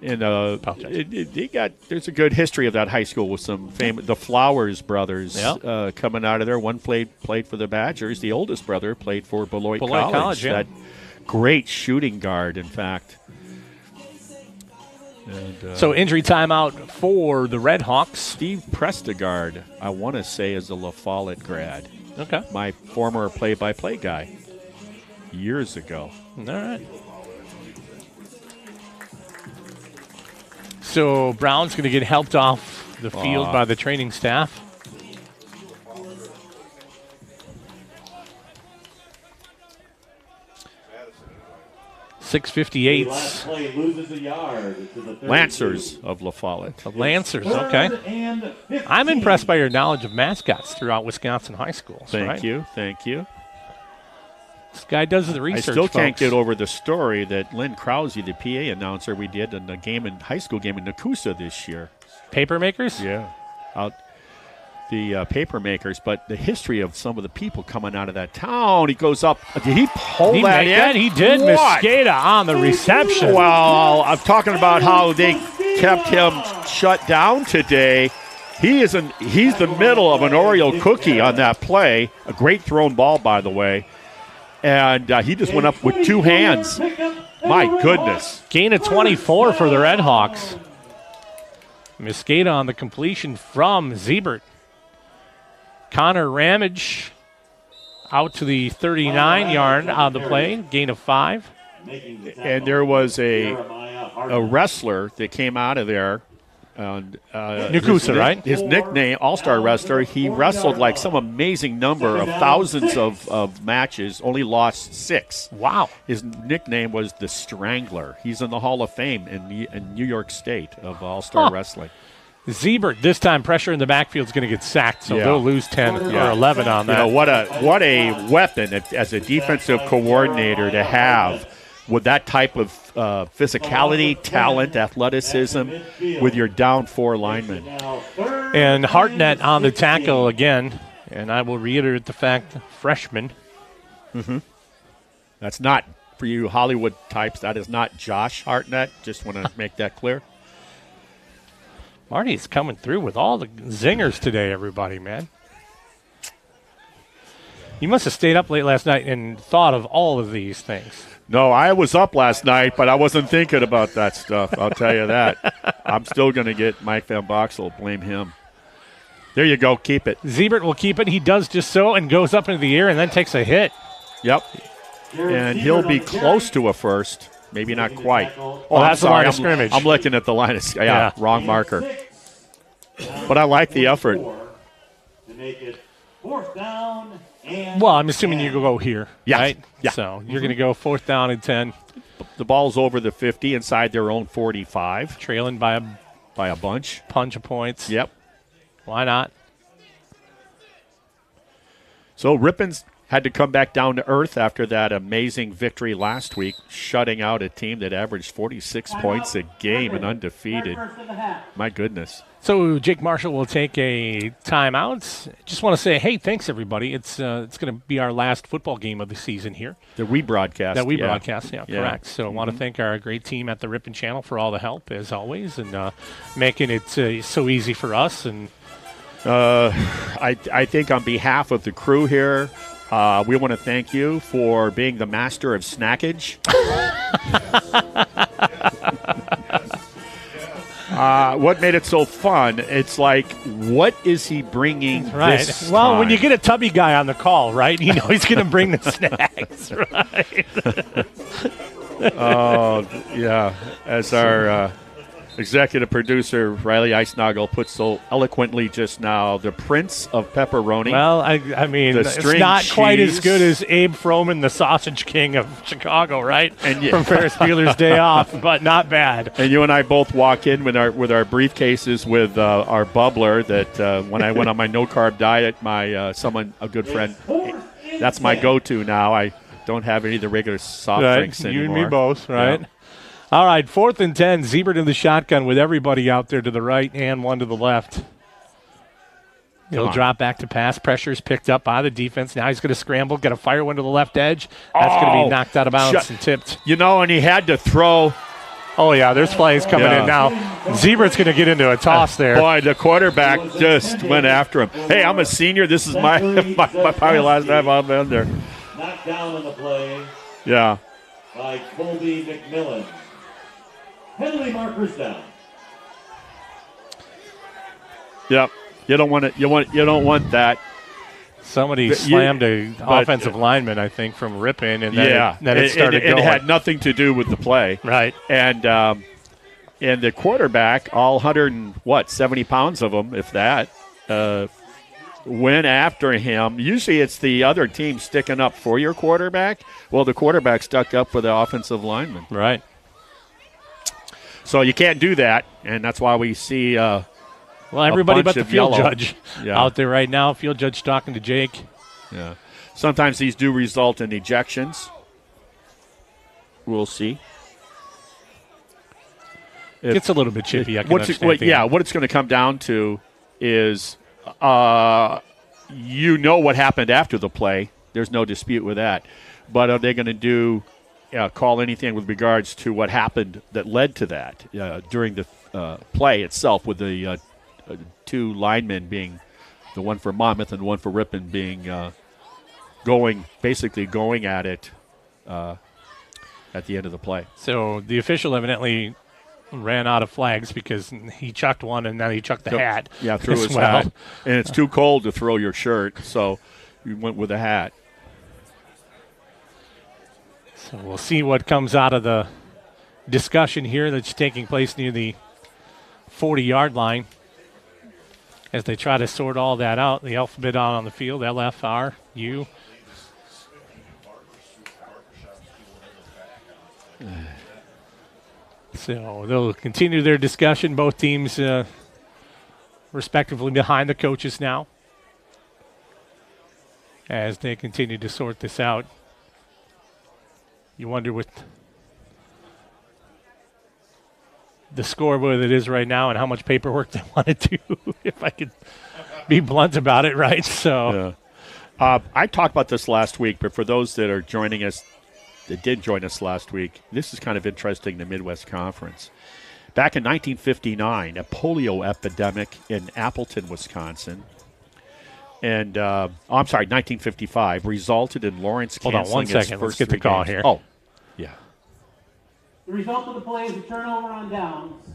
there's a good history of that high school with some famous, the Flowers brothers coming out of there. One played for the Badgers. The oldest brother played for Beloit College. That great shooting guard, in fact. And, so injury timeout for the Red Hawks. Steve Prestegard, I want to say, is a La Follette grad. Okay. My former play-by-play guy years ago. All right. So Brown's going to get helped off the field by the training staff. .658. Lancers of La Follette. The Lancers, okay. I'm impressed by your knowledge of mascots throughout Wisconsin high schools. Thank you. This guy does the research. I still can't get over the story that Lynn Krause, the PA announcer we did in the high school game in Nakusa this year. Papermakers? Yeah. The papermakers, but the history of some of the people coming out of that town. He goes up. Did he pull that in? He did. Mosqueda on the reception. Well, I'm talking about how they kept him shut down today. He's the middle of an Oreo cookie on that play. A great thrown ball, by the way. And he just went up with two hands. My goodness. Gain of 24 for the Red Hawks. Mosqueda on the completion from Siebert. Connor Ramage out to the 39-yard on the play, gain of 5. And there was a wrestler that came out of there. And, Nakusa, right? His nickname, All-Star Wrestler, he wrestled like some amazing number of thousands of matches, only lost 6. Wow. His nickname was the Strangler. He's in the Hall of Fame in New York State of All-Star Wrestling. Siebert, this time pressure in the backfield is going to get sacked, so Yeah. they'll lose 10 or 11 on You that. know, what a weapon as a defensive coordinator to have with that type of physicality, talent, athleticism with your down 4 linemen. And Hartnett on the tackle again, and I will reiterate the fact, freshman. That's not, for you Hollywood types, that is not Josh Hartnett. Just want to make that clear. Marty's coming through with all the zingers today, everybody, man. You must have stayed up late last night and thought of all of these things. No, I was up last night, but I wasn't thinking about that stuff. I'll tell you that. I'm still going to get Mike Van Boxel. Blame him. There you go. Keep it. Siebert will keep it. He does just so and goes up into the air and then takes a hit. Yep. And he'll be close to a first. Maybe not quite. Oh, that's the line of scrimmage. I'm looking at the line of Yeah. wrong marker. But I like the effort. To make it 4th down and Well, I'm assuming you go here, Yes. right? Yeah. So you're going to go 4th down and 10, The ball's over the 50 inside their own 45 trailing by a by a bunch. punch of points. Yep. Why not? So Ripon's had to come back down to earth after that amazing victory last week, shutting out a team that averaged 46 points a game and undefeated. First of the half. My goodness. So Jake Marshall will take a timeout. Just want to say, hey, thanks everybody. It's going to be our last football game of the season here. That we broadcast. Yeah. Correct. So I want to thank our great team at the Ripon Channel for all the help as always, and making it so easy for us. And I think on behalf of the crew here, we want to thank you for being the master of snackage. What made it so fun? It's like, what is he bringing right. this Well, time? when you get a tubby guy on the call, right, you know he's going to bring the snacks, right? Oh, yeah. As our executive producer, Riley Eisnagel, put so eloquently just now, the Prince of Pepperoni. Well, I mean, The it's string not quite as cheese. good as Abe Froman, the Sausage King of Chicago, right? And yeah. From Ferris Bueller's Day Off, but not bad. And you and I both walk in with our briefcases with our bubbler that when I went on my no-carb diet, a good friend, that's my go-to now. I don't have any of the regular soft drinks You anymore. and me both, right? Yeah. All right, 4th and 10. Siebert in the shotgun with everybody out there to the right and one to the left. He'll on. drop back to pass. Pressure's picked up by the defense. Now he's going to scramble, get a fire one to the left edge. That's going to be knocked out of bounds and tipped. You know, and he had to throw. Oh, yeah, there's plays coming Yeah. in now. Siebert's going to get into a toss there. Boy, the quarterback just went after him. Hey, I'm a senior. This is my probably last time I've been there. knocked down on the play Yeah. by Colby McMillan. Penalty markers down. Yep. You don't want it. You don't want that. Somebody But slammed a but- offensive lineman, I think, from Ripon, and then Yeah. then it started it going. had nothing to do with the play. Right. And the quarterback, all 170 pounds of them, if that, went after him. Usually it's the other team sticking up for your quarterback. Well, the quarterback stuck up for the offensive lineman. Right. So you can't do that, and that's why we see Well, everybody bunch but the of field yellow. judge Yeah. out there right now. Field judge talking to Jake. Yeah. Sometimes these do result in ejections. We'll see. Gets a little bit chippy. I can What it's going to come down to is what happened after the play. There's no dispute with that. But are they going to call anything with regards to what happened that led to that during the play itself, with the two linemen being the one for Monmouth and one for Ripon being going at it at the end of the play. So the official evidently ran out of flags because he chucked one and then he chucked the hat. Yeah, threw as his well. hat. And it's too cold to throw your shirt, so you went with a hat. So we'll see what comes out of the discussion here that's taking place near the 40-yard line as they try to sort all that out. The alphabet out on the field, LFR, U. So they'll continue their discussion. Both teams respectively behind the coaches now as they continue to sort this out. You wonder with the scoreboard that is right now and how much paperwork they want to do, if I could be blunt about it, right? So, I talked about this last week, but for those that are joining us, that did join us last week, this is kind of interesting in the Midwest Conference. Back in 1959, a polio epidemic in Appleton, Wisconsin, and 1955, resulted in Lawrence hold on canceling 1 second. Let's get the call here. Oh, yeah. The result of the play is a turnover on downs.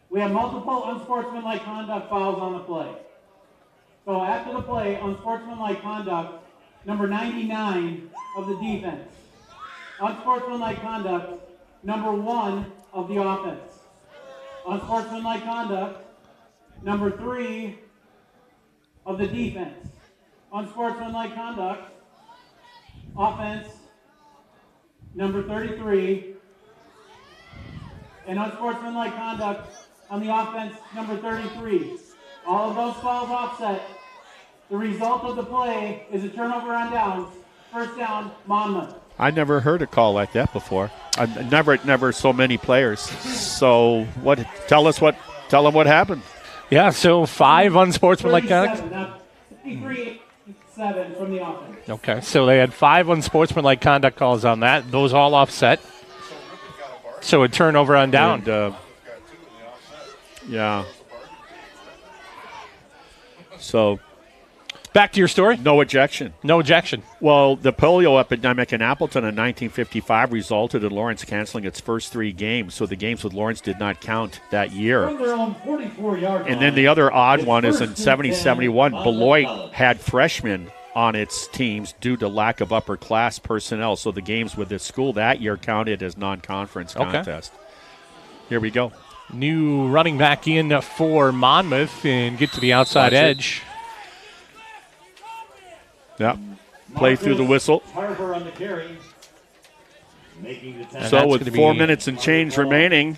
We have multiple unsportsmanlike conduct fouls on the play. So after the play, unsportsmanlike conduct, number 99 of the defense. Unsportsmanlike conduct, number 1 of the offense. Unsportsmanlike conduct, number 3 of the defense. Unsportsmanlike conduct, offense, number 33. And unsportsmanlike conduct on the offense, number 33. All of those fouls offset. The result of the play is a turnover on downs. First down, Monmouth. I never heard a call like that before. I've never so many players. So tell them what happened. yeah, so 5 unsportsmanlike conduct. 53-7 from the offense. Okay, so they had 5 unsportsmanlike conduct calls on that. Those all offset. So a turnover on down. And, yeah. So Back to your story. no ejection. No ejection. Well, the polio epidemic in Appleton in 1955 resulted in Lawrence canceling its first 3 games, so the games with Lawrence did not count that year. From their own 44-yard And then the other odd one is in 70-71, Beloit had freshmen on its teams due to lack of upper-class personnel, so the games with this school that year counted as non-conference contest. Here we go. New running back in for Monmouth and get to the outside Watch it. edge. Yeah. Play through the whistle. Tarver on the carry. Making the tackle. So that's with gonna 4 be- minutes and change remaining,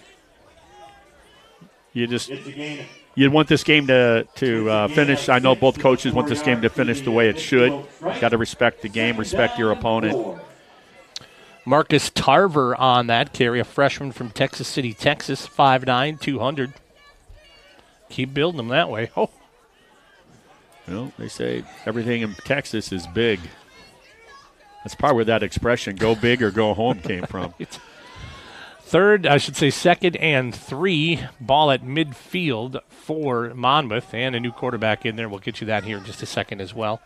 It's a gain. you'd want this game to finish. I know both coaches want this game to finish the way it should. Got to respect the game, respect your opponent. Marcus Tarver on that carry, a freshman from Texas City, Texas, 5'9", 200. Keep building them that way. Oh, Well, they say everything in Texas is big. That's probably where that expression, go big or go home, came from. second and 3. Ball at midfield for Monmouth, and a new quarterback in there. We'll get you that here in just a second as well.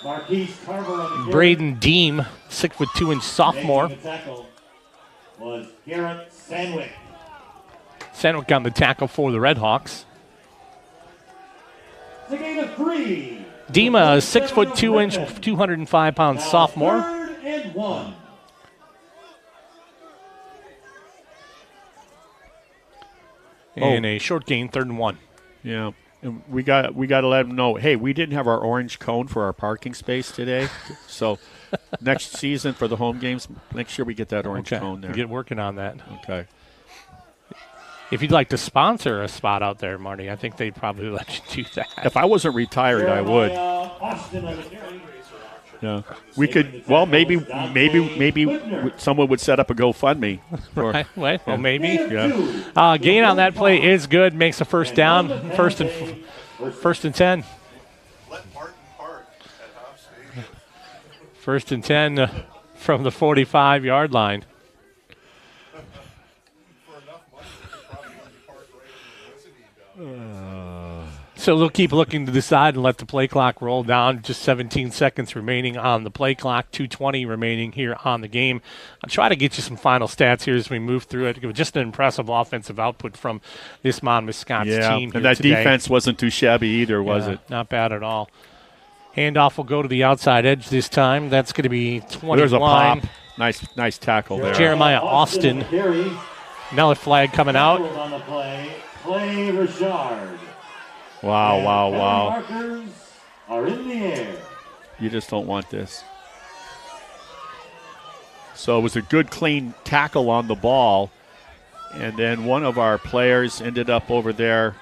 Marquise Tarver on the carry. Braden Deem, 6'2" sophomore. Making the tackle was Garrett Sandwick. Sandwick on the tackle for the Redhawks. It's a gain of 3. Deem, a 6'2", 205-pound sophomore. 3rd and 1. And a short gain, 3rd and 1. Yeah. And we got to let them know, hey, we didn't have our orange cone for our parking space today. So next season for the home games, make sure we get that orange cone there. Get working on that. Okay. If you'd like to sponsor a spot out there, Marty, I think they'd probably let you do that. If I wasn't retired, I would. Austin on the carry. Yeah. We could. Well, maybe someone would set up a GoFundMe. For, Right, well, maybe. Yeah. Gain on that play is good. Makes a first down. First and 10. Let Martin park at Hop Stadium. First and 10 from the 45-yard line. For enough money, they could probably let you park right in the vicinity down there. So they'll keep looking to the side and let the play clock roll down. Just 17 seconds remaining on the play clock, 2:20 remaining here on the game. I'll try to get you some final stats here as we move through it. It was just an impressive offensive output from this Monmouth Scots team here and that today. defense wasn't too shabby either, was it? Not bad at all. Handoff will go to the outside edge this time. That's going to be 21. There's a pop. Nice tackle there. Jeremiah Austin. Carry. Another flag coming out. On the play Richard. Wow. Markers are in the air. You just don't want this. So it was a good, clean tackle on the ball. And then one of our players ended up over there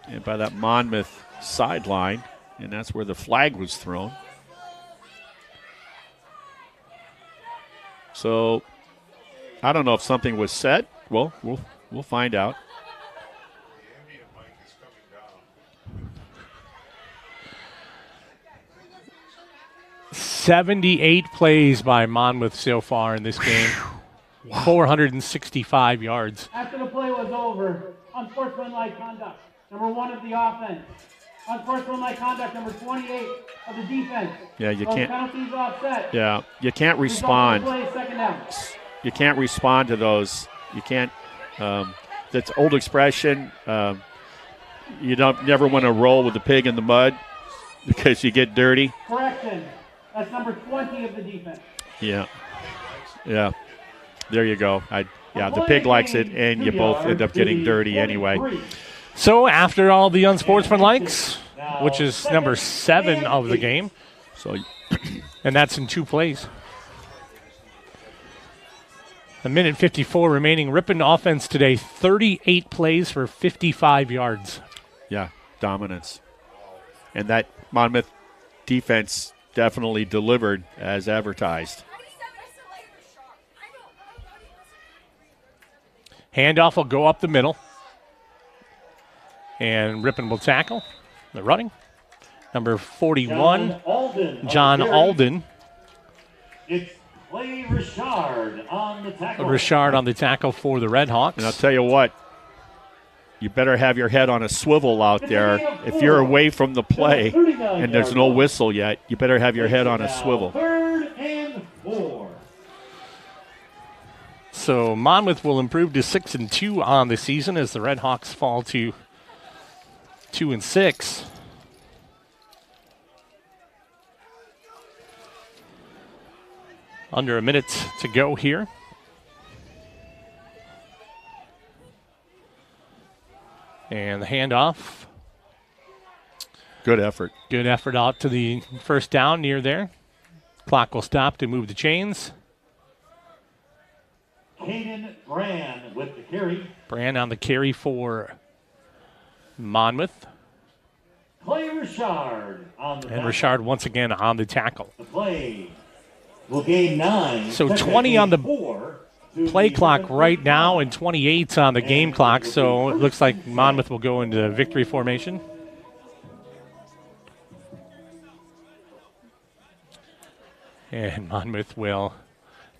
and by that Monmouth sideline, and that's where the flag was thrown. So I don't know if something was said. Well, we'll find out. The ambient mic is coming down. 78 plays by Monmouth so far in this game. 465 yards. After the play was over, unsportsmanlike conduct, number 1 of the offense. Unsportsmanlike conduct, number 28 of the defense. Yeah, you Those can't. penalties offset. Yeah, you can't Result of respond. the play, second down. You can't respond to those. You can't. That's old expression. You never want to roll with the pig in the mud because you get dirty. Correction. That's number 20 of the defense. Yeah. There you go. The pig likes it, and you both end up getting dirty anyway. So after all the unsportsmanlikes, which is number 7 of the game, So and that's in 2 plays. A minute 54 remaining. Ripon offense today, 38 plays for 55 yards. yeah, dominance, and that Monmouth defense definitely delivered as advertised. Handoff will go up the middle. And Ripon will tackle. They're running. Number 41, John Alden. It's Clay Richard on the tackle. Richard on the tackle for the Red Hawks. And I'll tell you what, you better have your head on a swivel out there. If you're away from the play and there's no whistle yet, you better have your head on a swivel. 3rd and 4. So Monmouth will improve to 6-2 on the season as the Red Hawks fall to 2-6. Under a minute to go here. And the handoff. Good effort. Good effort out to the first down near there. Clock will stop to move the chains. Caden Brand with the carry. Brand on the carry for Monmouth. Clay Richard on the And tackle. Richard once again on the tackle. The play will gain 9. So Second 20 on the and 4 to play the clock Ripon right now 35. and 28 on the game clock. So it looks like Monmouth will go into victory formation. And Monmouth will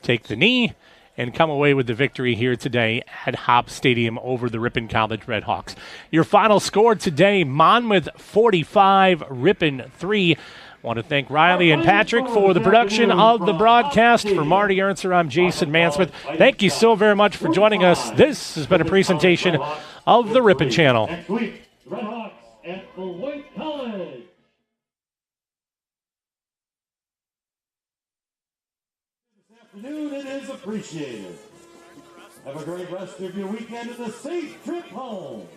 take the knee and come away with the victory here today at Hop Stadium over the Ripon College Red Hawks. Your final score today, Monmouth 45, Ripon 3. Want to thank Riley and Patrick for the production of the broadcast. For Marty Ernser, I'm Jason Mansmith. Thank you so very much for joining us. This has been a presentation of the Ripon Channel. Next week, Red Hawks at Beloit College. This afternoon, it is appreciated. Have a great rest of your weekend and a safe trip home.